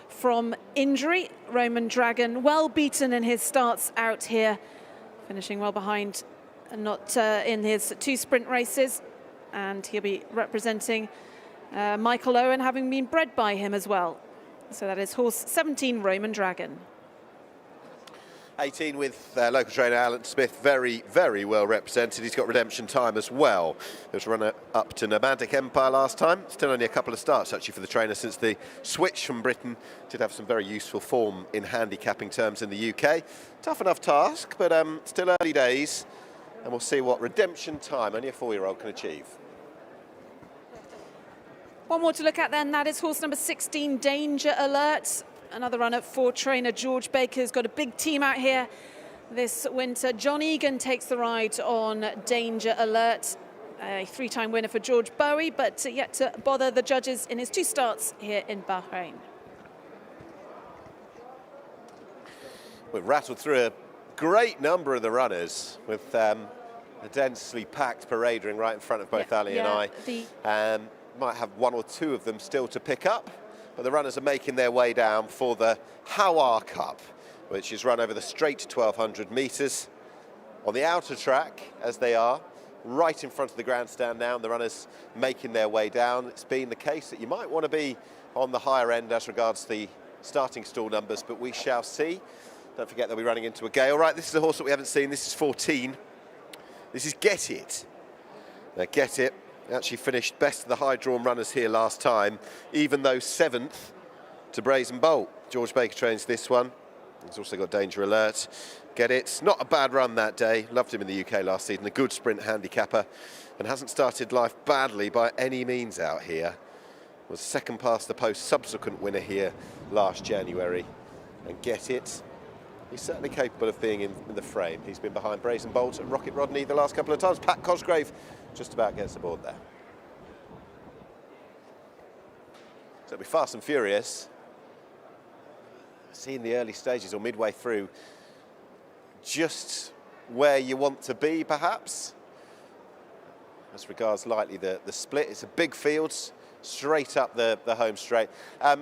from injury. Roman Dragon, well beaten in his starts out here, finishing well behind and not in his 2 sprint races. And he'll be representing Michael Owen, having been bred by him as well. So that is horse 17, Roman Dragon. 18 with local trainer Alan Smith, very, very well represented. He's got redemption time as well. He was runner up to Nomadic Empire last time. Still only a couple of starts actually for the trainer since the switch from Britain. Did have some very useful form in handicapping terms in the UK. Tough enough task, but still early days. And we'll see what redemption time only a 4-year-old can achieve. One more to look at then, that is horse number 16, Danger Alert. Another runner for trainer George Baker, who's got a big team out here this winter. John Egan takes the ride on Danger Alert, a 3-time winner for George Bowie, but yet to bother the judges in his 2 starts here in Bahrain. We've rattled through a great number of the runners with a densely packed parade ring right in front of both Ali and I. Might have 1 or 2 of them still to pick up, but the runners are making their way down for the HAWAR Cup, which is run over the straight 1,200 metres on the outer track, as they are, right in front of the grandstand now, and the runners making their way down. It's been the case that you might want to be on the higher end as regards the starting stall numbers, but we shall see. Don't forget they'll be running into a gale. Right, this is a horse that we haven't seen. This is 14. This is Get It. Now, Get It actually finished best of the high-drawn runners here last time, even though 7th to Brazen Bolt. George Baker trains this one. He's also got Danger Alert. Get It. Not a bad run that day. Loved him in the UK last season. A good sprint handicapper and hasn't started life badly by any means out here. Was second past the post subsequent winner here last January. And Get It. He's certainly capable of being in the frame. He's been behind Brazen Bolt and Rocket Rodney the last couple of times. Pat Cosgrave just about gets aboard there. So it'll be fast and furious. Seeing the early stages or midway through, just where you want to be, perhaps? As regards likely the split, it's a big field, straight up the home straight.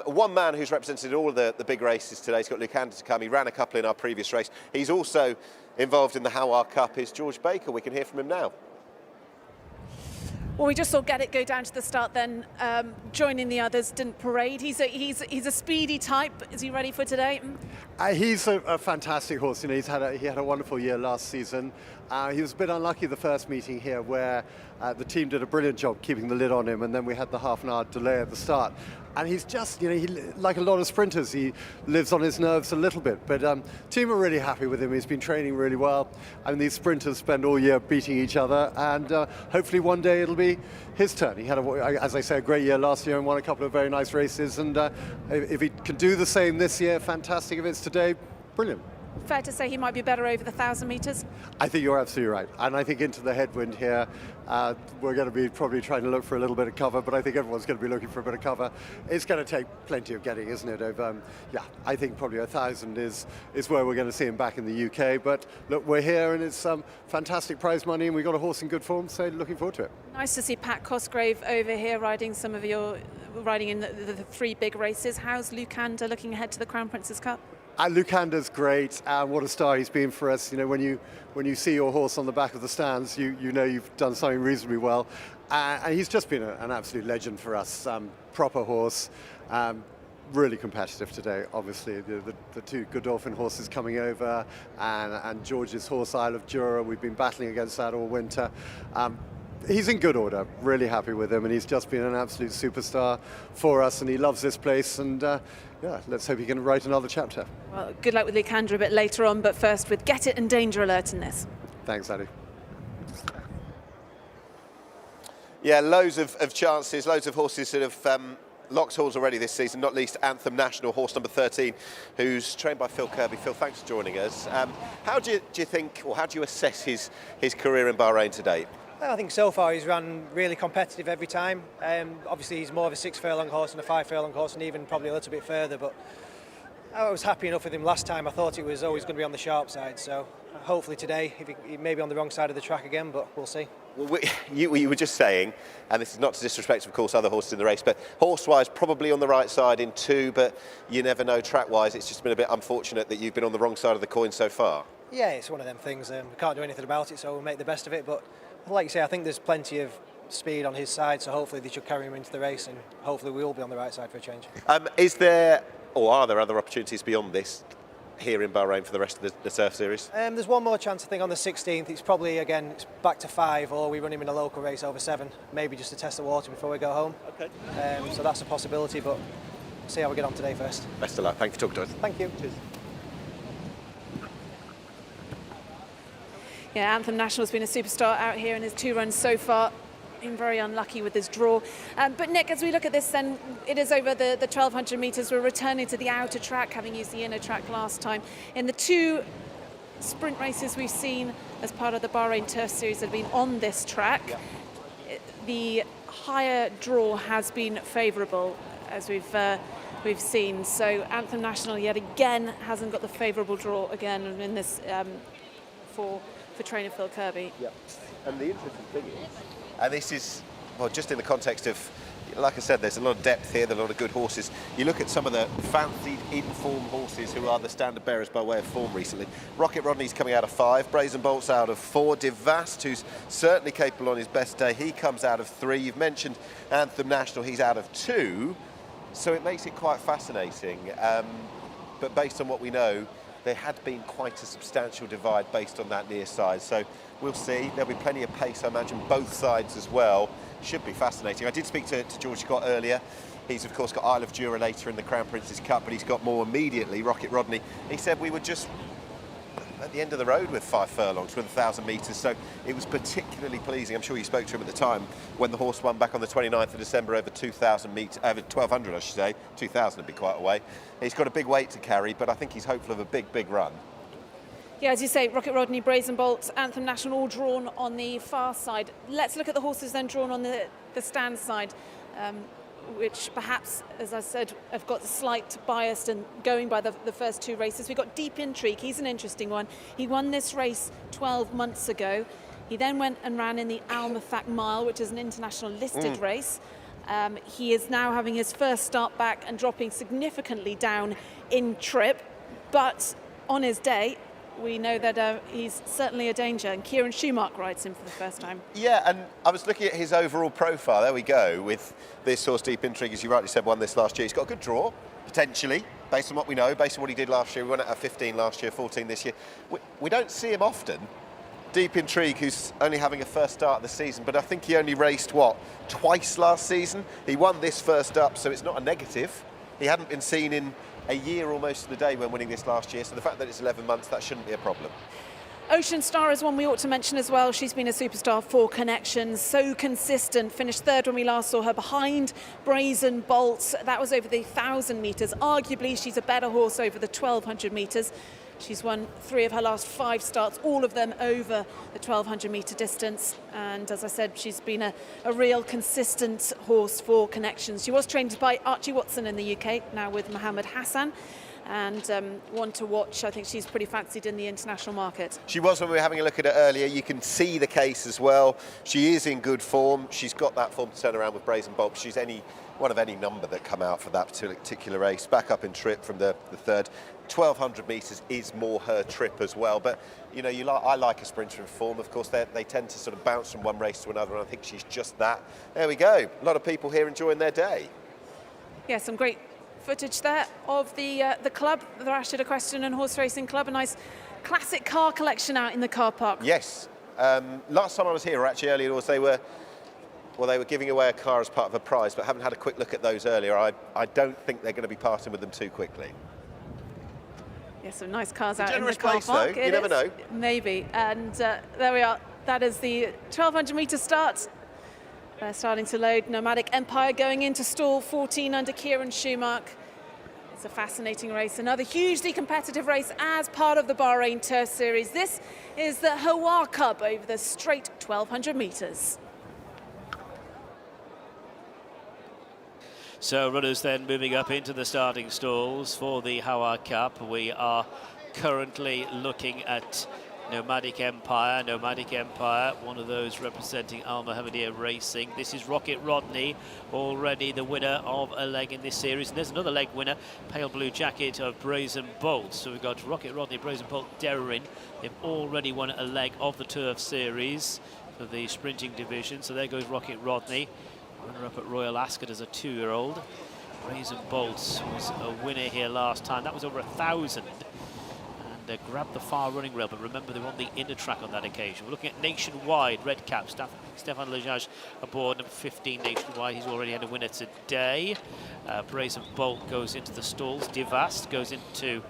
One man who's represented all of the big races today, he's got Lukander to come. He ran a couple in our previous race. He's also involved in the HAWAR Cup, is George Baker. We can hear from him now. Well, we just saw Get It go down to the start, then joining the others, didn't parade. He's a speedy type. Is he ready for today? He's a fantastic horse. You know, he had a wonderful year last season. He was a bit unlucky the first meeting here, where the team did a brilliant job keeping the lid on him, and then we had the half-an-hour delay at the start. And he's just, you know, like a lot of sprinters, he lives on his nerves a little bit. But team are really happy with him. He's been training really well. I mean, these sprinters spend all year beating each other, and hopefully one day it'll be his turn. He had, as I say, a great year last year and won a couple of very nice races. And if he can do the same this year, fantastic. If it's today, brilliant. Fair to say he might be better over the 1,000 metres? I think you're absolutely right. And I think into the headwind here, we're going to be probably trying to look for a little bit of cover, but I think everyone's going to be looking for a bit of cover. It's going to take plenty of getting, isn't it? Over, yeah, I think probably 1,000 is where we're going to see him back in the UK. But look, we're here, and it's fantastic prize money, and we've got a horse in good form, so looking forward to it. Nice to see Pat Cosgrave over here riding riding in the three big races. How's Lukander looking ahead to the Crown Prince's Cup? Lukander's great. What a star he's been for us. You know, when you see your horse on the back of the stands, you know you've done something reasonably well. And he's just been an absolute legend for us. Proper horse, really competitive today. Obviously, the two Godolphin horses coming over, and George's horse Isle of Jura. We've been battling against that all winter. He's in good order, really happy with him, and he's just been an absolute superstar for us, and he loves this place, and yeah, let's hope he can write another chapter. Well, good luck with Lukander a bit later on, but first with Get It and Danger Alert in this. Thanks, Addy. Yeah, loads of chances, loads of horses that have locked horns already this season, not least Anthem National, horse number 13, who's trained by Phil Kirby. Phil, thanks for joining us. How do you think, or how do you assess his career in Bahrain to date? I think so far he's run really competitive every time. Obviously he's more of a 6 furlong horse and a 5 furlong horse, and even probably a little bit further, but I was happy enough with him last time. I thought it was always going to be on the sharp side, so hopefully today he may be on the wrong side of the track again, but we'll see. Well, you were just saying, and this is not to disrespect, of course, other horses in the race, but horse-wise, probably on the right side in 2, but you never know track-wise. It's just been a bit unfortunate that you've been on the wrong side of the coin so far. Yeah, it's one of them things. We can't do anything about it, so we'll make the best of it, but like you say, I think there's plenty of speed on his side, so hopefully they should carry him into the race, and hopefully we will be on the right side for a change. Is there, or are there other opportunities beyond this here in Bahrain for the rest of the Turf Series? There's one more chance, I think, on the 16th. It's probably, again, it's back to 5, or we run him in a local race over 7, maybe just to test the water before we go home. Okay. So that's a possibility, but we'll see how we get on today first. Best of luck. Thank you for talking to us. Thank you. Cheers. Yeah, Anthem National's been a superstar out here in his 2 runs so far. Been very unlucky with his draw. But Nick, as we look at this, then it is over the 1,200 metres. We're returning to the outer track, having used the inner track last time. In the 2 sprint races we've seen as part of the Bahrain Turf Series that have been on this track, the higher draw has been favourable, as we've seen. So Anthem National yet again hasn't got the favourable draw again in this for trainer Phil Kirby. Yeah, and the interesting thing is, and this is, well, just in the context of, like I said, there's a lot of depth here, there's a lot of good horses. You look at some of the fancied in-form horses who are the standard bearers by way of form recently. Rocket Rodney's coming out of 5, Brazen Bolt's out of 4, Devast, who's certainly capable on his best day, he comes out of 3. You've mentioned Anthem National, he's out of 2, so it makes it quite fascinating. But based on what we know, there had been quite a substantial divide based on that near side. So we'll see. There'll be plenty of pace, I imagine, both sides as well. Should be fascinating. I did speak to George Scott earlier. He's, of course, got Isle of Jura later in the Crown Prince's Cup, but he's got more immediately, Rocket Rodney. He said we were just at the end of the road with 5 furlongs, with 1,000 metres, so it was particularly pleasing. I'm sure you spoke to him at the time when the horse won back on the 29th of December over 2,000 metres, over 1,200, I should say. 2,000 would be quite a way. He's got a big weight to carry, but I think he's hopeful of a big, big run. Yeah, as you say, Rocket Rodney, Brazen Bolt, Anthem National all drawn on the far side. Let's look at the horses then drawn on the stand side. which perhaps, as I said, have got a slight bias and going by the first two races. We've got Deep Intrigue. He's an interesting one. He won this race 12 months ago. He then went and ran in the Al Mafak Mile, which is an international listed race. He is now having his first start back and dropping significantly down in trip. But on his day, we know that he's certainly a danger, and Kieran Schumacher rides him for the first time. Yeah, and I was looking at his overall profile. There we go, with this horse, Deep Intrigue, as you rightly said, won this last year. He's got a good draw, potentially, based on what we know, based on what he did last year. We won at 15 last year, 14 this year. We don't see him often. Deep Intrigue, who's only having a first start of the season, but I think he only raced, what, twice last season? He won this first up, so it's not a negative. He hadn't been seen in a year almost to the day when winning this last year, so the fact that it's 11 months, that shouldn't be a problem. Ocean Star is one we ought to mention as well. She's been a superstar for Connections, so consistent. Finished third when we last saw her behind Brazen Bolt. That was over the 1,000 metres. Arguably, she's a better horse over the 1,200 metres. She's won 3 of her last 5 starts, all of them over the 1,200 metre distance. And as I said, she's been a real consistent horse for Connections. She was trained by Archie Watson in the UK, now with Mohammed Hassan. And one to watch. I think she's pretty fancied in the international market. She was when we were having a look at it earlier. You can see the case as well. She is in good form. She's got that form to turn around with Brazen Bolt. She's one of any number that come out for that particular race. Back up in trip from the third. 1,200 metres is more her trip as well. But, you know, I like a sprinter in form. Of course, they tend to sort of bounce from one race to another, and I think she's just that. There we go. A lot of people here enjoying their day. Yeah, some great footage there of the club, the Rashid Equestrian and Horse Racing Club. A nice classic car collection out in the car park. Yes. Last time I was here, or actually earlier, they were giving away a car as part of a prize, but haven't had a quick look at those earlier. I don't think they're going to be parting with them too quickly. Yeah, some nice cars out in the generous car place, park. though. You never know. Maybe. And there we are. That is the 1,200 metre start. They're starting to load. Nomadic Empire going into stall 14 under Kieran Schumacher. It's a fascinating race. Another hugely competitive race as part of the Bahrain Turf Series. This is the HAWAR Cup over the straight 1,200 metres. So runners then moving up into the starting stalls for the HAWAR Cup. We are currently looking at Nomadic Empire, one of those representing Al Mohammedia Racing. This is Rocket Rodney, already the winner of a leg in this series. And there's another leg winner, pale blue jacket of Brazen Bolt. So we've got Rocket Rodney, Brazen Bolt, Dererin. They've already won a leg of the Turf Series for the sprinting division. So there goes Rocket Rodney, runner up at Royal Ascot as a 2-year-old. Brazen Bolt was a winner here last time. That was over 1,000. Grabbed the far running rail, but remember they were on the inner track on that occasion. We're looking at Nationwide, red cap, Stefan Lejage aboard, number 15 Nationwide. He's already had a winner today. Brazen Bolt goes into the stalls. Divast goes into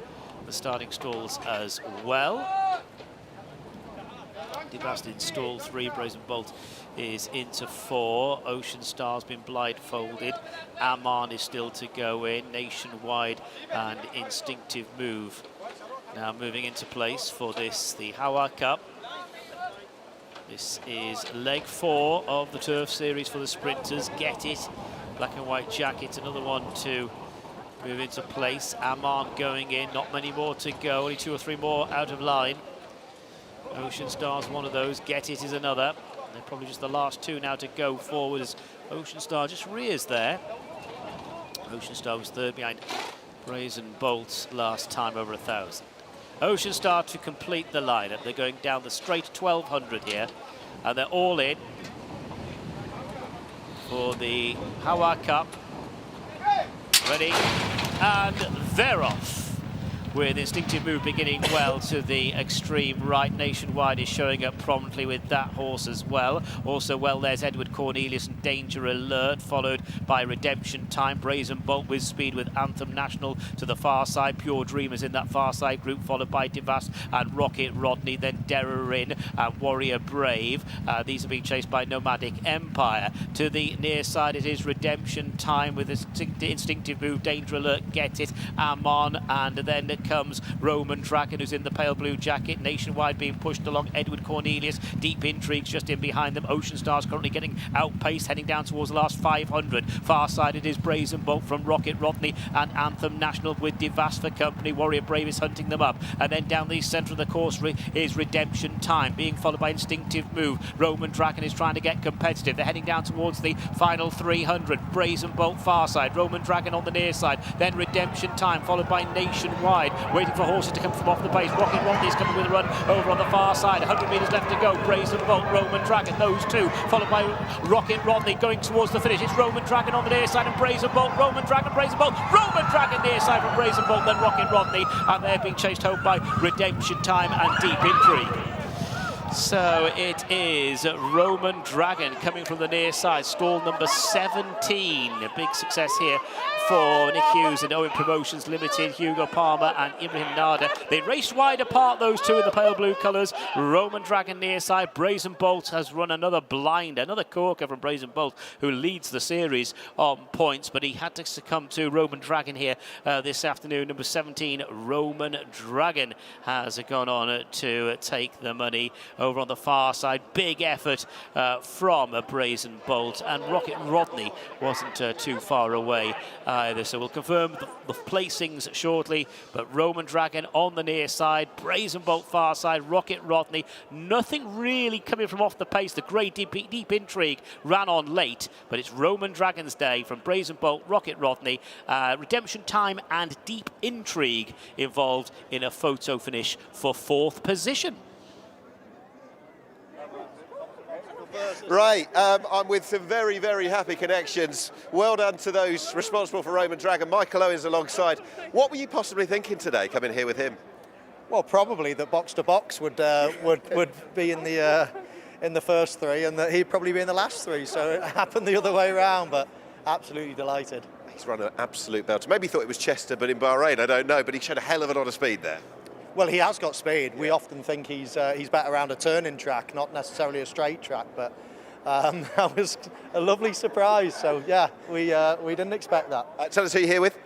the starting stalls as well. Divast in stall 3, Brazen Bolt is into 4. Ocean Star's been blindfolded. Aman is still to go in. Nationwide and Instinctive Move now moving into place for this, the HAWAR Cup. This is leg 4 of the Turf Series for the sprinters. Get It, black and white jacket, another one to move into place. Aman going in, not many more to go, only 2 or 3 more out of line. Ocean Star's one of those, Get It is another. They're probably just the last 2 now to go forward as Ocean Star just rears there. Ocean Star was third behind Brazen Bolt last time, over 1,000. Ocean Star to complete the lineup. They're going down the straight 1,200 here, and they're all in for the HAWAR Cup. Ready, and they're off. With Instinctive Move beginning well to the extreme right. Nationwide is showing up promptly with that horse as well. Also well, there's Edward Cornelius and Danger Alert, followed by Redemption Time. Brazen Bolt with speed with Anthem National to the far side. Pure Dreamers in that far side group, followed by Divast and Rocket Rodney, then Dererin and Warrior Brave. These are being chased by Nomadic Empire. To the near side it is Redemption Time with Instinctive Move, Danger Alert, Get It, Aman, and then comes Roman Dragon, who's in the pale blue jacket. Nationwide being pushed along. Edward Cornelius, Deep Intrigues just in behind them. Ocean Stars currently getting outpaced, heading down towards the last 500. Far side it is Brazen Bolt from Rocket Rodney and Anthem National with Devast for company. Warrior Brave is hunting them up. And then down the centre of the course is Redemption Time, being followed by Instinctive Move. Roman Dragon is trying to get competitive. They're heading down towards the final 300. Brazen Bolt far side. Roman Dragon on the near side. Then Redemption Time, followed by Nationwide. Waiting for horses to come from off the pace. Rocket Rodney is coming with a run over on the far side. 100 metres left to go. Brazen Bolt, Roman Dragon, those two, followed by Rocket Rodney going towards the finish. It's Roman Dragon on the near side and Brazen Bolt. Roman Dragon, Brazen Bolt. Roman Dragon near side from Brazen Bolt, then Rocket Rodney. And they're being chased home by Redemption Time and Deep Intrigue. So it is Roman Dragon coming from the near side, stall number 17. A big success here for Nick Hughes and Owen Promotions Limited, Hugo Palmer and Ibrahim Nada. They raced wide apart, those two in the pale blue colours. Roman Dragon near side. Brazen Bolt has run another blind, another corker from Brazen Bolt, who leads the series on points, but he had to succumb to Roman Dragon here this afternoon. Number 17, Roman Dragon, has gone on to take the money. Over on the far side, big effort from Brazen Bolt, and Rocket Rodney wasn't too far away either. So we'll confirm the placings shortly, but Roman Dragon on the near side, Brazen Bolt far side, Rocket Rodney. Nothing really coming from off the pace. The grey Deep Intrigue ran on late, but it's Roman Dragon's day from Brazen Bolt, Rocket Rodney, Redemption Time and Deep Intrigue involved in a photo finish for 4th position. Right, I'm with some very, very happy connections. Well done to those responsible for Roman Dragon. Michael Owens alongside. What were you possibly thinking today, coming here with him? Well, probably that box to box would be in the first three, and that he'd probably be in the last three. So it happened the other way around, but absolutely delighted. He's run an absolute belter. Maybe he thought it was Chester, but in Bahrain, I don't know. But he showed a hell of a lot of speed there. Well, he has got speed. We often think he's better around a turning track, not necessarily a straight track, but that was a lovely surprise. So yeah, we didn't expect that. Tell us who you're here with.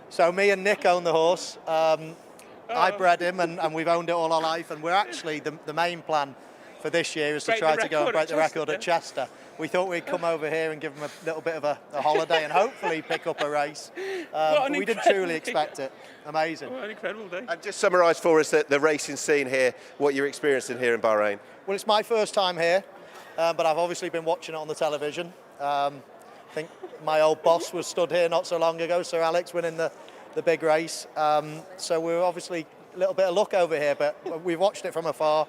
So me and Nick own the horse. I bred him, and we've owned it all our life. And we're actually the main plan for this year is to try to go and break the record at Chester. We thought we'd come over here and give him a little bit of a holiday and hopefully pick up a race. But we didn't truly expect it. Amazing. What an incredible day. And just summarise for us the racing scene here, what you're experiencing here in Bahrain. Well, it's my first time here, but I've obviously been watching it on the television. I think my old boss was stood here not so long ago, Sir Alex, winning the big race. So we're obviously a little bit of luck over here, but we've watched it from afar.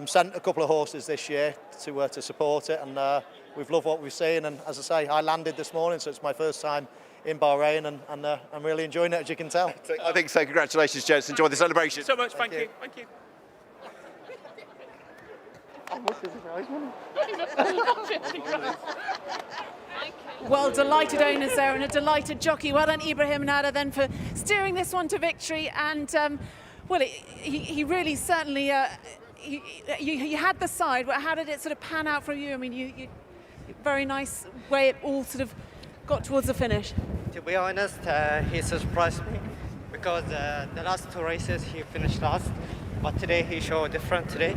Sent a couple of horses this year to support it, and we've loved what we've seen. And as I say, I landed this morning, so it's my first time in Bahrain, and I'm really enjoying it, as you can tell. I think so. Congratulations, gents. Enjoy the celebration. So much. Thank you. Thank you. Well, delighted owners there and a delighted jockey. Well done, Ibrahim Nada, then for steering this one to victory. And well, he really certainly. You had the side. How did it sort of pan out for you? I mean, you very nice way it all sort of got towards the finish. To be honest, he surprised me because the last two races he finished last, but today he showed different today,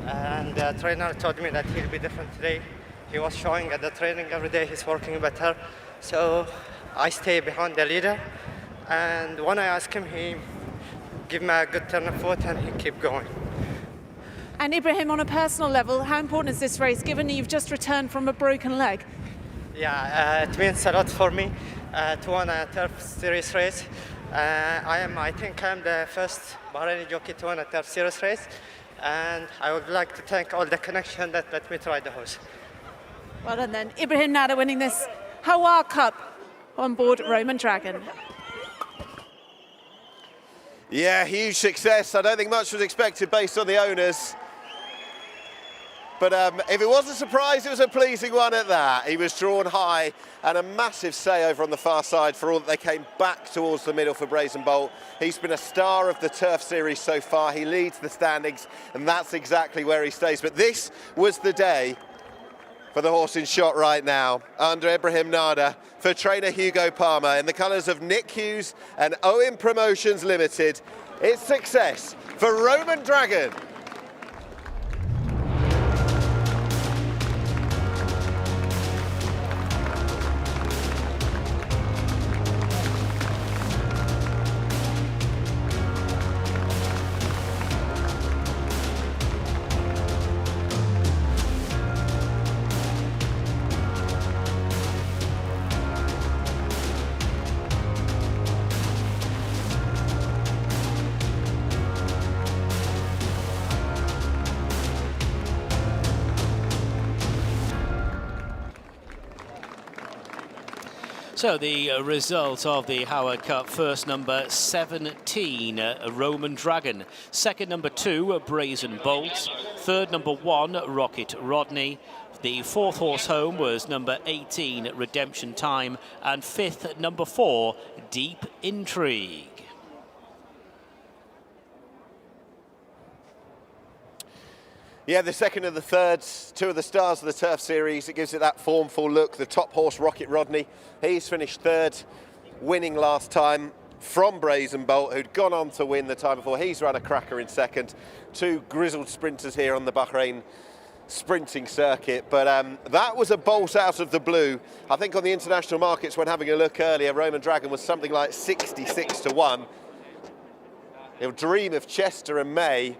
and the trainer told me that he'll be different today. He was showing at the training every day he's working better, so I stay behind the leader, and when I asked him, he gave me a good turn of foot and he kept going. And Ibrahim, on a personal level, how important is this race, given that you've just returned from a broken leg? Yeah, it means a lot for me to win a turf series race. I think I'm the first Bahraini jockey to win a turf series race, and I would like to thank all the connection that let me try the horse. Well done then. Ibrahim Nada winning this HAWAR Cup on board Roman Dragon. Yeah, huge success. I don't think much was expected based on the owners. But if it was a surprise, it was a pleasing one at that. He was drawn high, and a massive say over on the far side for all that they came back towards the middle for Brazen Bolt. He's been a star of the Turf Series so far. He leads the standings, and that's exactly where he stays. But this was the day for the horse in shot right now, under Ibrahim Nada, for trainer Hugo Palmer, in the colours of Nick Hughes and Owen Promotions Limited. It's success for Roman Dragon. So the result of the HOWAR Cup, first number 17, Roman Dragon. Second number 2, Brazen Bolt. Third number 1, Rocket Rodney. The fourth horse home was number 18, Redemption Time. And fifth, number 4, Deep Intrigue. Yeah, the second and the third, two of the stars of the Turf Series. It gives it that formful look. The top horse, Rocket Rodney, he's finished third, winning last time from Brazen Bolt, who'd gone on to win the time before. He's run a cracker in second. Two grizzled sprinters here on the Bahrain sprinting circuit. But that was a bolt out of the blue. I think on the international markets, when having a look earlier, Roman Dragon was something like 66 to 1. He'll dream of Chester and May.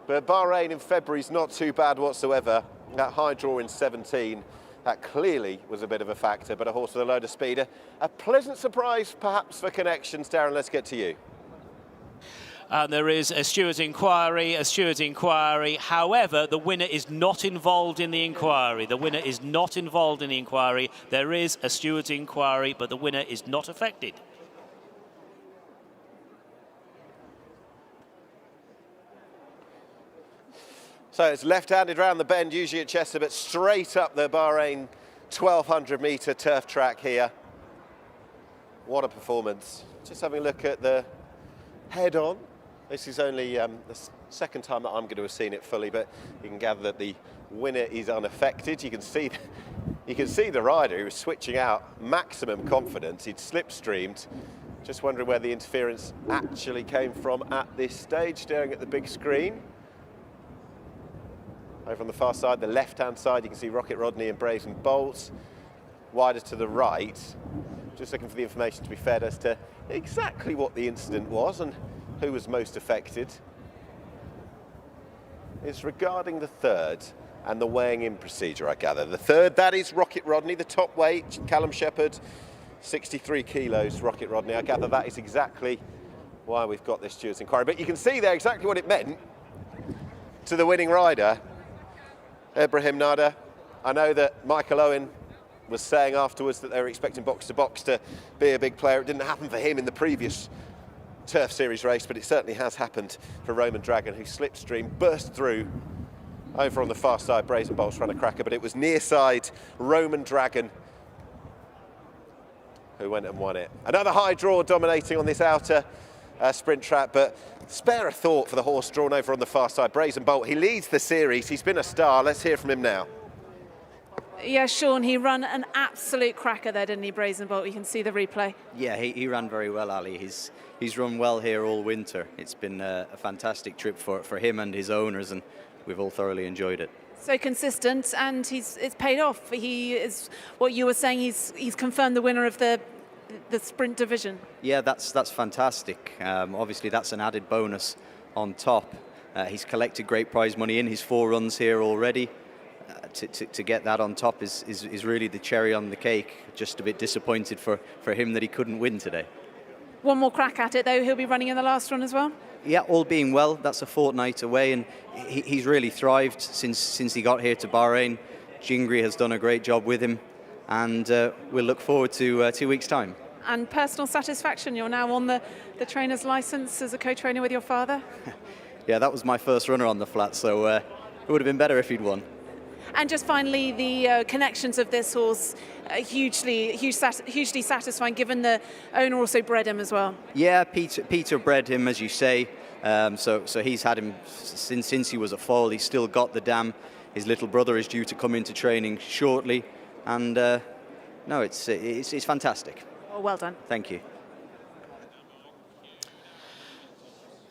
But Bahrain in February is not too bad whatsoever. That high draw in 17, that clearly was a bit of a factor, but a horse with a load of speed. A pleasant surprise perhaps for Connections. Darren, let's get to you. And there is a steward's inquiry, However, the winner is not involved in the inquiry. The winner is not involved in the inquiry. There is a steward's inquiry, but the winner is not affected. So it's left-handed round the bend, usually at Chester, but straight up the Bahrain 1,200-metre turf track here. What a performance. Just having a look at the head-on. This is only the second time that I'm going to have seen it fully, but you can gather that the winner is unaffected. You can see the rider who was switching out maximum confidence. He'd slipstreamed. Just wondering where the interference actually came from at this stage, staring at the big screen. Over on the far side, the left-hand side, you can see Rocket Rodney and Brazen Bolt. Wider to the right, just looking for the information to be fed as to exactly what the incident was and who was most affected. It's regarding the third and the weighing in procedure, I gather. The third, that is Rocket Rodney, the top weight, Callum Shepherd, 63 kilos, Rocket Rodney. I gather that is exactly why we've got this steward's inquiry. But you can see there exactly what it meant to the winning rider, Ibrahim Nada. I know that Michael Owen was saying afterwards that they were expecting Box to Box to be a big player. It didn't happen for him in the previous Turf Series race, but it certainly has happened for Roman Dragon, who slipstream, burst through over on the far side. Brazen Bolt's run a cracker, but it was near side Roman Dragon who went and won it. Another high draw dominating on this outer sprint track, but spare a thought for the horse drawn over on the far side, Brazen Bolt. He leads the series. He's been a star. Let's hear from him now. Yeah, Sean, he ran an absolute cracker there, didn't he, Brazen Bolt? You can see the replay. Yeah, he ran very well, Ali. He's run well here all winter. It's been a fantastic trip for him and his owners, and we've all thoroughly enjoyed it. So consistent, and it's paid off. He is, what you were saying, he's confirmed the winner of the sprint division. Yeah, that's fantastic. Obviously, that's an added bonus on top. He's collected great prize money in his 4 runs here already. To get that on top is really the cherry on the cake. Just a bit disappointed for him that he couldn't win today. One more crack at it, though. He'll be running in the last run as well. Yeah, all being well, that's a fortnight away, and he's really thrived since he got here to Bahrain. Jingri has done a great job with him, and we'll look forward to 2 weeks' time. And personal satisfaction, you're now on the trainer's license as a co-trainer with your father. Yeah, that was my first runner on the flat, so it would have been better if he'd won. And just finally, the connections of this horse, hugely satisfying, given the owner also bred him as well. Yeah, Peter bred him, as you say. So he's had him since he was a foal. He's still got the dam. His little brother is due to come into training shortly, and no, it's fantastic. Oh, well done. Thank you.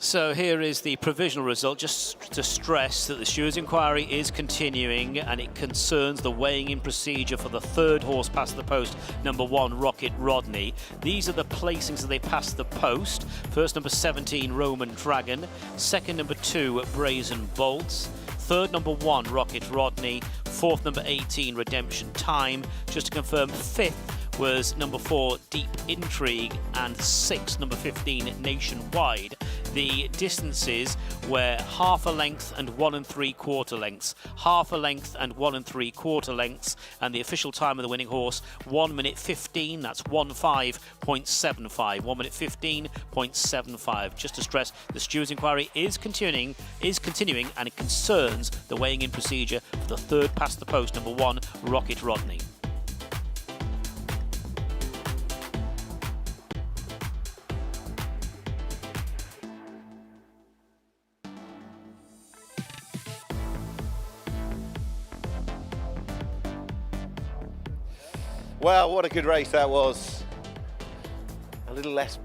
So here is the provisional result, just to stress that the stewards' inquiry is continuing and it concerns the weighing-in procedure for the third horse past the post, number 1, Rocket Rodney. These are the placings that they passed the post. First, number 17, Roman Dragon. Second, number 2, Brazen Bolts. Third, number 1, Rocket Rodney. Fourth, number 18, Redemption Time. Just to confirm, fifth was number 4, Deep Intrigue, and 6th, number 15, Nationwide. The distances were half a length and 1 3/4 lengths, half a length and 1 3/4 lengths, and the official time of the winning horse, 1 minute 15, that's 15.75, 1 minute 15.75. Just to stress, the stewards' inquiry is continuing, and it concerns the weighing-in procedure for the third past the post, number 1, Rocket Rodney. Well, what a good race that was. A little less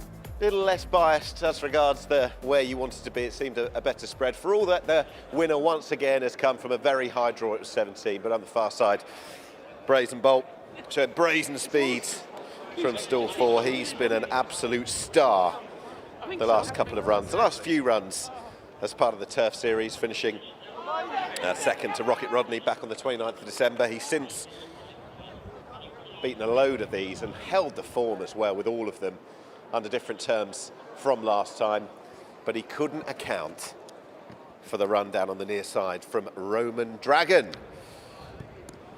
biased as regards the where you wanted to be. It seemed a better spread. For all that, the winner once again has come from a very high draw. It was 17, but on the far side, Brazen Bolt showed brazen speed from stall 4. He's been an absolute star the last couple of runs, the last few runs as part of the Turf Series, finishing second to Rocket Rodney back on the 29th of December. He's since beaten a load of these and held the form as well with all of them under different terms from last time, but he couldn't account for the run down on the near side from Roman Dragon.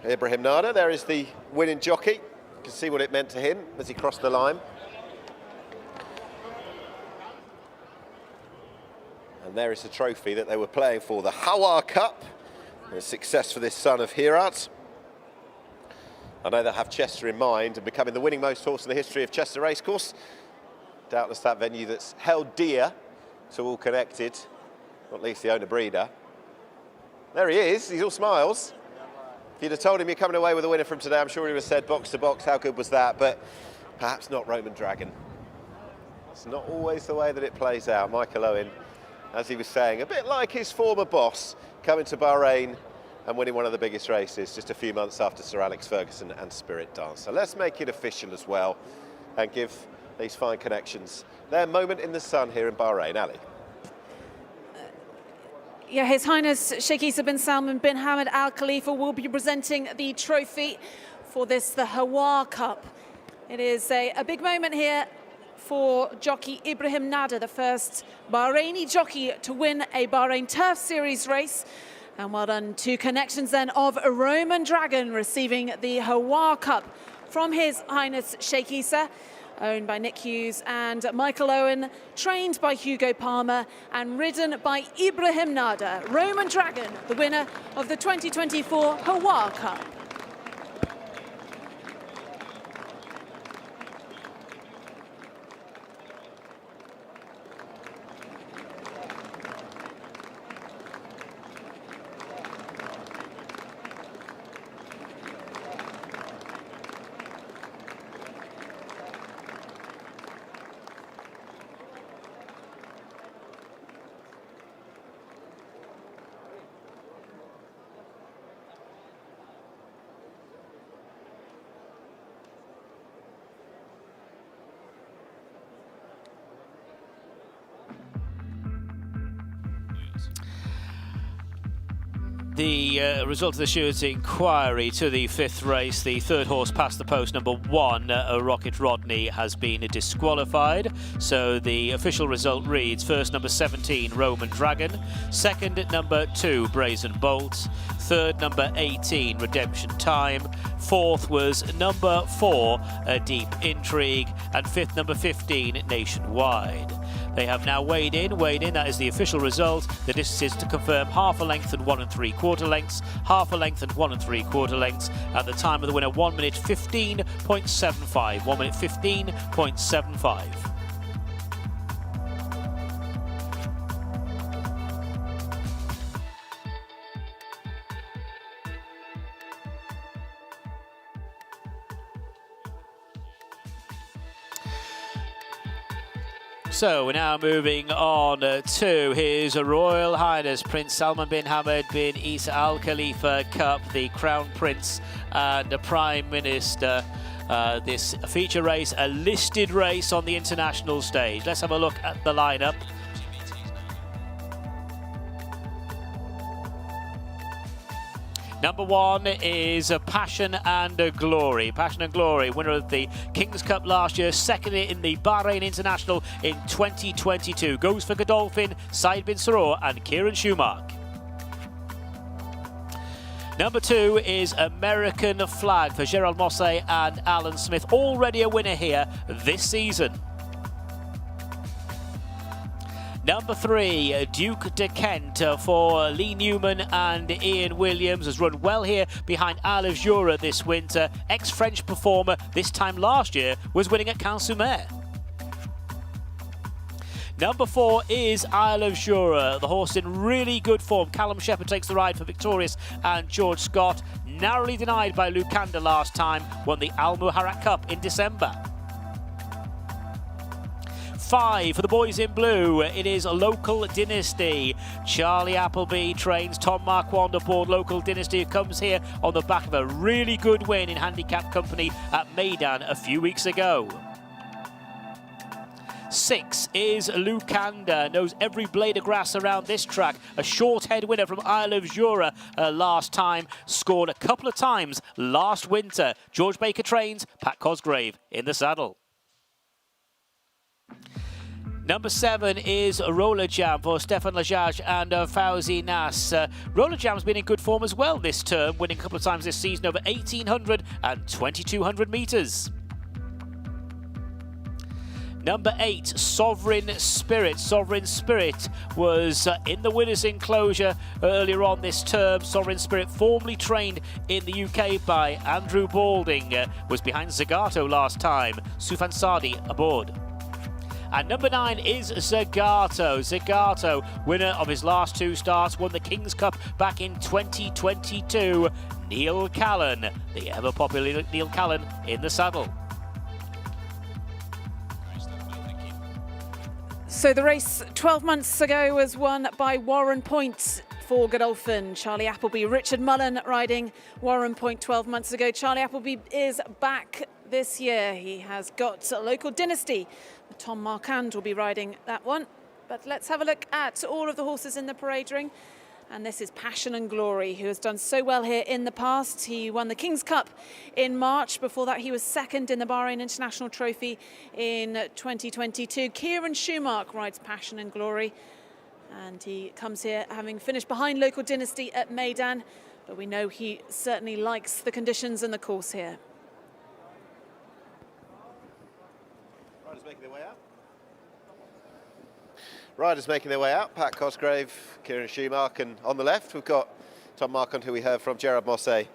Ibrahim Nada, there is the winning jockey. You can see what it meant to him as he crossed the line. And there is the trophy that they were playing for, the HAWAR Cup, a success for this son of Herat. I know they'll have Chester in mind and becoming the winning most horse in the history of Chester Racecourse. Doubtless that venue that's held dear to all connected, not least the owner-breeder. There he is, he's all smiles. If you'd have told him you're coming away with a winner from today, I'm sure he would have said box to box, how good was that? But perhaps not Roman Dragon. It's not always the way that it plays out. Michael Owen, as he was saying, a bit like his former boss, coming to Bahrain and winning one of the biggest races just a few months after Sir Alex Ferguson and Spirit Dancer. Let's make it official as well and give these fine connections their moment in the sun here in Bahrain. Ali. Yeah, His Highness Sheikh Issa bin Salman bin Hamad Al Khalifa will be presenting the trophy for this, the HAWAR Cup. It is a big moment here for jockey Ibrahim Nada, the first Bahraini jockey to win a Bahrain Turf Series race. And well done to connections then of Roman Dragon receiving the HAWAR Cup from His Highness Sheikh Issa, owned by Nick Hughes and Michael Owen, trained by Hugo Palmer and ridden by Ibrahim Nada. Roman Dragon, the winner of the 2024 HAWAR Cup. The result of the stewards' inquiry to the fifth race, the third horse past the post, number 1, Rocket Rodney, has been disqualified. So the official result reads: first, number 17, Roman Dragon; second, number 2, Brazen Bolt; third, number 18, Redemption Time; fourth was number 4, Deep Intrigue; and fifth, number 15, Nationwide. They have now weighed in, that is the official result. The distance is to confirm half a length and 1 3/4 lengths, half a length and 1 3/4 lengths. At the time of the winner, 1 minute 15.75, 1 minute 15.75. So we're now moving on to His Royal Highness Prince Salman bin Hamad bin Isa Al Khalifa Cup, the Crown Prince and the Prime Minister. This feature race, a listed race on the international stage. Let's have a look at the lineup. Number 1 is Passion and Glory. Passion and Glory, winner of the King's Cup last year, second in the Bahrain International in 2022. Goes for Godolphin, Said bin Suroor and Kieran Schumacher. Number 2 is American Flag for Gerald Mosse and Alan Smith, already a winner here this season. Number 3, Duke de Kent for Lee Newman and Ian Williams, has run well here behind Isle of Jura this winter. Ex-French performer, this time last year, was winning at Cannes-sur-Mer. Number 4 is Isle of Jura, the horse in really good form. Callum Shepherd takes the ride for Victorious and George Scott, narrowly denied by Lucanda last time, won the Al Muharrak Cup in December. 5 for the boys in blue, it is Local Dynasty. Charlie Appleby trains Tom Marquand aboard Local Dynasty, who comes here on the back of a really good win in handicap company at Meydan a few weeks ago. 6 is Lucanda, knows every blade of grass around this track. A short head winner from Isle of Jura last time, scored a couple of times last winter. George Baker trains, Pat Cosgrave in the saddle. Number 7 is Roller Jam for Stefan Lajaj and Fauzi Nas. Roller Jam's been in good form as well this term, winning a couple of times this season over 1,800 and 2,200 metres. Number 8, Sovereign Spirit. Sovereign Spirit was in the winner's enclosure earlier on this term. Sovereign Spirit, formerly trained in the UK by Andrew Balding, was behind Zagato last time. Sufan Sadi aboard. And number 9 is Zagato. Zagato, winner of his last 2 starts, won the King's Cup back in 2022. Neil Callan, the ever-popular Neil Callan, in the saddle. So the race 12 months ago was won by Warren Point for Godolphin. Charlie Appleby, Richard Mullen riding Warren Point 12 months ago. Charlie Appleby is back this year. He has got Local Dynasty. Tom Marquand will be riding that one. But let's have a look at all of the horses in the parade ring. And this is Passion and Glory, who has done so well here in the past. He won the King's Cup in March. Before that, he was second in the Bahrain International Trophy in 2022. Kieran Schumacher rides Passion and Glory. And he comes here having finished behind Local Dynasty at Meydan. But we know he certainly likes the conditions and the course here. Riders making their way out. Riders making their way out. Pat Cosgrave, Kieran Schumacher, and on the left we've got Tom Marquand, who we heard from, Gerard Mosse.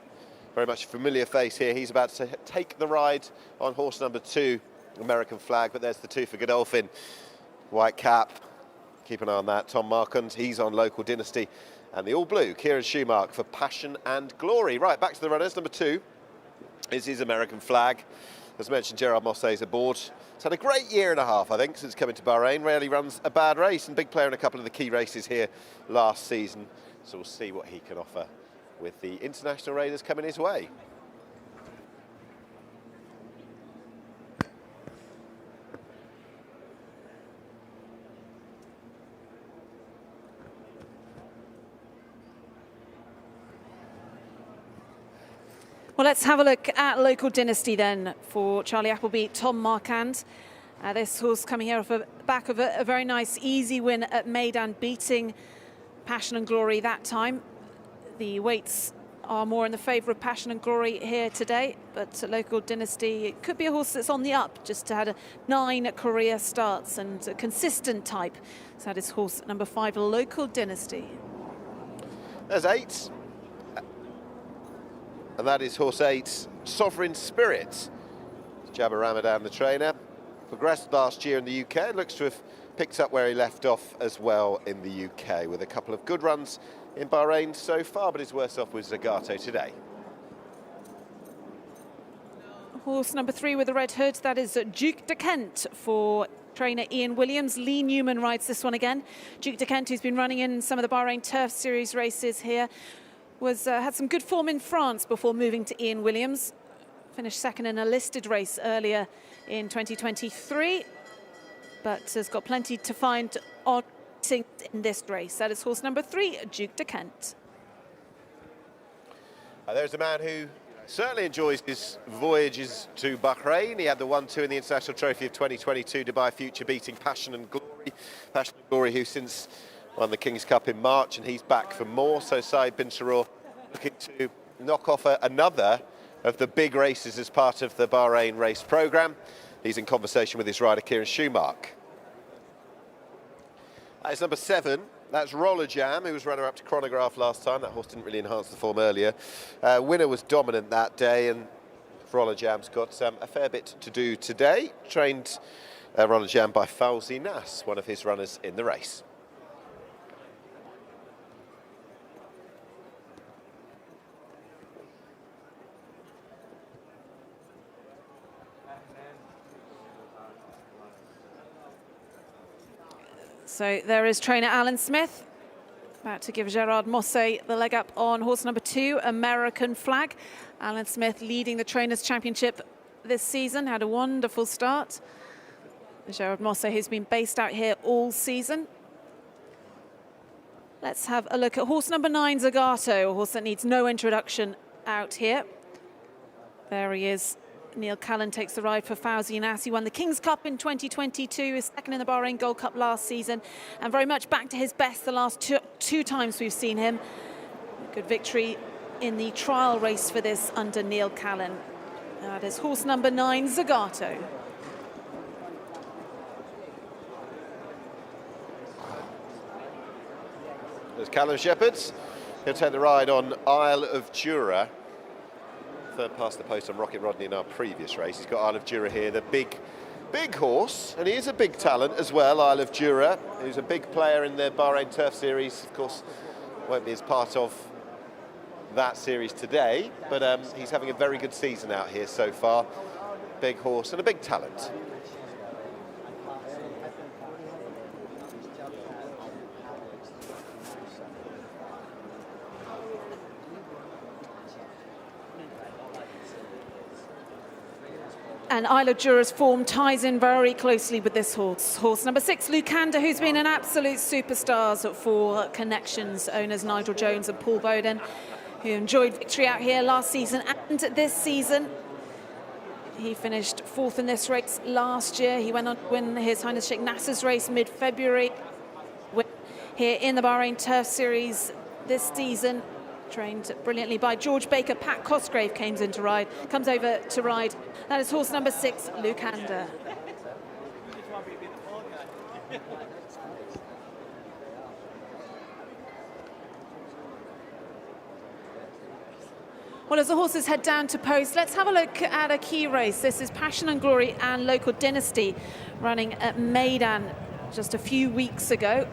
Very much a familiar face here. He's about to take the ride on horse number 2, American Flag, but there's the 2 for Godolphin. White cap, keep an eye on that. Tom Marquand, he's on Local Dynasty. And the all blue, Kieran Schumacher for Passion and Glory. Right, back to the runners. Number 2 is his American Flag. As mentioned, Gerard Mosse is aboard. He's had a great year and a half, I think, since coming to Bahrain. Rarely runs a bad race, and big player in a couple of the key races here last season. So we'll see what he can offer with the international raiders coming his way. Well, let's have a look at Local Dynasty then for Charlie Appleby, Tom Marquand. This horse coming here off the back of a very nice, easy win at Meydan, beating Passion and Glory that time. The weights are more in the favour of Passion and Glory here today, but Local Dynasty, it could be a horse that's on the up, just had 9 career starts and a consistent type. So that is horse number 5, Local Dynasty. There's 8. And that is horse 8, Sovereign Spirit. Jabba Ramadan, the trainer, progressed last year in the UK. Looks to have picked up where he left off as well in the UK, with a couple of good runs in Bahrain so far, but is worse off with Zagato today. Horse number 3 with the red hood, that is Duke de Kent for trainer Ian Williams. Lee Newman rides this one again. Duke de Kent, who's been running in some of the Bahrain Turf Series races here, had some good form in France before moving to Ian Williams. Finished second in a listed race earlier in 2023, but has got plenty to find on in this race. That is horse number 3, Duke de Kent. There's a man who certainly enjoys his voyages to Bahrain. He had the 1-2 in the International Trophy of 2022, Dubai Future, beating Passion and Glory. Passion and Glory, who since won the King's Cup in March, and he's back for more. So Saeed bin Suroor looking to knock off another of the big races as part of the Bahrain race programme. He's in conversation with his rider, Kieran Schumacher. That's number 7. That's Roller Jam, who was runner-up to Chronograph last time. That horse didn't really enhance the form earlier. Winner was dominant that day, and Roller Jam's got a fair bit to do today. Trained Roller Jam by Fawzi Nas, one of his runners in the race. So there is trainer Alan Smith, about to give Gerard Mosse the leg up on horse number 2, American Flag. Alan Smith leading the Trainers' Championship this season, had a wonderful start. Gerard Mosse, who's been based out here all season. Let's have a look at horse number 9, Zagato, a horse that needs no introduction out here. There he is. Neil Callan takes the ride for Fawzi Nas. He won the King's Cup in 2022, his second in the Bahrain Gold Cup last season, and very much back to his best the last two times we've seen him. Good victory in the trial race for this under Neil Callan. That is horse number 9, Zagato. There's Callum Shepherds. He'll take the ride on Isle of Jura. Third past the post on Rocket Rodney in our previous race. He's got Isle of Jura here, the big horse, and he is a big talent as well, Isle of Jura, who's a big player in the Bahrain Turf Series. Of course, won't be as part of that series today, but he's having a very good season out here so far. Big horse and a big talent. And Isle of Jura's form ties in very closely with this horse. Horse number 6, Lucanda, who's been an absolute superstar for Connections owners Nigel Jones and Paul Bowden, who enjoyed victory out here last season and this season. He finished 4th in this race last year. He went on to win His Highness Sheikh Nasser's race mid-February. Here in the Bahrain Turf Series this season. Trained brilliantly by George Baker. Pat Cosgrave comes over to ride. That is horse number 6, Lucanda. Well, as the horses head down to post, let's have a look at a key race. This is Passion and Glory and Local Dynasty running at Meydan just a few weeks ago.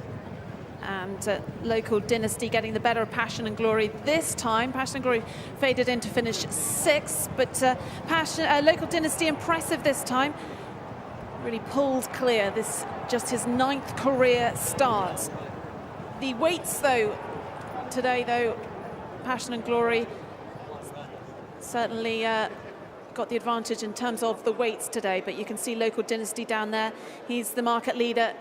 And Local Dynasty getting the better of Passion and Glory this time. Passion and Glory faded in to finish 6th, but Local Dynasty impressive this time. Really pulled clear. This just his 9th career start. The weights though, today though, Passion and Glory certainly got the advantage in terms of the weights today, but you can see Local Dynasty down there. He's the market leader.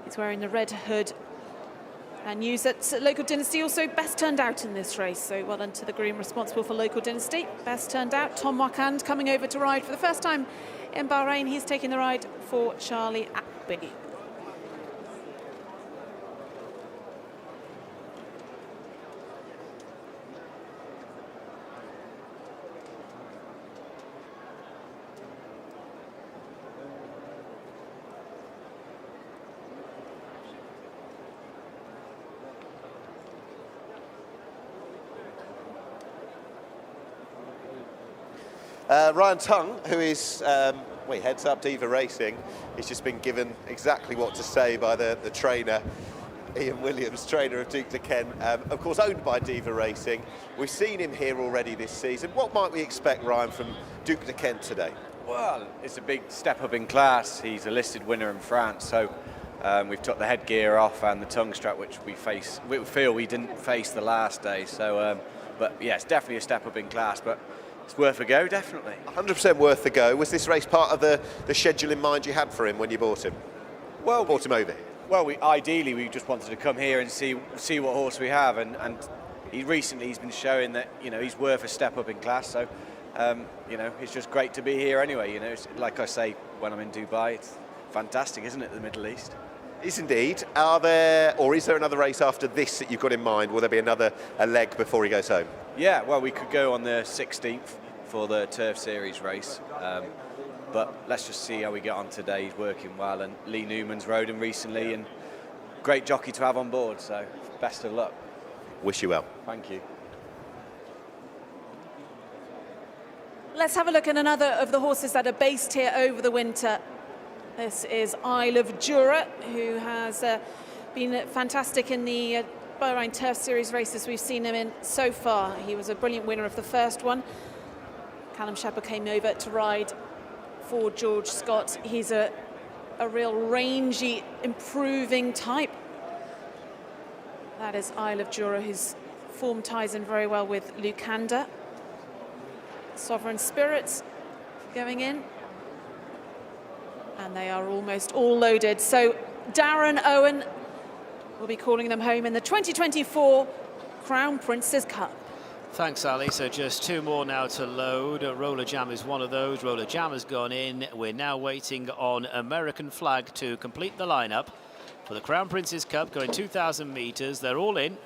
He's wearing the red hood. And news that Local Dynasty also best turned out in this race. So well done to the groom responsible for Local Dynasty. Best turned out. Tom Wakand coming over to ride for the first time in Bahrain. He's taking the ride for Charlie Abbey. Ryan Tung, who is, he heads up Diva Racing, he's just been given exactly what to say by the trainer. Ian Williams, trainer of Duke de Kent, of course owned by Diva Racing. We've seen him here already this season. What might we expect, Ryan, from Duke de Kent today? Well, it's a big step up in class. He's a listed winner in France, so we've took the headgear off and the tongue strap, which we feel we didn't face the last day. So, but yeah, it's definitely a step up in class, but it's worth a go, definitely. 100% worth a go. Was this race part of the schedule in mind you had for him when you bought him? Well, bought him over here. Well, ideally we just wanted to come here and see what horse we have, and he's been showing that he's worth a step up in class. So it's just great to be here anyway. It's, like I say when I'm in Dubai, it's fantastic, isn't it? The Middle East. Is indeed. Is there another race after this that you've got in mind? Will there be a leg before he goes home? Yeah, well, we could go on the 16th for the Turf Series race. But let's just see how we get on today. He's working well, and Lee Newman's rode him recently, and great jockey to have on board, so best of luck. Wish you well. Thank you. Let's have a look at another of the horses that are based here over the winter. This is Isle of Jura, who has been fantastic in the BAHRAIN Turf Series races we've seen him in so far. He was a brilliant winner of the first one. Callum Shepherd came over to ride for George Scott. He's a real rangy, improving type. That is Isle of Jura, whose form ties in very well with Lucanda. Sovereign Spirits going in. And they are almost all loaded. So Darren Owen will be calling them home in the 2024 Crown Prince's Cup. Thanks, Ali. So just two more now to load. Roller Jam is one of those. Roller Jam has gone in. We're now waiting on American Flag to complete the lineup for the Crown Prince's Cup, going 2,000 metres. They're all in.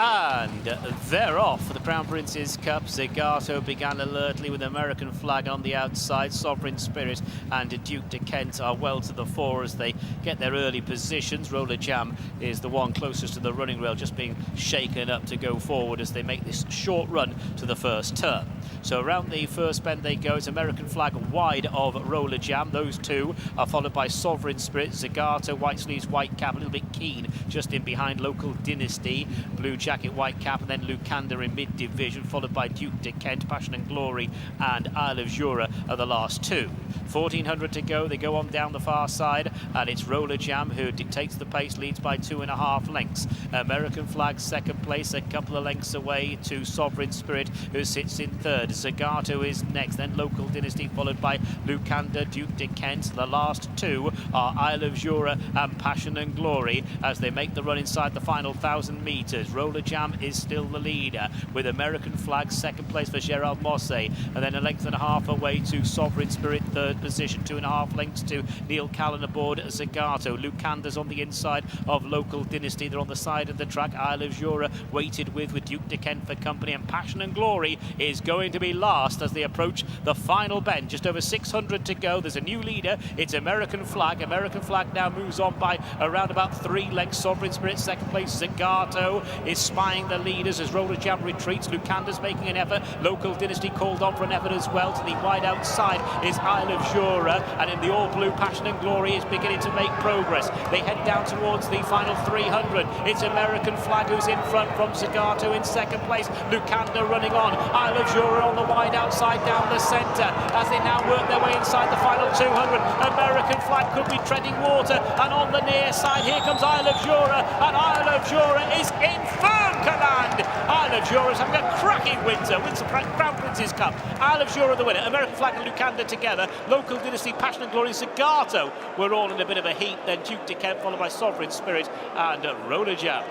And they're off for the Crown Prince's Cup. Zagato began alertly with American Flag on the outside. Sovereign Spirit and Duke de Kent are well to the fore as they get their early positions. Roller Jam is the one closest to the running rail, just being shaken up to go forward as they make this short run to the first turn. So around the first bend they go. It's American Flag wide of Roller Jam. Those two are followed by Sovereign Spirit, Zagato, White Sleeves, White Cap, a little bit keen just in behind. Local Dynasty, Blue Jacket, White Cap, and then Lucanda in mid-division, followed by Duke de Kent, Passion and Glory, and Isle of Jura are the last two. 1,400 to go. They go on down the far side, and it's Roller Jam who dictates the pace, leads by 2.5 lengths. American Flag second place, a couple of lengths away to Sovereign Spirit, who sits in third. Zagato is next, then Local Dynasty, followed by Lucanda, Duke de Kent. The last two are Isle of Jura and Passion and Glory as they make the run inside the final 1,000 metres. Roller Jam is still the leader, with American Flag second place for Gerald Mosse, and then a length and a half away to Sovereign Spirit third position, 2.5 lengths to Neil Callan aboard Zagato. Lucanda's on the inside of Local Dynasty. They're on the side of the track. Isle of Jura waited with Duke de Kent for company, and Passion and Glory is going to be last as they approach the final bend. Just over 600 to go. There's a new leader. It's American Flag. American Flag now moves on by around about 3 lengths. Sovereign Spirit second place. Zagato is spying the leaders as Roller Jam retreats. Lucanda's making an effort. Local Dynasty called on for an effort as well. To the wide outside is Isle of Jura, and in the all-blue Passion and Glory is beginning to make progress. They head down towards the final 300. It's American Flag who's in front from Zagato in second place. Lucanda running on. Isle of Jura on the wide outside down the centre as they now work their way inside the final 200. American Flag could be treading water, and on the near side here comes Isle of Jura, and Isle of Jura is in firm command. Isle of Jura is having a cracking winter, wins the Crown Prince's Cup. Isle of Jura the winner. American Flag and Lucanda together. Local Dynasty, Passion and Glory, Zagato were all in a bit of a heat. Then Duke de Kent followed by Sovereign Spirit and Roller Jam.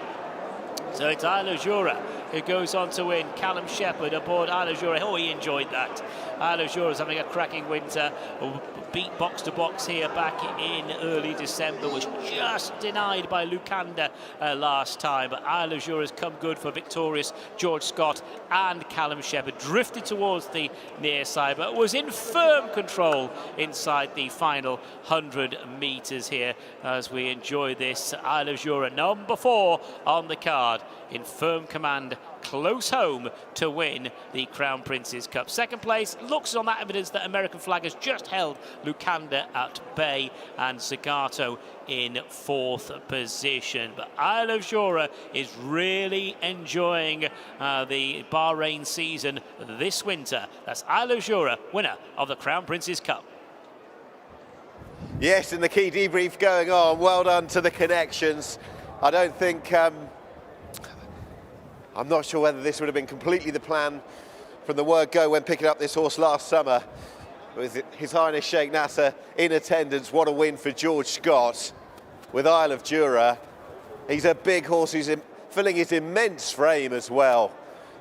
So it's Isle of Jura who goes on to win. Callum Shepherd aboard Isle of Jura. Oh, he enjoyed that. Isle of Jura is having a cracking winter. Beat box to box here back in early December, was just denied by Lucanda last time. But Isle of Jura has come good for victorious George Scott and Callum Shepherd. Drifted towards the near side, but was in firm control inside the final 100 metres here as we enjoy this. Isle of Jura, number 4 on the card, in firm command, close home to win the Crown Prince's Cup. Second place looks on that evidence that American Flag has just held Lucanda at bay, and Zagato in fourth position. But Isle of Jura is really enjoying the Bahrain season this winter. That's Isle of Jura, winner of the Crown Prince's Cup. Yes, and the key debrief going on. Well done to the connections. I don't think, I'm not sure whether this would have been completely the plan from the word go when picking up this horse last summer. With His Highness Sheikh Nasser in attendance, what a win for George Scott with Isle of Jura. He's a big horse who's filling his immense frame as well.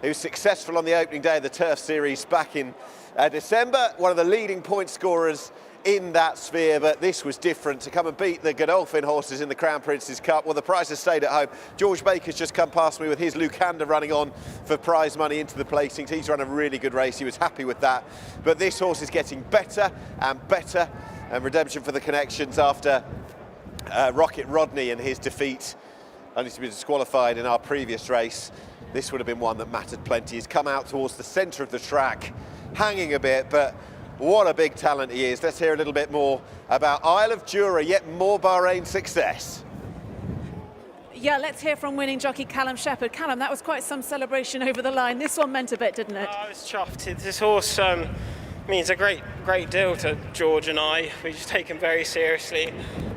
He was successful on the opening day of the Turf Series back in December, one of the leading point scorers in that sphere, but this was different. To come and beat the Godolphin horses in the Crown Prince's Cup, well, the prize has stayed at home. George Baker's just come past me with his Lucanda running on for prize money into the placings. He's run a really good race. He was happy with that. But this horse is getting better and better, and redemption for the connections after Rocket Rodney and his defeat, only to be disqualified in our previous race. This would have been one that mattered plenty. He's come out towards the centre of the track, hanging a bit, but what a big talent he is. Let's hear a little bit more about Isle of Jura, yet more Bahrain success. Yeah, let's hear from winning jockey Callum Shepherd. Callum, that was quite some celebration over the line. This one meant a bit, didn't it? I was chuffed. This horse means a great deal to George and I. We just take him very seriously,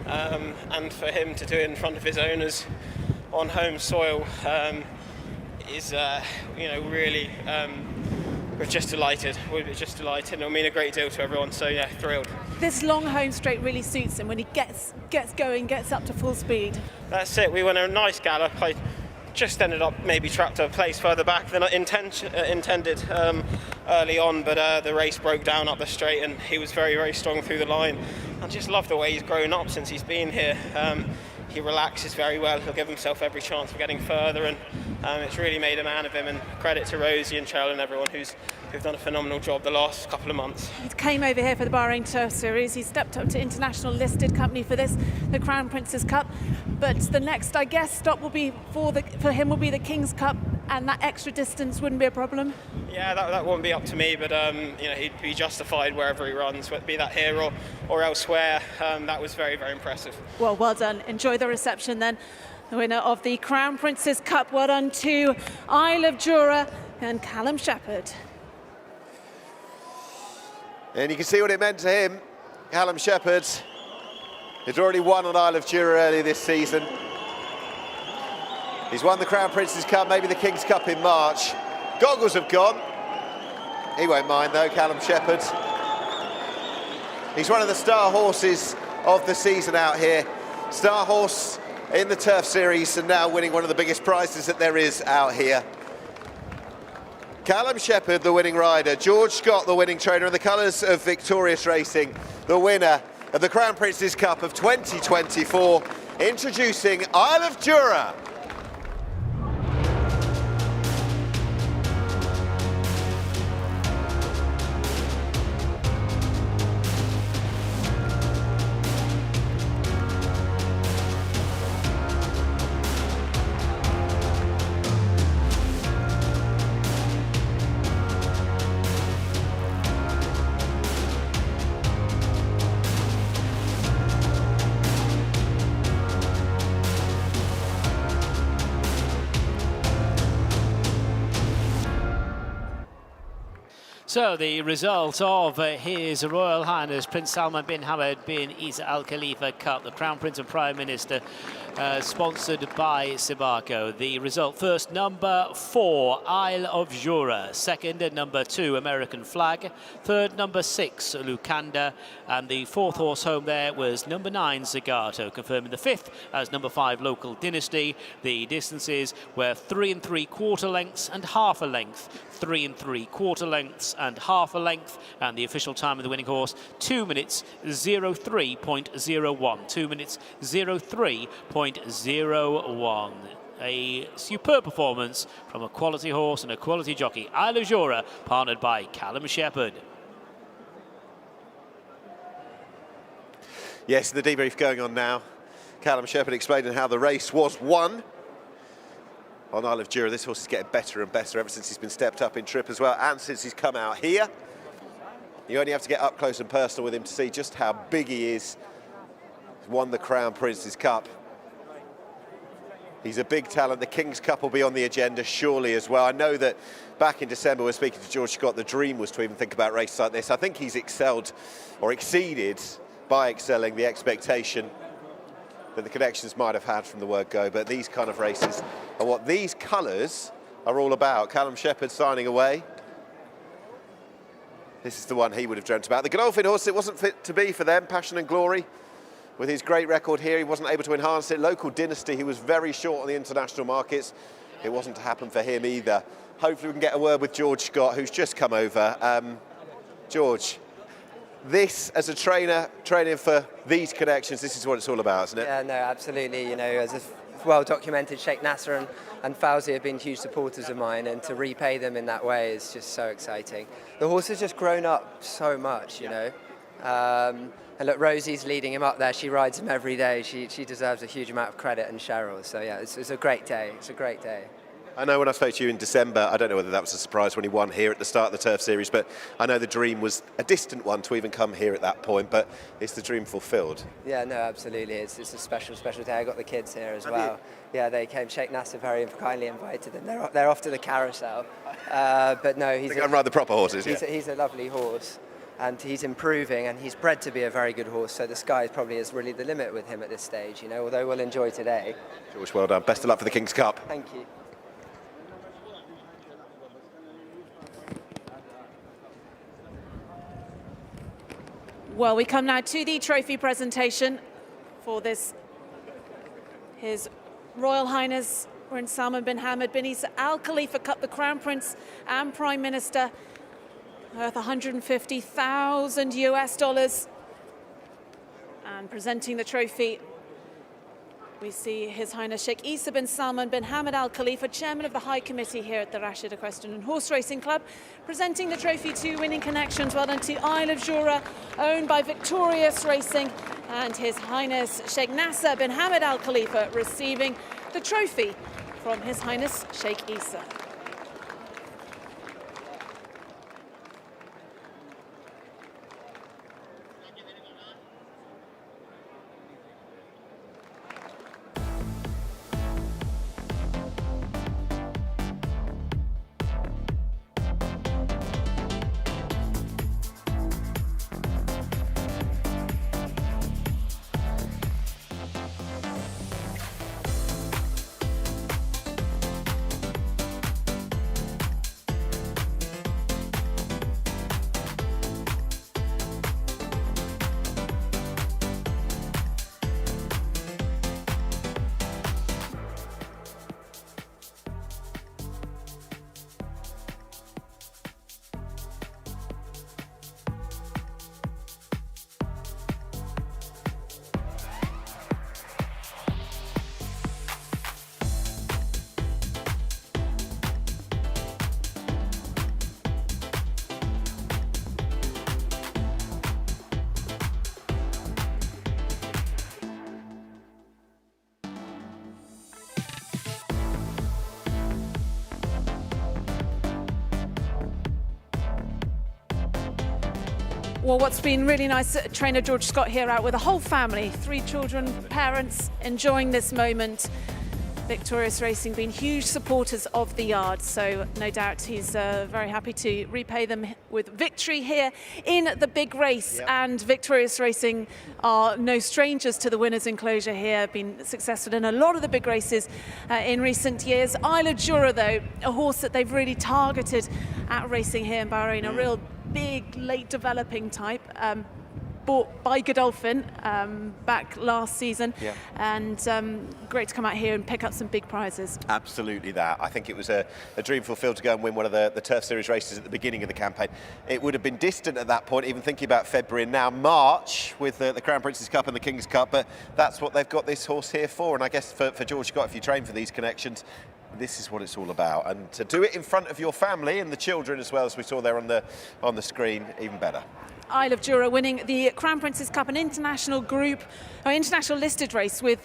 and for him to do it in front of his owners on home soil is, really. We're just delighted. We're just delighted. It'll mean a great deal to everyone. So yeah, thrilled. This long home straight really suits him when he gets going, gets up to full speed. That's it. We went a nice gallop. I just ended up maybe trapped a place further back than I intended early on, but the race broke down up the straight, and he was very, very strong through the line. I just love the way he's grown up since he's been here. He relaxes very well. He'll give himself every chance of getting further, and it's really made a man of him. And credit to Rosie and Chell and everyone who've done a phenomenal job the last couple of months. He came over here for the Bahrain Turf Series. He stepped up to international listed company for this, the Crown Prince's Cup. But the next, I guess, stop will be for him will be the King's Cup, and that extra distance wouldn't be a problem. Yeah, that won't be up to me, but he'd be justified wherever he runs, whether it be that here or elsewhere. That was very, very impressive. Well done. Enjoy the reception then. The winner of the Crown Prince's Cup. Well done to Isle of Jura and Callum Shepherd. And you can see what it meant to him. Callum Shepherd has already won on Isle of Jura earlier this season. He's won the Crown Prince's Cup, maybe the King's Cup in March. Goggles have gone. He won't mind though, Callum Shepherd. He's one of the star horses of the season out here. Star horse in the Turf Series, and now winning one of the biggest prizes that there is out here. Callum Shepherd, the winning rider. George Scott, the winning trainer, in the colours of Victorious Racing, the winner of the Crown Prince's Cup of 2024. Introducing Isle of Jura. So the result of His Royal Highness Prince Salman bin Hamad bin Isa Al Khalifa Cup, the Crown Prince and Prime Minister, sponsored by Sibaco. The result: first, number 4, Isle of Jura; second, number 2, American Flag; third, number 6, Lucanda; and the fourth horse home there was number 9, Zagato, confirming the fifth as number 5, Local Dynasty. The distances were 3 3/4 lengths and half a length, 3 3/4 lengths and half a length, and the official time of the winning horse, 2 minutes 03.01. 2 minutes 03.01. A superb performance from a quality horse and a quality jockey. Isle of Jura, partnered by Callum Shepherd. Yes, the debrief going on now. Callum Shepherd explaining how the race was won. on Isle of Jura. This horse is getting better and better ever since he's been stepped up in trip as well, and since he's come out here. You only have to get up close and personal with him to see just how big he is. He's won the Crown Prince's Cup. He's a big talent. The King's Cup will be on the agenda surely as well. I know that back in December, we're speaking to George Scott, the dream was to even think about races like this. I think he's excelled or exceeded by excelling the expectation that the connections might have had from the word go. But these kind of races are what these colours are all about. Callum Shepherd signing away. This is the one he would have dreamt about. The Godolphin horse, it wasn't fit to be for them. Passion and Glory. With his great record here, he wasn't able to enhance it. Local Dynasty, he was very short on the international markets. It wasn't to happen for him either. Hopefully we can get a word with George Scott, who's just come over. George, this, as a trainer, training for these connections, this is what it's all about, isn't it? Yeah, no, absolutely. You know, as a well-documented, Sheikh Nasser and Fauzi have been huge supporters of mine, and to repay them in that way is just so exciting. The horse has just grown up so much, you know. And look, Rosie's leading him up there. She rides him every day. She deserves a huge amount of credit, and Cheryl. So yeah, it's a great day. It's a great day. I know when I spoke to you in December, I don't know whether that was a surprise when he won here at the start of the Turf Series, but I know the dream was a distant one to even come here at that point, but it's the dream fulfilled. Yeah, no, absolutely. It's a special day. I got the kids here as well. Yeah, they came. Sheikh Nasser very kindly invited them. They're off to the carousel. But no, They can ride the proper horses, he's a lovely horse. And he's improving, and he's bred to be a very good horse, so the sky probably is really the limit with him at this stage, you know, although we'll enjoy today. George, well done. Best of luck for the King's Cup. Thank you. Well, we come now to the trophy presentation for this. His Royal Highness Prince Salman bin Hamad bin Isa Al Khalifa Cup, the Crown Prince and Prime Minister, worth $150,000 US. And presenting the trophy, we see His Highness Sheikh Isa bin Salman bin Hamad Al Khalifa, Chairman of the High Committee here at the Rashid Equestrian and Horse Racing Club, presenting the trophy to Winning Connections. Well done to Isle of Jura, owned by Victorious Racing, and His Highness Sheikh Nasser bin Hamad Al Khalifa receiving the trophy from His Highness Sheikh Isa. Well, what's been really nice, trainer George Scott here out with a whole family, 3 children, parents, enjoying this moment. Victorious Racing being huge supporters of the yard, so no doubt he's very happy to repay them with victory here in the big race. Yep. And Victorious Racing are no strangers to the winners' enclosure here, been successful in a lot of the big races in recent years. Isle of Jura, though, a horse that they've really targeted at racing here in Bahrain, a real big, late developing type, bought by Godolphin back last season. Yeah. And great to come out here and pick up some big prizes. Absolutely that. I think it was a dream fulfilled to go and win one of the Turf Series races at the beginning of the campaign. It would have been distant at that point, even thinking about February and now March with the Crown Prince's Cup and the King's Cup, but that's what they've got this horse here for. And I guess for George Scott, if you train for these connections, this is what it's all about, and to do it in front of your family and the children as well, as we saw there on the screen, even better. Isle of Jura winning the Crown Prince's Cup, an international group, or international listed race with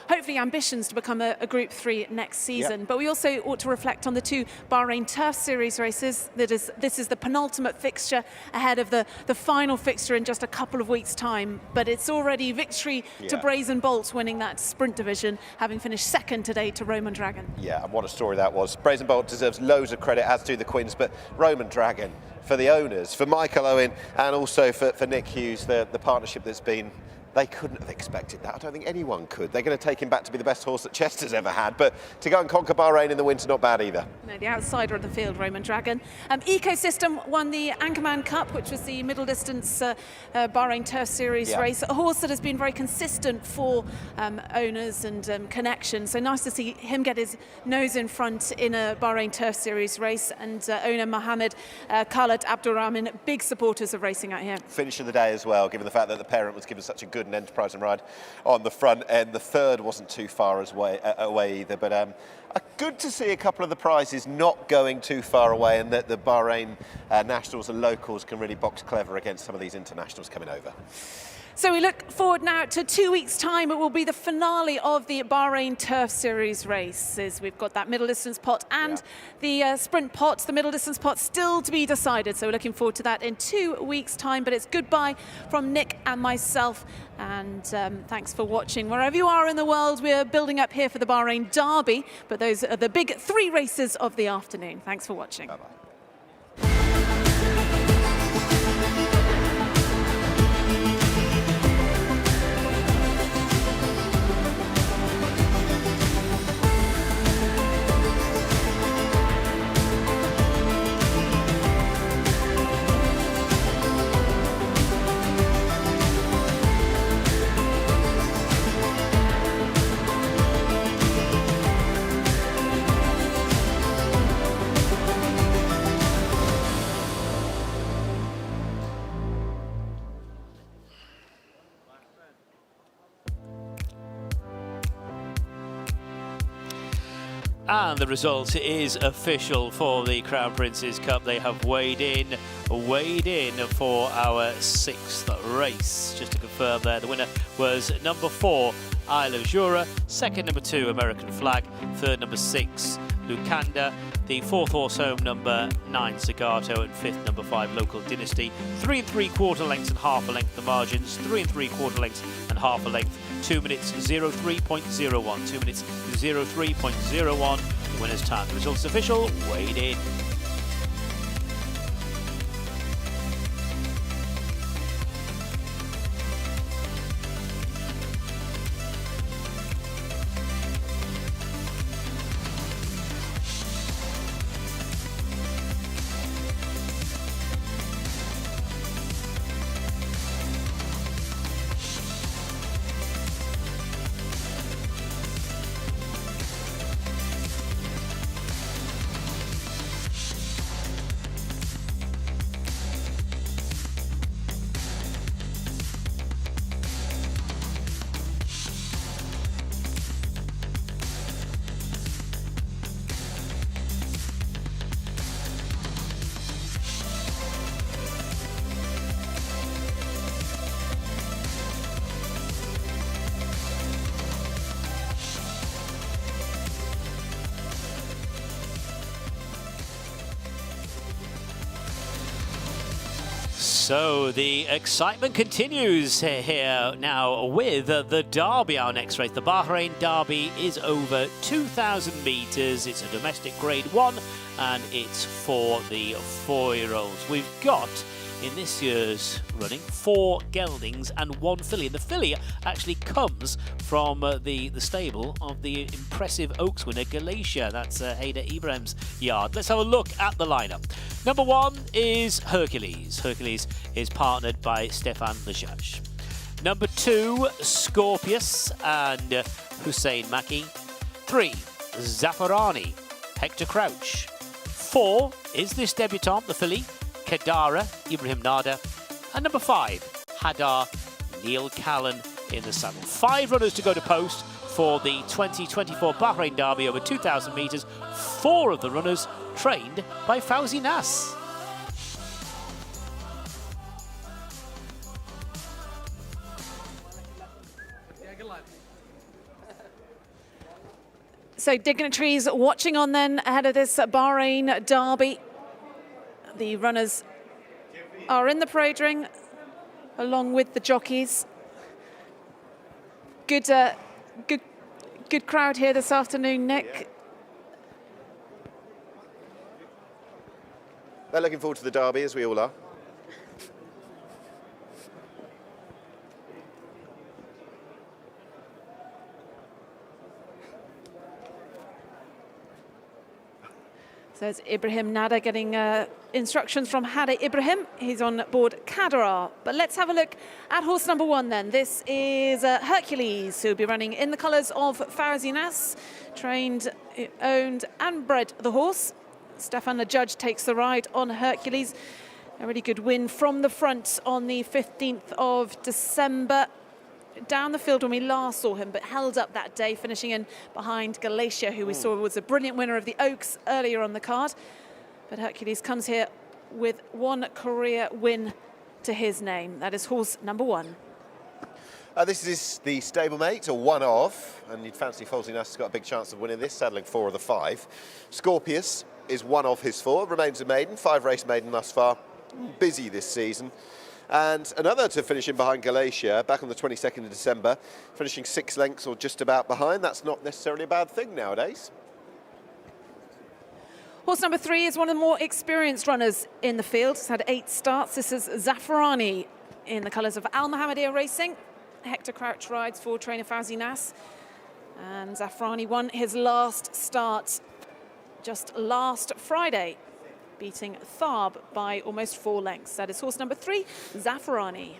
hopefully ambitions to become a Group 3 next season. Yep. But we also ought to reflect on the 2 Bahrain Turf Series races. This is the penultimate fixture ahead of the final fixture in just a couple of weeks' time. But it's already victory to Brazen Bolt winning that sprint division, having finished second today to Roman Dragon. Yeah, and what a story that was. Brazen Bolt deserves loads of credit, as do the Quins, but Roman Dragon, for the owners, for Michael Owen, and also for Nick Hughes, the partnership that's been, they couldn't have expected that. I don't think anyone could. They're going to take him back to be the best horse that Chester's ever had, but to go and conquer Bahrain in the winter, not bad either. No, the outsider of the field, Roman Dragon. Ecosystem won the Anchorman Cup, which was the middle distance Bahrain Turf Series race. A horse that has been very consistent for owners and connections. So nice to see him get his nose in front in a Bahrain Turf Series race. And owner Mohammed Khaled Abdurrahman, big supporters of racing out here. Finish of the day as well, given the fact that the parent was given such a good and enterprising ride on the front end. The third wasn't too far away either, but good to see a couple of the prizes not going too far away, and that the Bahrain nationals and locals can really box clever against some of these internationals coming over. So we look forward now to 2 weeks' time. It will be the finale of the Bahrain Turf Series races. We've got that middle distance pot and the sprint pot, the middle distance pot still to be decided. So we're looking forward to that in 2 weeks' time. But it's goodbye from Nick and myself. And thanks for watching. Wherever you are in the world, we're building up here for the Bahrain Derby. But those are the big 3 races of the afternoon. Thanks for watching. Bye-bye. And the result is official for the Crown Prince's Cup. They have weighed in for our 6th race. Just to confirm there, the winner was number 4, Isle of Jura, second number 2, American Flag, third number 6, Lucanda, the 4th horse home number 9, Zagato, and 5th number 5, Local Dynasty. 3 3/4 lengths and half a length the margins, 3 3/4 lengths and half a length. 2 minutes 03.01. 2 minutes 03.01. The winner's time. The results official. Weighed in. So the excitement continues here now with the Derby, our next race. The Bahrain Derby is over 2,000 metres. It's a domestic Grade 1 and it's for the 4-year-olds. We've got in this year's running 4 geldings and 1 filly. And the filly actually comes from the stable of the impressive Oaks winner Galatia. That's Haider Ibrahim's yard. Let's have a look at the lineup. Number 1 is Hercules. Hercules is partnered by Stefan Lajaj. Number 2, Scorpius and Hussein Maki. 3, Zafarani, Hector Crouch. 4 is this debutant, the filly, Kadara, Ibrahim Nada. And number 5, Hadar, Neil Callan in the saddle. 5 runners to go to post for the 2024 Bahrain Derby over 2,000 metres. 4 of the runners trained by Fauzi Nas. So dignitaries watching on then ahead of this Bahrain derby. The runners are in the parade ring along with the jockeys. Good crowd here this afternoon, Nick. Yeah. They're looking forward to the derby, as we all are. So it's Ibrahim Nada getting instructions from Hada Ibrahim. He's on board Kadara. But let's have a look at horse number 1 then. This is Hercules, who'll be running in the colours of Fawzi Nas, trained, owned and bred the horse. Stefan the judge takes the ride on Hercules. A really good win from the front on the 15th of December. Down the field when we last saw him, but held up that day, finishing in behind Galatia, who we saw was a brilliant winner of the Oaks earlier on the card. But Hercules comes here with 1 career win to his name. That is horse number 1. This is the stablemate, or one of, and you'd fancy Fawzi Nas has got a big chance of winning this, saddling 4 of the 5. Scorpius is one of his 4, remains a maiden, 5-race maiden thus far, busy this season. And another to finish in behind Galatia, back on the 22nd of December, finishing 6 lengths or just about behind. That's not necessarily a bad thing nowadays. Horse number 3 is one of the more experienced runners in the field. It's had 8 starts. This is Zafarani in the colours of Al Mohammedia Racing. Hector Crouch rides for trainer Fawzi Nas. And Zafarani won his last start just last Friday, beating Tharb by almost 4 lengths. That is horse number 3, Zafarani.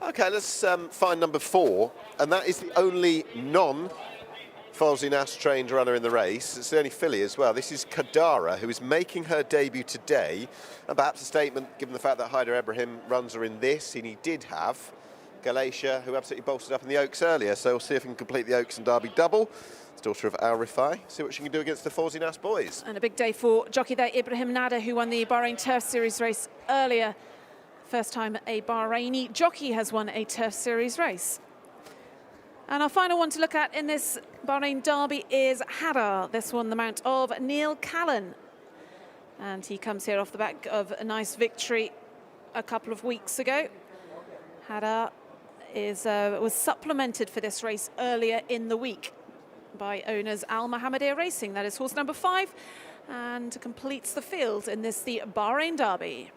Okay, let's find number 4, and that is the only non-Fawzi Nas trained runner in the race. It's the only filly as well. This is Kadara, who is making her debut today, and perhaps a statement given the fact that Haider Ibrahim runs her in this, and he did have Galatia, who absolutely bolstered up in the Oaks earlier, so we'll see if he can complete the Oaks and Derby double. It's daughter of Al Rifai. See what she can do against the Fawzi Nas boys. And a big day for jockey there, Ibrahim Nada, who won the Bahrain Turf Series race earlier. First time a Bahraini jockey has won a Turf Series race. And our final one to look at in this Bahrain Derby is Hadar. This one, the mount of Neil Callan. And he comes here off the back of a nice victory a couple of weeks ago. Hadar was supplemented for this race earlier in the week by owners Al Mohammedia Racing. That is horse number 5, and completes the field in this, the Bahrain Derby.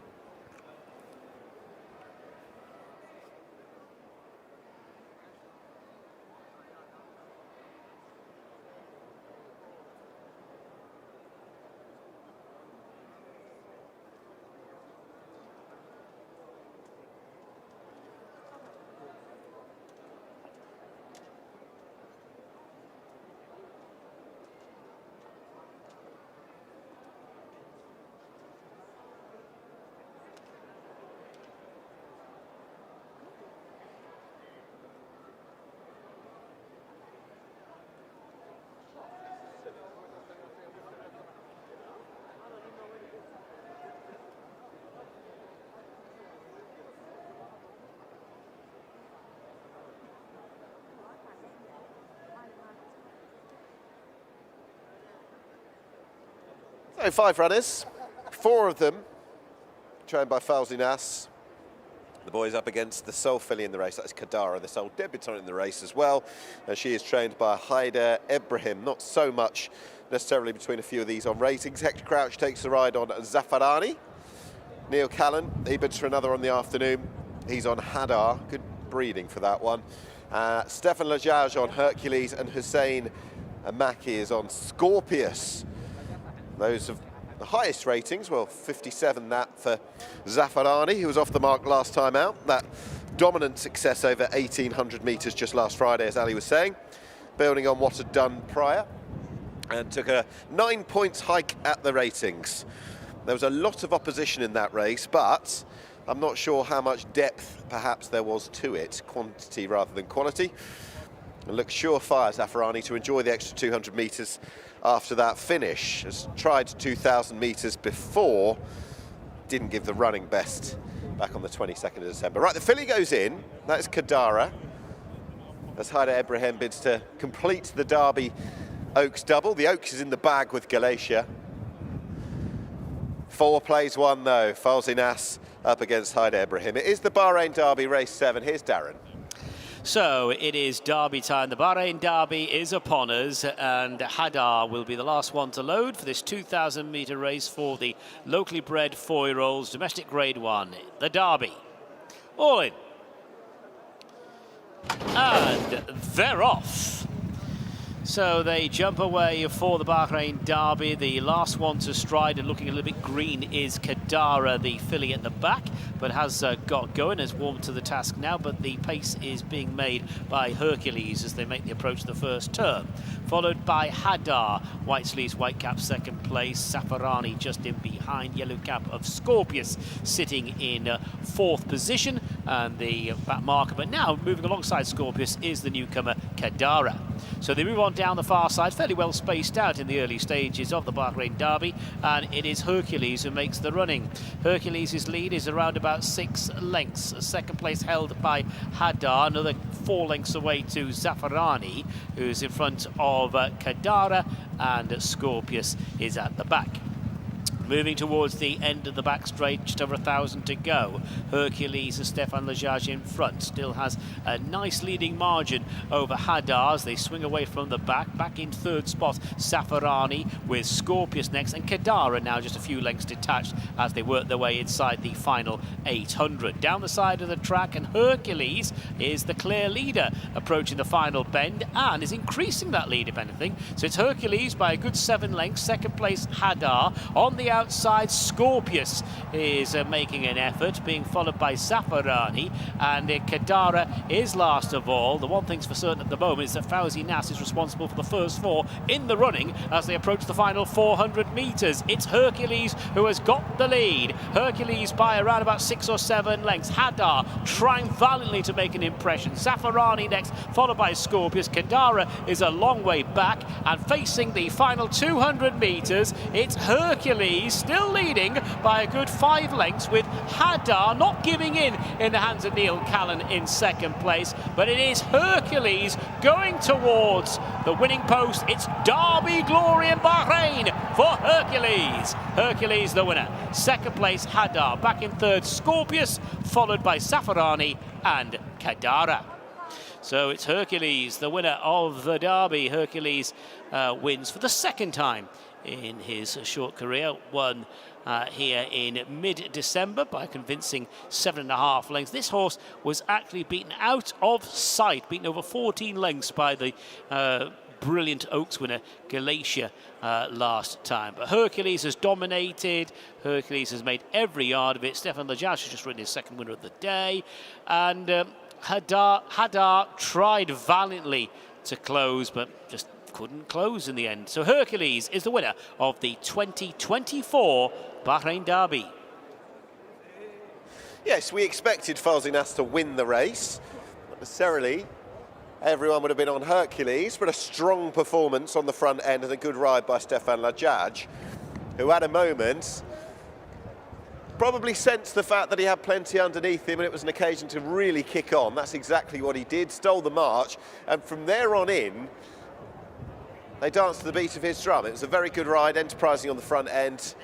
So 5 runners, 4 of them trained by Fawzi Nas. The boys up against the sole filly in the race, that is Kadara, the sole debutant in the race as well. And she is trained by Haider Ibrahim. Not so much necessarily between a few of these on ratings. Hector Crouch takes the ride on Zafarani. Neil Callan, he bids for another on the afternoon. He's on Hadar, good breeding for that one. Stefan Lajaj on Hercules, and Hussein Maki is on Scorpius. Those of the highest ratings, well, 57 that for Zafarani, who was off the mark last time out. That dominant success over 1,800 metres just last Friday, as Ali was saying, building on what had done prior, and took a 9 points hike at the ratings. There was a lot of opposition in that race, but I'm not sure how much depth perhaps there was to it, quantity rather than quality. It looks surefire, Zafarani, to enjoy the extra 200 metres after that finish. Has tried 2,000 metres before, didn't give the running best back on the 22nd of December. Right, the filly goes in, that's Kadara. as Haider Ibrahim bids to complete the Derby Oaks double. The Oaks is in the bag with Galatia. 4 plays 1 though. Fawzi Nas up against Haider Ibrahim. It is the Bahrain Derby, race 7. Here's Darren. So it is Derby time. The Bahrain Derby is upon us, and HAWAR will be the last one to load for this 2,000-metre race for the locally bred 4-year-olds, domestic grade 1. The Derby. All in. And they're off. So they jump away for the Bahrain Derby. The last one to stride and looking a little bit green is Kadara, the filly at the back, but has got going, has warmed to the task now, but the pace is being made by Hercules as they make the approach to the first turn. Followed by HAWAR, white sleeves, white cap, second place. Safarani just in behind, yellow cap of Scorpius sitting in 4th position, and the back marker. But now moving alongside Scorpius is the newcomer Kadara. So they move on down the far side, fairly well spaced out in the early stages of the Bahrain Derby, and it is Hercules who makes the running. Hercules' lead is around about 6 lengths. Second place held by HAWAR, another 4 lengths away to Zafarani, who's in front of Kadara, and Scorpius is at the back. Moving towards the end of the back straight, just over 1,000 to go. Hercules and Stefan Lajage in front. Still has a nice leading margin over HAWAR as they swing away from the back. Back in 3rd spot, Safarani with Scorpius next, and Kadara now just a few lengths detached as they work their way inside the final 800. Down the side of the track, and Hercules is the clear leader approaching the final bend and is increasing that lead if anything. So it's Hercules by a good 7 lengths. Second place HAWAR. On the outside, Scorpius is making an effort, being followed by Safarani, and Kadara is last of all. The one thing's for certain at the moment is that Fawzi Nas is responsible for the first 4 in the running as they approach the final 400 metres. It's Hercules who has got the lead. Hercules by around about 6 or 7 lengths. HAWAR trying valiantly to make an impression. Safarani next, followed by Scorpius. Kadara is a long way back, and facing the final 200 metres, it's Hercules still leading by a good 5 lengths, with HAWAR not giving in the hands of Neil Callan in 2nd place. But it is Hercules going towards the winning post. It's Derby Glory in Bahrain for Hercules. Hercules the winner. 2nd place HAWAR. Back in 3rd Scorpius, followed by Safarani and Kadara. So it's Hercules, the winner of the Derby. Hercules wins for the 2nd time in his short career. Won here in mid-December by a convincing 7.5 lengths. This horse was actually beaten out of sight, beaten over 14 lengths by the brilliant Oaks winner Galatia last time. But Hercules has dominated. Hercules has made every yard of it. Stefan Lajage has just written his 2nd winner of the day, and HAWAR tried valiantly to close, but just couldn't close in the end. So Hercules is the winner of the 2024 Bahrain Derby. Yes, we expected Fawzi Nas to win the race. Not necessarily everyone would have been on Hercules, but a strong performance on the front end and a good ride by Stefan Lajage, who at a moment probably sensed the fact that he had plenty underneath him and it was an occasion to really kick on. That's exactly what he did, stole the march, and from there on in, they danced to the beat of his drum. It was a very good ride, enterprising on the front end.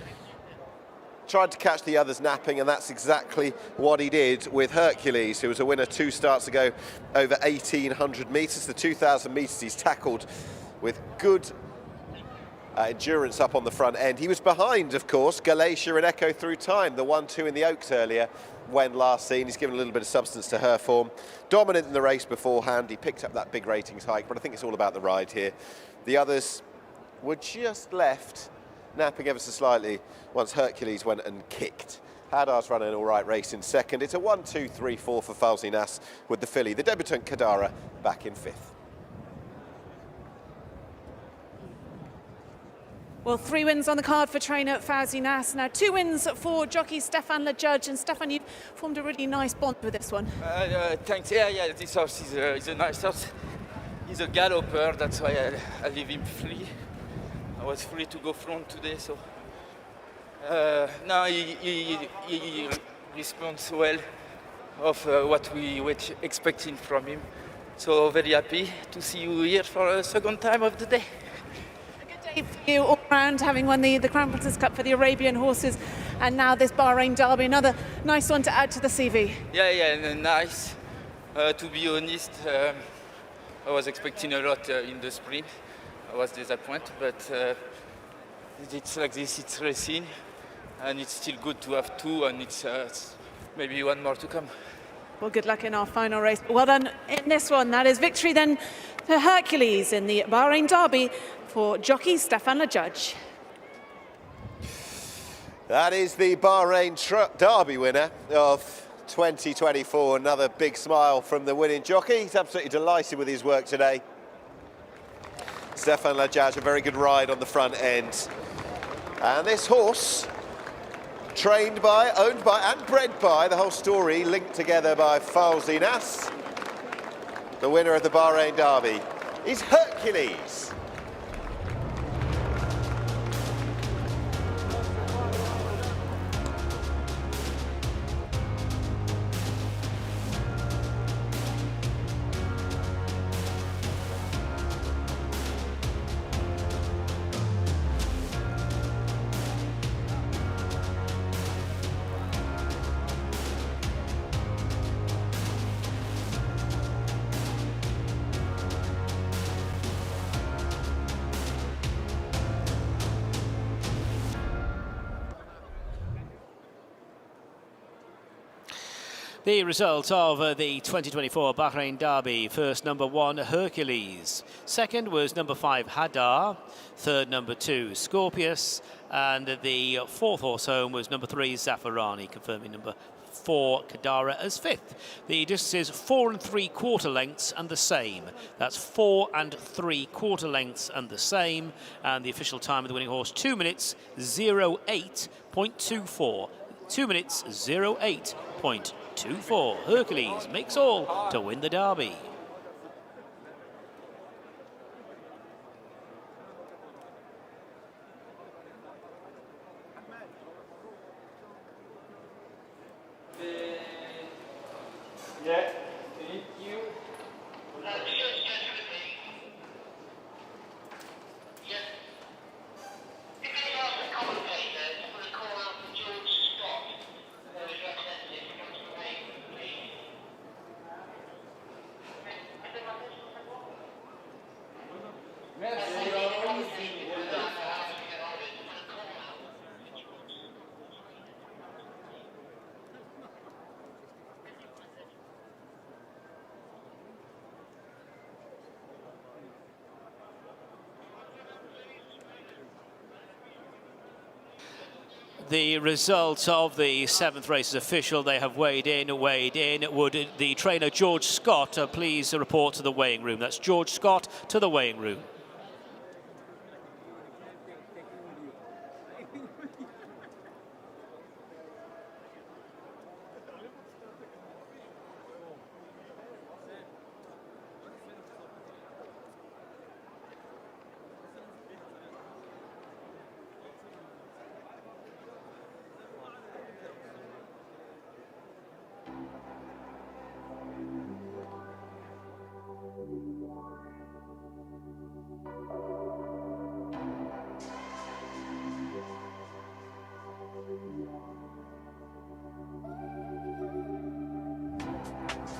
Tried to catch the others napping, and that's exactly what he did with Hercules, who was a winner 2 starts ago over 1,800 metres. The 2,000 metres he's tackled with good endurance up on the front end. He was behind, of course, Galatia and Echo Through Time, the 1-2 in the Oaks earlier when last seen. He's given a little bit of substance to her form. Dominant in the race beforehand. He picked up that big ratings hike, but I think it's all about the ride here. The others were just left napping ever so slightly once Hercules went and kicked. HAWAR's running an all right race in 2nd. It's a 1-2-3-4 for Fawzi Nas with the filly. The debutant Kadara back in 5th. Well, 3 wins on the card for trainer Fawzi Nas. Now 2 wins for jockey Stefan Lajage. And Stefan, you've formed a really nice bond with this one. Thanks. Yeah, this horse is a nice horse. He's a galloper, that's why I leave him free. I was free to go front today, so now he responds well of what we were expecting from him. So very happy to see you here for a second time of the day. For you all round, having won the Crown Princess Cup for the Arabian horses, and now this Bahrain Derby, another nice one to add to the CV. Yeah, nice. To be honest, I was expecting a lot in the sprint. I was disappointed, but it's like this, it's racing, and it's still good to have two, and it's maybe one more to come. Well, good luck in our final race. Well done in this one. That is victory then for Hercules in the Bahrain Derby for jockey Stefan Lajudge. That is the Bahrain Derby winner of 2024. Another big smile from the winning jockey. He's absolutely delighted with his work today. Stefan Lajudge, a very good ride on the front end. And this horse, trained by, owned by and bred by, the whole story linked together by Fawzi Nas, the winner of the Bahrain Derby, is Hercules. The result of the 2024 Bahrain Derby: first, number 1, Hercules. Second was number 5, Hadar. Third, number 2, Scorpius. And the fourth horse home was number 3, Zafarani, confirming number 4, Kadara, as fifth. The distance is 4 3/4 lengths and the same. That's 4 3/4 lengths and the same. And the official time of the winning horse, 2 minutes 08.24. 2 minutes 08.24. Hercules makes all to win the Derby. Yeah, thank you. The result of the 7th race is official. They have weighed in. Would the trainer George Scott please report to the weighing room? That's George Scott to the weighing room.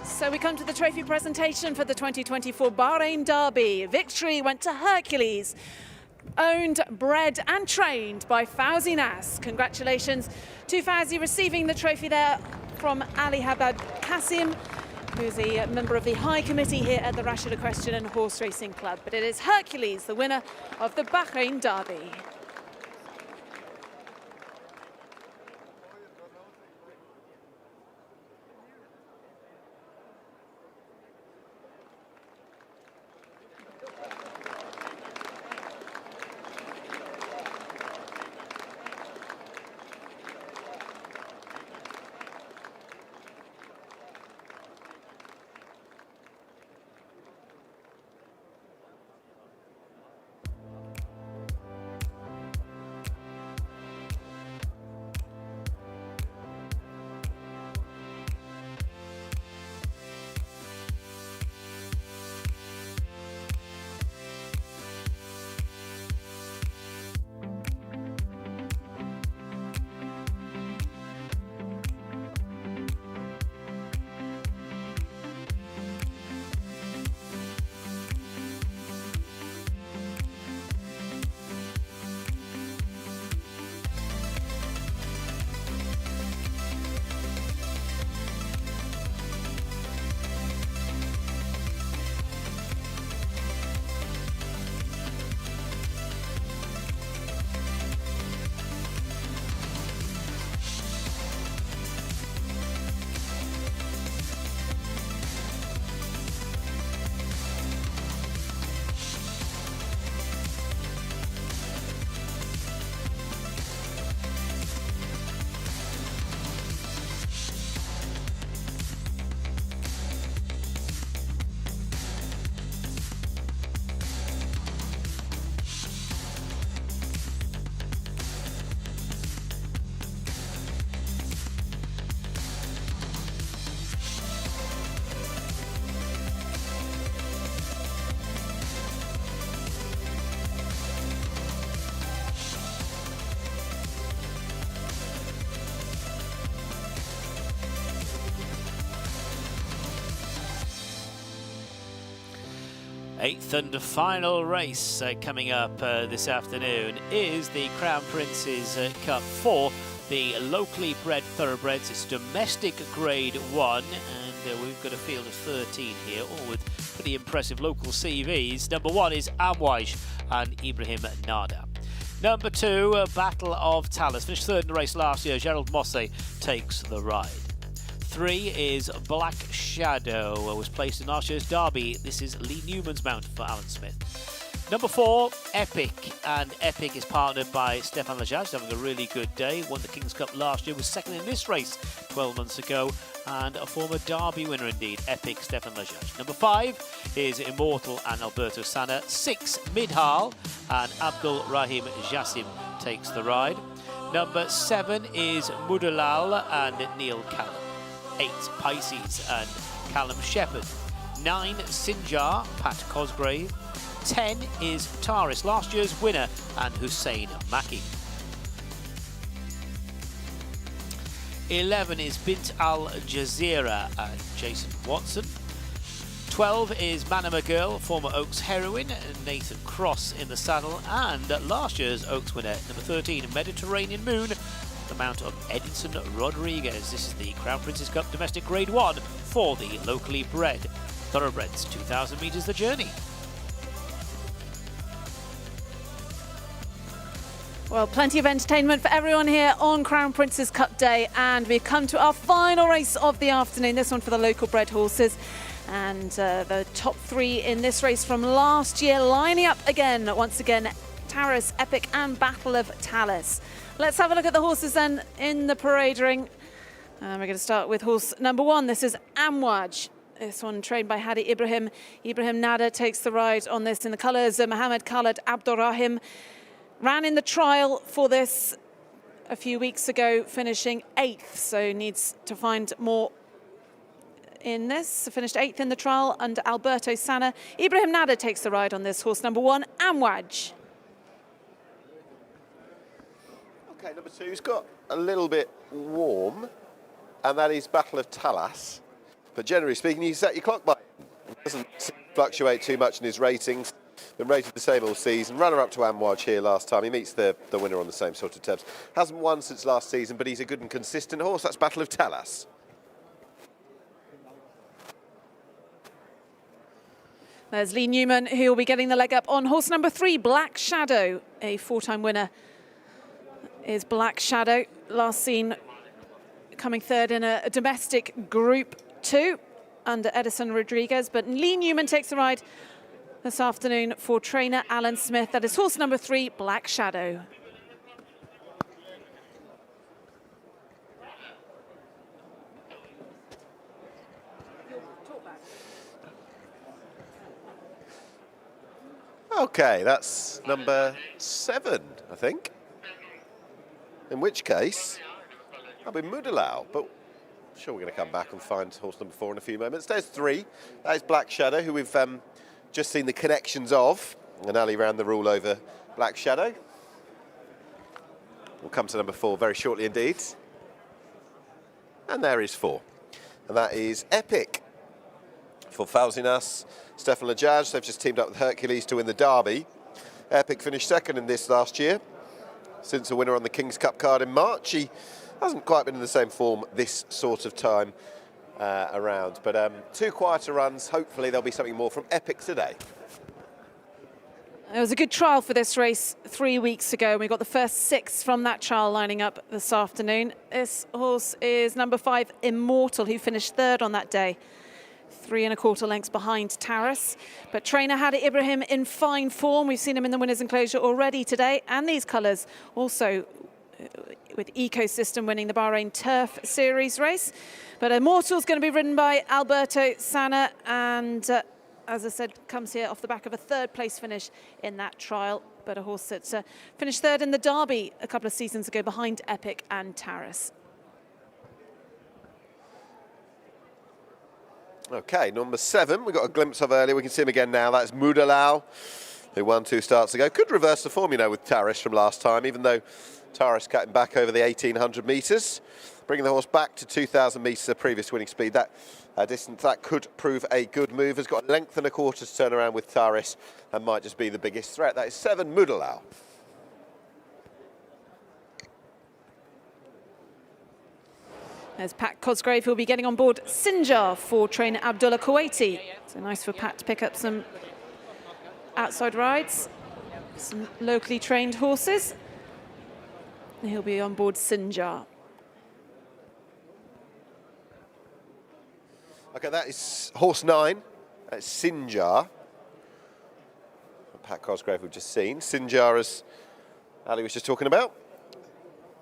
So we come to the trophy presentation for the 2024 Bahrain Derby. Victory went to Hercules, owned, bred and trained by Fawzi Nas. Congratulations to Fawzi receiving the trophy there from Ali Habad Qasim, who's a member of the High Committee here at the Rashid Equestrian and Horse Racing Club. But it is Hercules, the winner of the Bahrain Derby. Eighth and final race coming up this afternoon is the Crown Prince's Cup for the locally bred thoroughbreds. It's domestic grade 1, and we've got a field of 13 here, all with pretty impressive local CVs. Number 1 is Amwaj and Ibrahim Nada. Number 2, Battle of Talus. Finished third in the race last year. Gerald Mosse takes the ride. 3 is Black Shadow, was placed in last year's Derby. This is Lee Newman's mount for Alan Smith. Number 4, Epic, and Epic is partnered by Stefan Lajaj, having a really good day. Won the King's Cup last year, was second in this race 12 months ago, and a former Derby winner indeed, Epic Stefan Lajaj. Number 5 is Immortal and Alberto Sana. 6, Midhal, and Abdul Rahim Jassim takes the ride. Number 7 is Mudalal and Neil Callum. 8, Pisces and Callum Shepherd. 9, Sinjar, Pat Cosgrave. 10 is Taris, last year's winner, and Hussein Maki. 11 is Bint Al Jazeera and Jason Watson. 12 is Manama Girl, former Oaks heroine, Nathan Cross in the saddle, and last year's Oaks winner, number 13, Mediterranean Moon, the mount of Edinson Rodriguez. This is the Crown Prince's Cup Domestic Grade 1 for the locally bred thoroughbreds. 2,000 metres the journey. Well, plenty of entertainment for everyone here on Crown Prince's Cup Day, and we've come to our final race of the afternoon, this one for the local bred horses. And the top 3 in this race from last year lining up again, once again, Taris, Epic and Battle of Talus. Let's have a look at the horses then in the parade ring. We're going to start with horse number 1. This is Amwaj. This one trained by Hadi Ibrahim. Ibrahim Nada takes the ride on this in the colours. Mohammed Khaled Abdurrahim ran in the trial for this a few weeks ago, finishing 8th, so needs to find more in this. Finished 8th in the trial under Alberto Sana. Ibrahim Nada takes the ride on this horse number 1, Amwaj. Okay, number 2's got a little bit warm, and that is Battle of Talus. But generally speaking, you set your clock by him. It doesn't fluctuate too much in his ratings. Been rated the same all season. Runner-up to Amwaj here last time. He meets the winner on the same sort of terms. Hasn't won since last season, but he's a good and consistent horse. That's Battle of Talus. There's Lee Newman, who will be getting the leg up on horse number 3, Black Shadow. A 4-time winner is Black Shadow. Last seen coming third in a domestic Group 2 under Edison Rodriguez. But Lee Newman takes the ride this afternoon for trainer Alan Smith. That is horse number 3, Black Shadow. Okay, that's number 7, I think. In which case, I'll be Mudalal, but I'm sure we're going to come back and find horse number 4 in a few moments. There's 3. That is Black Shadow, who we've just seen the connections of, and Ali ran the rule over Black Shadow. We'll come to number 4 very shortly indeed. And there is 4. And that is Epic for Fauzinas, Stefan Lajaj. They've just teamed up with Hercules to win the Derby. Epic finished 2nd in this last year, since a winner on the King's Cup card in March. He hasn't quite been in the same form this sort of time around, but 2 quieter runs. Hopefully there'll be something more from Epic today. It was a good trial for this race 3 weeks ago. We got the first 6 from that trial lining up this afternoon. This horse is number 5, Immortal, who finished 3rd on that day. 3 1/4 lengths behind Taris. But trainer Hadi Ibrahim in fine form. We've seen him in the winner's enclosure already today. And these colours also with Ecosystem winning the Bahrain Turf Series race. But Immortal's going to be ridden by Alberto Sana, and as I said, comes here off the back of a 3rd place finish in that trial. But a horse that finished 3rd in the Derby a couple of seasons ago behind Epic and Taris. Okay, number 7, we got a glimpse of earlier. We can see him again now. That's Mudalal, who won 2 starts ago. Could reverse the form, you know, with Taris from last time, even though Taris cut him back over the 1,800 metres. bringing the horse back to 2,000 metres, the previous winning speed. That distance, that could prove a good move. Has got a length and a quarter to turn around with Taris and might just be the biggest threat. That is 7 Mudalau. There's Pat Cosgrave, who'll be getting on board Sinjar for trainer Abdullah Kuwaiti. So nice for Pat to pick up some outside rides, some locally trained horses. And he'll be on board Sinjar. Okay, that is horse 9. That's Sinjar. Pat Cosgrave we've just seen. Sinjar, as Ali was just talking about,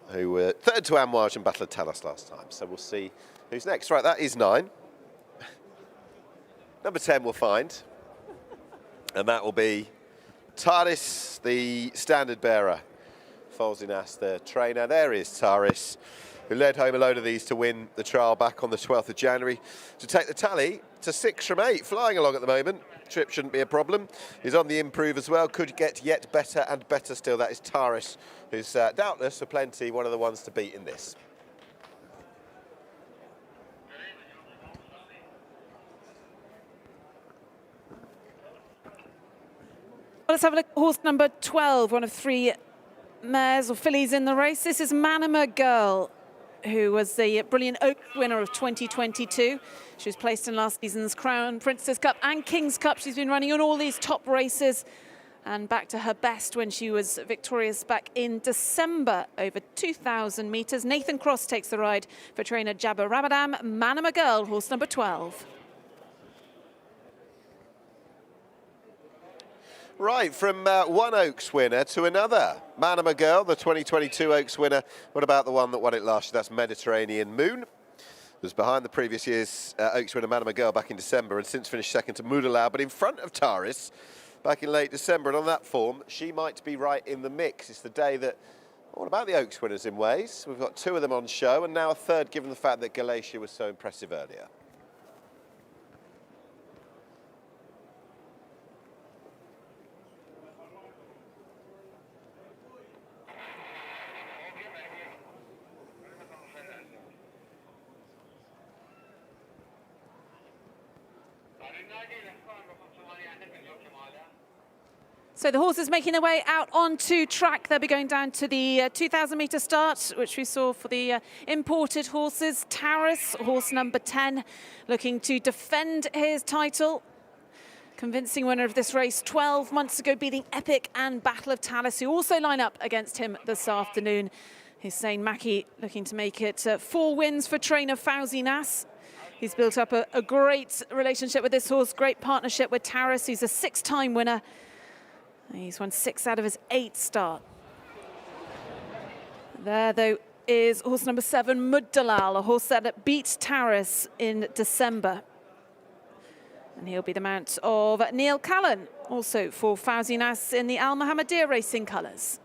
who were third to Amouage and Battle of Talas last time. So we'll see who's next. Right, that is 9. Number 10 we'll find. And that will be Taris, the standard bearer. Folzinas, the trainer. There is Taris, who led home a load of these to win the trial back on the 12th of January. To take the tally to 6 from 8, flying along at the moment. Trip shouldn't be a problem. He's on the improve as well, could get yet better and better still. That is Taris, who's doubtless for plenty one of the ones to beat in this. Let's have a look at horse number 12, one of 3 mares or fillies in the race. This is Manama Girl, who was the Brilliant Oak winner of 2022. She was placed in last season's Crown Princess Cup and King's Cup. She's been running on all these top races and back to her best when she was victorious back in December over 2,000 metres. Nathan Cross takes the ride for trainer Jabba Ramadan. Manama Girl, horse number 12. Right, from one Oaks winner to another. Manama Girl, the 2022 Oaks winner. What about the one that won it last year? That's Mediterranean Moon. It was behind the previous year's Oaks winner Manama Girl back in December and since finished second to Mudalau, but in front of Taris back in late December. And on that form, she might be right in the mix. It's the day that, all about the Oaks winners in ways. We've got 2 of them on show and now a third given the fact that Galatia was so impressive earlier. So the horses making their way out onto track. They'll be going down to the 2,000-metre start, which we saw for the imported horses. Taris, horse number 10, looking to defend his title. Convincing winner of this race 12 months ago, beating Epic and Battle of Talas, who also line up against him this afternoon. Hussein Maki looking to make it 4 wins for trainer Fauzi Nas. He's built up a great relationship with this horse, great partnership with Taris. He's a 6-time winner. He's won 6 out of his 8 start. There, though, is horse number 7, Mudalau, a horse that beat Taris in December. And he'll be the mount of Neil Callan, also for Fauzi Nas in the Al Mohammedia racing colours.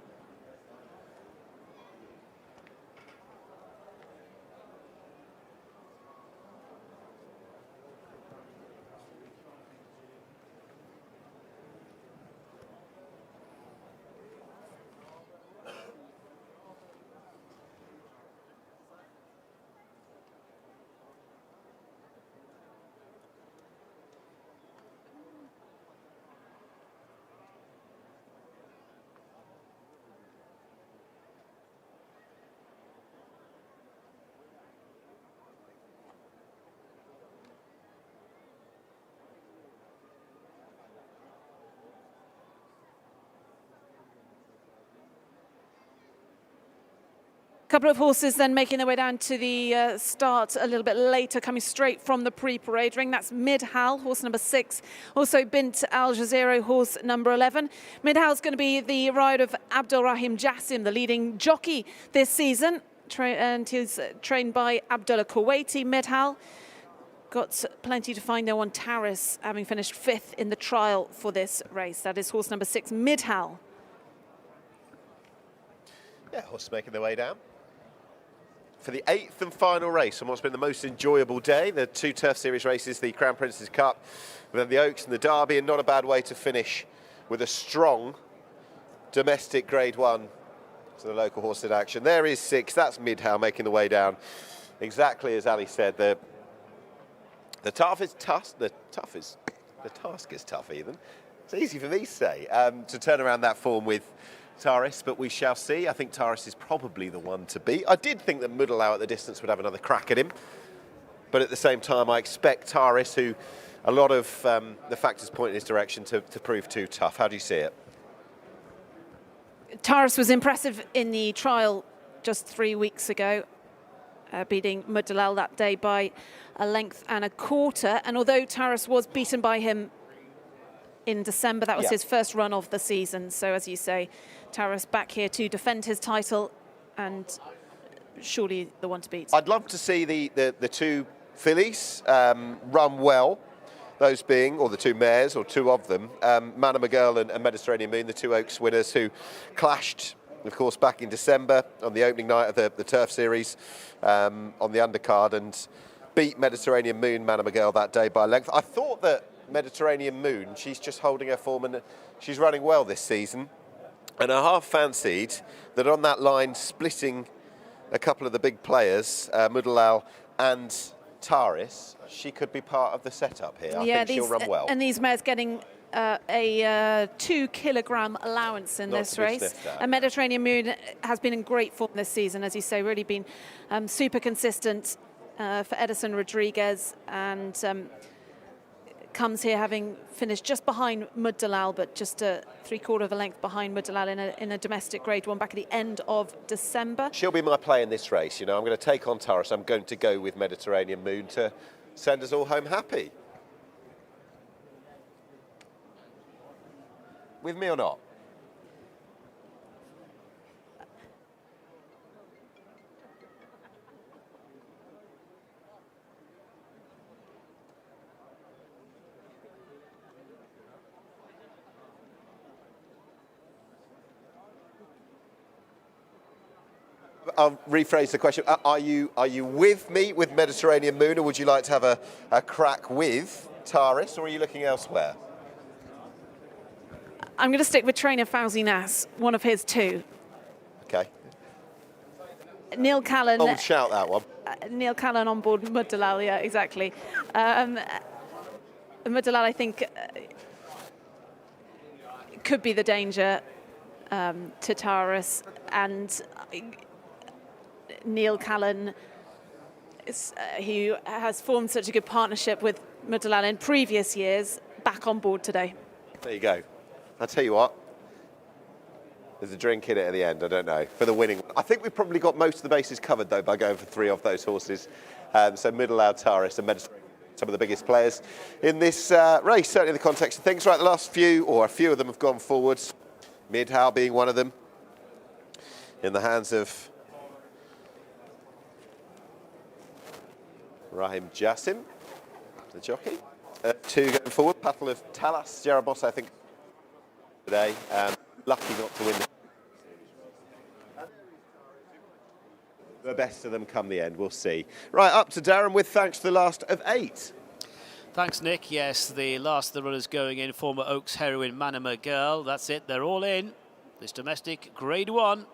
Couple of horses then making their way down to the start a little bit later, coming straight from the pre-parade ring. That's Midhal, horse number 6. Also Bint Al Jazeera, horse number 11. Midhal's going to be the ride of Abdul Rahim Jassim, the leading jockey this season. And he's trained by Abdullah Kuwaiti. Midhal got plenty to find there on Taris, having finished 5th in the trial for this race. That is horse number 6, Midhal. Yeah, horses making their way down for the 8th and final race on what's been the most enjoyable day. The 2 Turf Series races, the Crown Princess Cup, and then the Oaks and the Derby, and not a bad way to finish with a strong domestic Grade 1 to the local horse in action. There is 6. That's Midhow making the way down. Exactly as Ali said, the task is tough. The task is tough even. It's easy for me to say, to turn around that form with Taris, but we shall see. I think Taris is probably the one to beat. I did think that Mudalau at the distance would have another crack at him, but at the same time I expect Taris, who a lot of the factors point in his direction, to prove too tough. How do you see it? Taris was impressive in the trial just 3 weeks ago, beating Mudalau that day by a length and a quarter, and although Taris was beaten by him in December, that was his first run of the season. So as you say, Taris back here to defend his title, and surely the one to beat. I'd love to see the 2 fillies run well, those being, or the 2 mares, or 2 of them, Manama Girl and Mediterranean Moon, the 2 Oaks winners who clashed, of course, back in December on the opening night of the Turf Series on the undercard, and beat Mediterranean Moon, Manama Girl, that day by a length. I thought that Mediterranean Moon, she's just holding her form and she's running well this season. And I half fancied that on that line, splitting a couple of the big players, Mudalau and Taris, she could be part of the setup here. I think she'll run well. And these mares getting a 2 kilogram allowance in this race. And Mediterranean Moon has been in great form this season, as you say, really been super consistent for Edison Rodriguez, and comes here having finished just behind Mudalau, but just a 3/4 of a length behind Mudalau in a domestic Grade 1 back at the end of December. She'll be my play in this race. You know, I'm going to take on Taris. I'm going to go with Mediterranean Moon to send us all home happy. With me or not? I'll rephrase the question. Are you with me with Mediterranean Moon, or would you like to have a crack with Taris, or are you looking elsewhere? I'm going to stick with trainer Fauzi Nas, one of his 2. Okay. Neil Callan. Bold shout, that one. Neil Callan on board Mudalau, yeah, exactly. Mudalau, I think, could be the danger to Taris, and Neil Callan, who has formed such a good partnership with Mudalau in previous years, back on board today. There you go. I'll tell you what, there's a drink in it at the end, I don't know, for the winning. I think we've probably got most of the bases covered, though, by going for 3 of those horses. So Mudalau, Taris and Mediterranean, some of the biggest players in this race, certainly in the context of things. Right, the last few, or a few of them have gone forwards, Midhow being one of them, in the hands of Rahim Jassim, the jockey. 2 going forward, Battle of Talas, Jerabos, I think, today. Lucky not to win. The best of them come the end, we'll see. Right, up to Darren with thanks to the last of 8. Thanks, Nick. Yes, the last of the runners going in, former Oaks heroine Manama Girl. That's it, they're all in. This domestic Grade 1.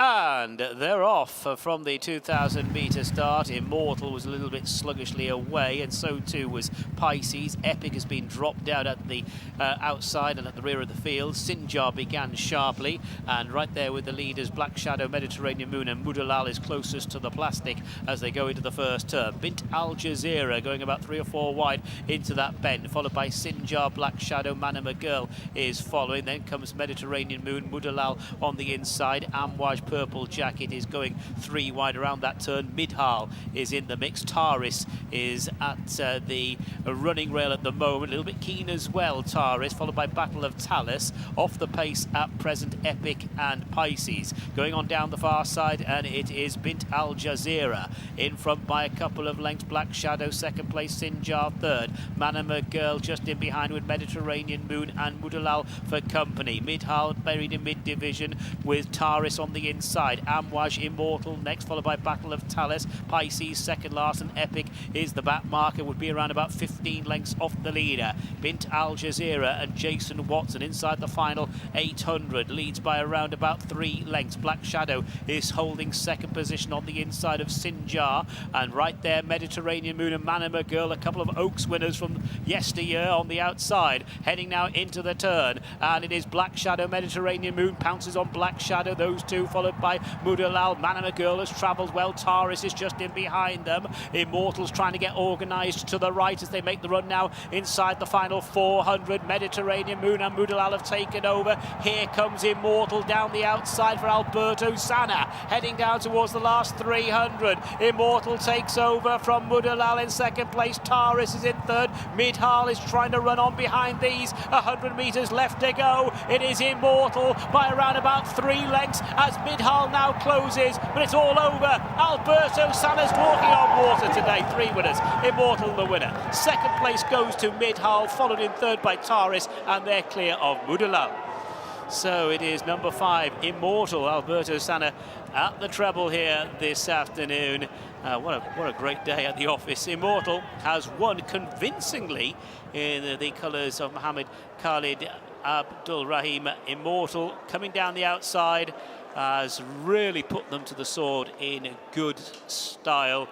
And they're off from the 2,000-metre start. Immortal was a little bit sluggishly away, and so too was Pisces. Epic has been dropped down at the outside and at the rear of the field. Sinjar began sharply, and right there with the leaders, Black Shadow, Mediterranean Moon, and Mudalau is closest to the plastic as they go into the first turn. Bint Al Jazeera going about 3 or 4 wide into that bend, followed by Sinjar, Black Shadow, Manama Girl is following. Then comes Mediterranean Moon, Mudalau on the inside. Amwaj Purple Jacket is going 3 wide around that turn. Midhal is in the mix. Taris is at the running rail at the moment. A little bit keen as well, Taris, followed by Battle of Talis. Off the pace at present, Epic and Pisces. Going on down the far side, and it is Bint Al Jazeera. In front by a couple of lengths, Black Shadow second place, Sinjar third. Manama Girl just in behind with Mediterranean Moon and Mudalau for company. Midhal buried in mid-division with Taris on the inside. inside. Amouage, Immortal, next followed by Battle of Thales. Pisces second last, and Epic is the back marker, would be around about 15 lengths off the leader. Bint Al Jazeera and Jason Watson inside the final 800, leads by around about 3 lengths. Black Shadow is holding second position on the inside of Sinjar, and right there Mediterranean Moon and Manama Girl, a couple of Oaks winners from yesteryear on the outside, heading now into the turn, and it is Black Shadow. Mediterranean Moon pounces on Black Shadow, those two followed by Mudalal. Manama Girl has travelled well, Taris is just in behind them. Immortal's trying to get organised to the right as they make the run now inside the final 400. Mediterranean Moon and Mudalal have taken over. Here comes Immortal down the outside for Alberto Sana, heading down towards the last 300. Immortal takes over from Mudalal in second place. Taris is in third. Midhal is trying to run on behind these. 100 metres left to go. It is Immortal by around about 3 lengths as Midhal now closes, but it's all over. Alberto Sana's walking on water today. 3 winners. Immortal the winner. Second place goes to Midhal, followed in third by Taris, and they're clear of Mudalal. So it is number 5, Immortal, Alberto Sana at the treble here this afternoon. What a great day at the office. Immortal has won convincingly in the colours of Mohammed Khalid Abdul Rahim. Immortal coming down the outside has really put them to the sword in good style.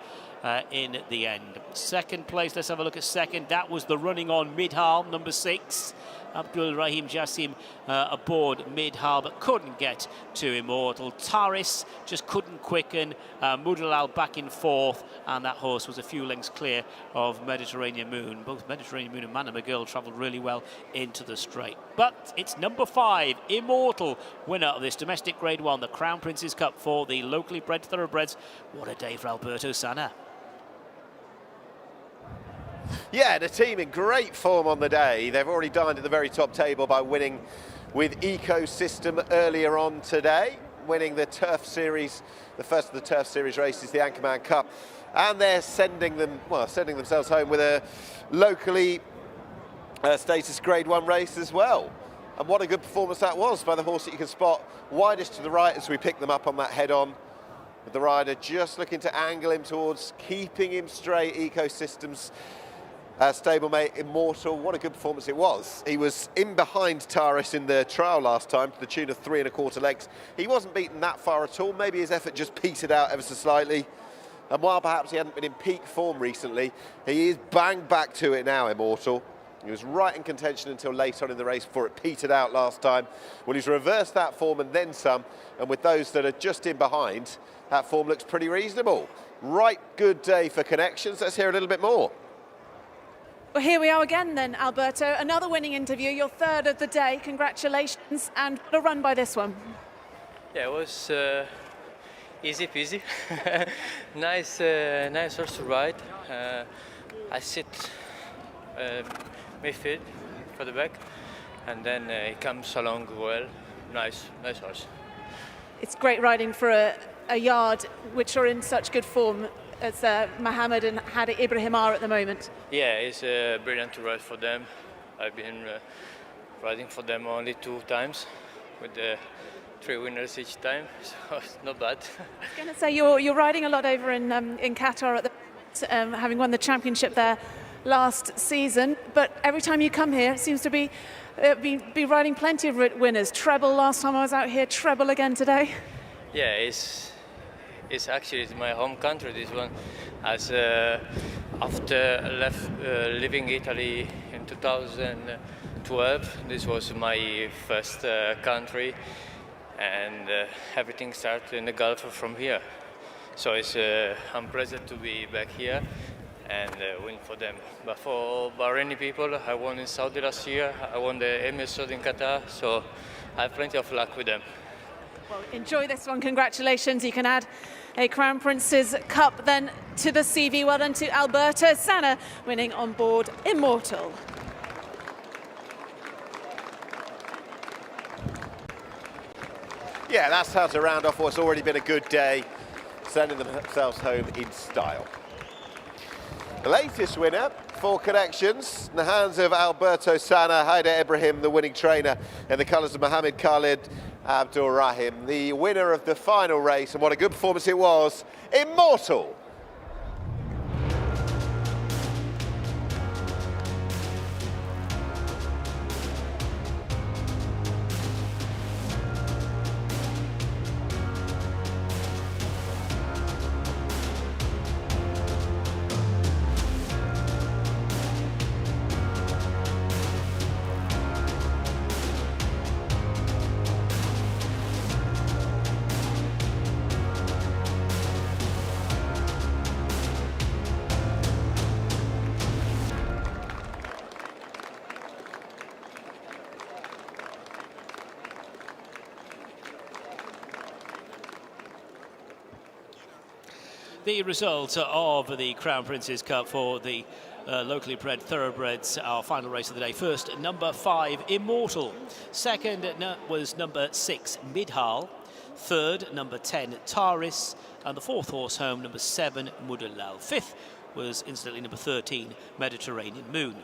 In the end. Second place, let's have a look at second. That was the running on Midhal, number 6. Abdul Rahim Jassim aboard Midhal, but couldn't get to Immortal. Taris just couldn't quicken. Mudalal back in fourth, and that horse was a few lengths clear of Mediterranean Moon. Both Mediterranean Moon and Manama Girl travelled really well into the straight. But it's number 5, Immortal, winner of this domestic Grade 1, the Crown Prince's Cup for the locally bred thoroughbreds. What a day for Alberto Sana. Yeah, the team in great form on the day. They've already dined at the very top table by winning with Ecosystem earlier on today, winning the Turf Series, the first of the Turf Series races, the Anchorman Cup, and they're sending themselves home with a locally status Grade 1 race as well. And what a good performance that was by the horse that you can spot widest to the right as we pick them up on that head-on, with the rider just looking to angle him towards keeping him straight. Ecosystem's stablemate Immortal, what a good performance it was. He was in behind Taris in the trial last time to the tune of 3 1/4 lengths. He wasn't beaten that far at all. Maybe his effort just petered out ever so slightly. And while perhaps he hadn't been in peak form recently, he is bang back to it now, Immortal. He was right in contention until late on in the race before it petered out last time. Well, he's reversed that form and then some, and with those that are just in behind, that form looks pretty reasonable. Right good day for Connections. Let's hear a little bit more. Well, here we are again then, Alberto. Another winning interview, your third of the day. Congratulations, and what a run by this one. Yeah, it was easy peasy. nice horse to ride. I sit midfield for the back, and then he comes along well. Nice horse. It's great riding for a yard which are in such good form as Mohammed and Hadi Ibrahim are at the moment. Yeah, it's brilliant to ride for them. I've been riding for them only 2 times with 3 winners each time, so it's not bad. I was going to say you're riding a lot over in Qatar at the having won the championship there last season, but every time you come here it seems to be riding plenty of winners. Treble last time I was out here, treble again today. Yeah, it's actually my home country, this one. As after leaving Italy in 2012, this was my first country, and everything started in the Gulf from here. So I'm pleased to be back here and win for them. But for Bahraini people, I won in Saudi last year, I won the Emir Saudi in Qatar, so I have plenty of luck with them. Well, enjoy this one. Congratulations. You can add a Crown Prince's Cup then to the CV. Well done to Alberto Sana, winning on board Immortal. Yeah, that's how to round off what's already been a good day, sending themselves home in style. The latest winner for Connections in the hands of Alberto Sana, Howden Ibrahim, the winning trainer, in the colours of Mohammed Khalid Abdul Rahim, the winner of the final race. And what a good performance it was. Immortal. The result of the Crown Prince's Cup for the locally bred thoroughbreds, our final race of the day. First, number 5, Immortal. Second was number 6, Midhal. Third, number 10, Taris. And the fourth horse home, number 7, Mudalal. Fifth was incidentally number 13, Mediterranean Moon.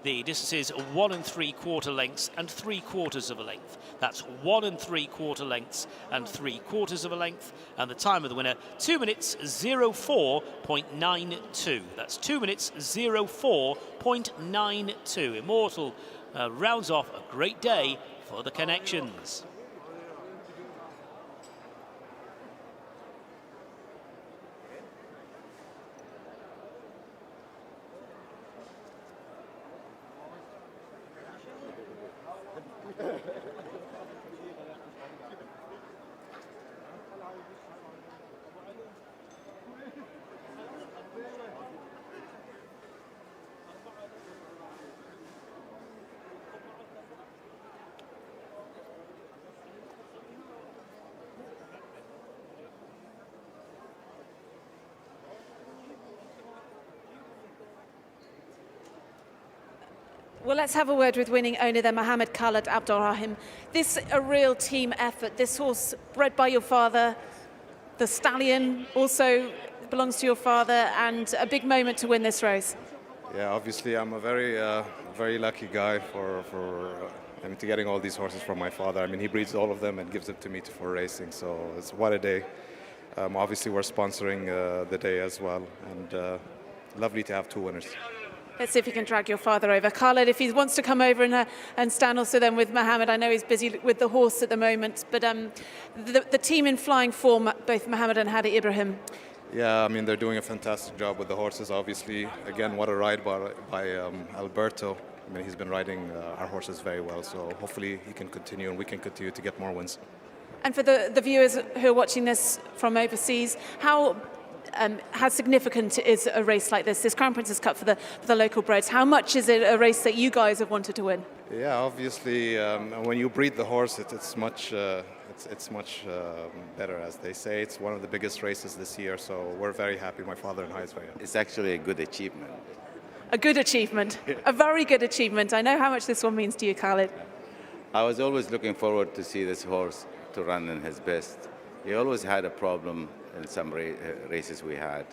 The distances 1 3/4 lengths and 3/4 of a length. That's 1 3/4 lengths and 3/4 of a length. And the time of the winner, 2 minutes 04.92. That's 2 minutes 04.92. Immortal rounds off a great day for the Connections. Well, let's have a word with winning owner there, Mohammed Khalid Abdul Rahim. This a real team effort. This horse bred by your father, the stallion also belongs to your father, and a big moment to win this race. Yeah, obviously I'm a very lucky guy to getting all these horses from my father. I mean, he breeds all of them and gives them to me for racing, so it's what a day. Obviously we're sponsoring the day as well, and lovely to have 2 winners. Let's see if he can drag your father over. Khalid, if he wants to come over and stand also then with Mohammed, I know he's busy with the horse at the moment, but the team in flying form, both Mohammed and Howden Ibrahim. Yeah, I mean, they're doing a fantastic job with the horses, obviously. Again, what a ride by Alberto. I mean, he's been riding our horses very well, so hopefully he can continue and we can continue to get more wins. And for the viewers who are watching this from overseas, how significant is a race like this Crown Prince's Cup for the local breds? How much is it a race that you guys have wanted to win? Yeah, obviously, when you breed the horse, it's much better, as they say. It's one of the biggest races this year, so we're very happy. My father and I is very happy. It's actually a good achievement. A good achievement, a very good achievement. I know how much this one means to you, Khalid. I was always looking forward to see this horse to run in his best. He always had a problem in some races we had,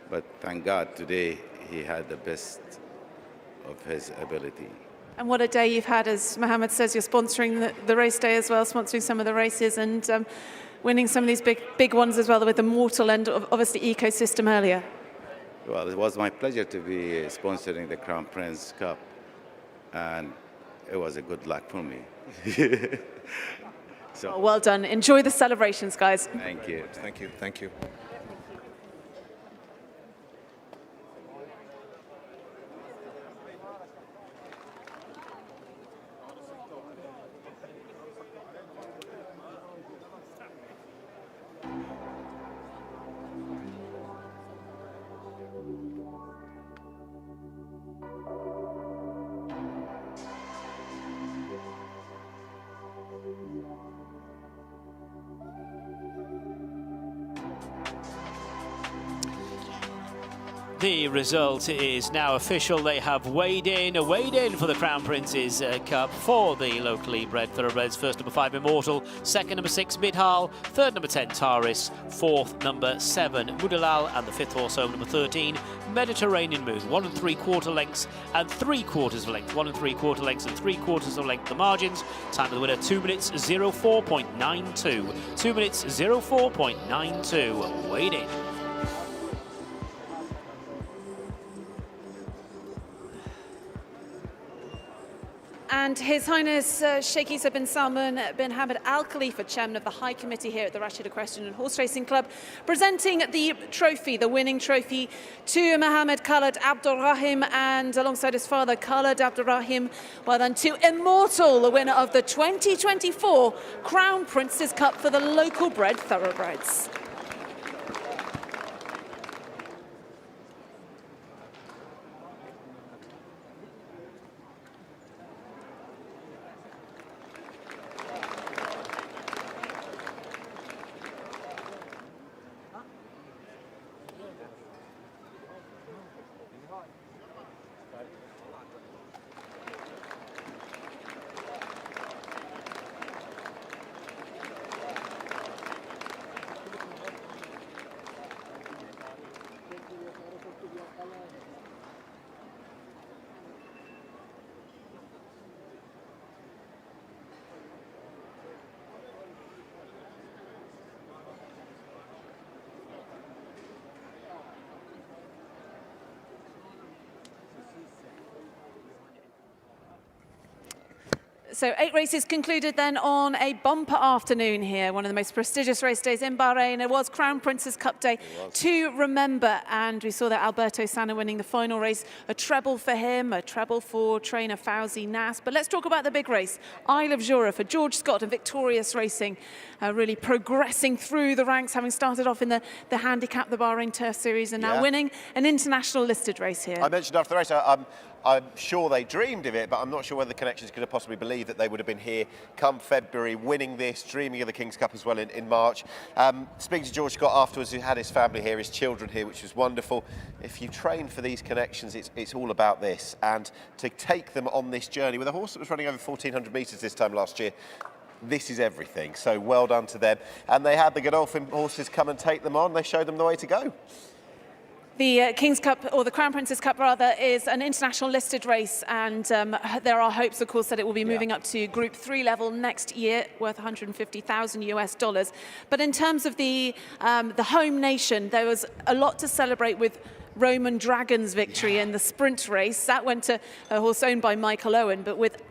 but thank God today he had the best of his ability. And what a day you've had, as Mohammed says, you're sponsoring the race day as well, sponsoring some of the races and winning some of these big ones as well with the Mortal and obviously Ecosystem earlier. Well, it was my pleasure to be sponsoring the Crown Prince Cup, and it was a good luck for me. So, well done. Enjoy the celebrations, guys. Thank you. Thank you. Thank you. The result is now official. They have weighed in for the Crown Prince's Cup for the locally bred thoroughbreds. First, number 5, Immortal. Second, number 6, Midhal. Third, number 10, Taris. Fourth, number 7, Mudalal. And the fifth horse home, number 13, Mediterranean Moon. 1 3/4 lengths and 3/4 of length. 1 3/4 lengths and 3/4 of length. The margins. Time of the winner, 2 minutes 04.92. 2 minutes 04.92. Weighed in. And His Highness Sheikh Isa bin Salman bin Hamad Al Khalifa, chairman of the High Committee here at the Rashid Equestrian and Horse Racing Club, presenting the trophy, the winning trophy, to Mohammed Khaled Abdulrahim, and alongside his father, Khaled Abdulrahim, well done, to Immortal, the winner of the 2024 Crown Prince's Cup for the local bred thoroughbreds. So 8 races concluded then on a bumper afternoon here, one of the most prestigious race days in Bahrain. It was Crown Prince's Cup Day to remember, and we saw that Alberto Sanna winning the final race, a treble for him, a treble for trainer Fauzi Nas. But let's talk about the big race, Isle of Jura for George Scott and Victorious Racing, really progressing through the ranks, having started off in the handicap, the Bahrain Turf Series, and now winning an international listed race here. I mentioned after the race, I'm sure they dreamed of it, but I'm not sure whether the connections could have possibly believed that they would have been here come February, winning this, dreaming of the King's Cup as well in March. Speaking to George Scott afterwards, he had his family here, his children here, which was wonderful. If you train for these connections, it's all about this. And to take them on this journey with a horse that was running over 1,400 metres this time last year, this is everything. So well done to them. And they had the Godolphin horses come and take them on. They showed them the way to go. The King's Cup, or the Crown Prince's Cup rather, is an international listed race, and there are hopes, of course, that it will be moving up to Group 3 level next year, worth $150,000 US. But in terms of the home nation, there was a lot to celebrate with Roman Dragon's victory in the sprint race. That went to a horse owned by Michael Owen, but with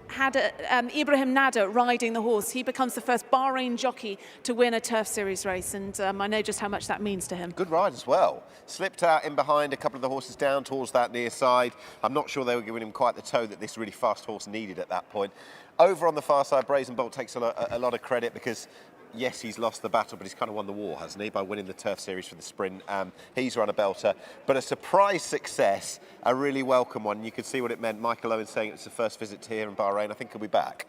Ibrahim Nada riding the horse, he becomes the first Bahrain jockey to win a Turf Series race, and I know just how much that means to him. Good ride as well. Slipped out in behind a couple of the horses down towards that near side. I'm not sure they were giving him quite the toe that this really fast horse needed at that point. Over on the far side, Brazen Bolt takes a lot of credit because, yes, he's lost the battle, but he's kind of won the war, hasn't he, by winning the Turf Series for the sprint. He's run a belter, but a surprise success, a really welcome one. You could see what it meant. Michael Owen saying it's the first visit here in Bahrain. I think he'll be back.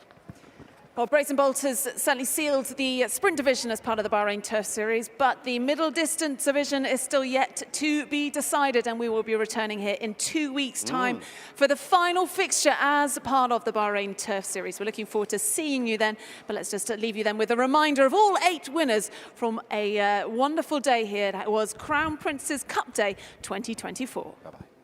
Well, Brazen Bolt has certainly sealed the sprint division as part of the Bahrain Turf Series, but the middle distance division is still yet to be decided, and we will be returning here in 2 weeks' time for the final fixture as part of the Bahrain Turf Series. We're looking forward to seeing you then, but let's just leave you then with a reminder of all 8 winners from a wonderful day here. That was Crown Prince's Cup Day 2024. Bye-bye.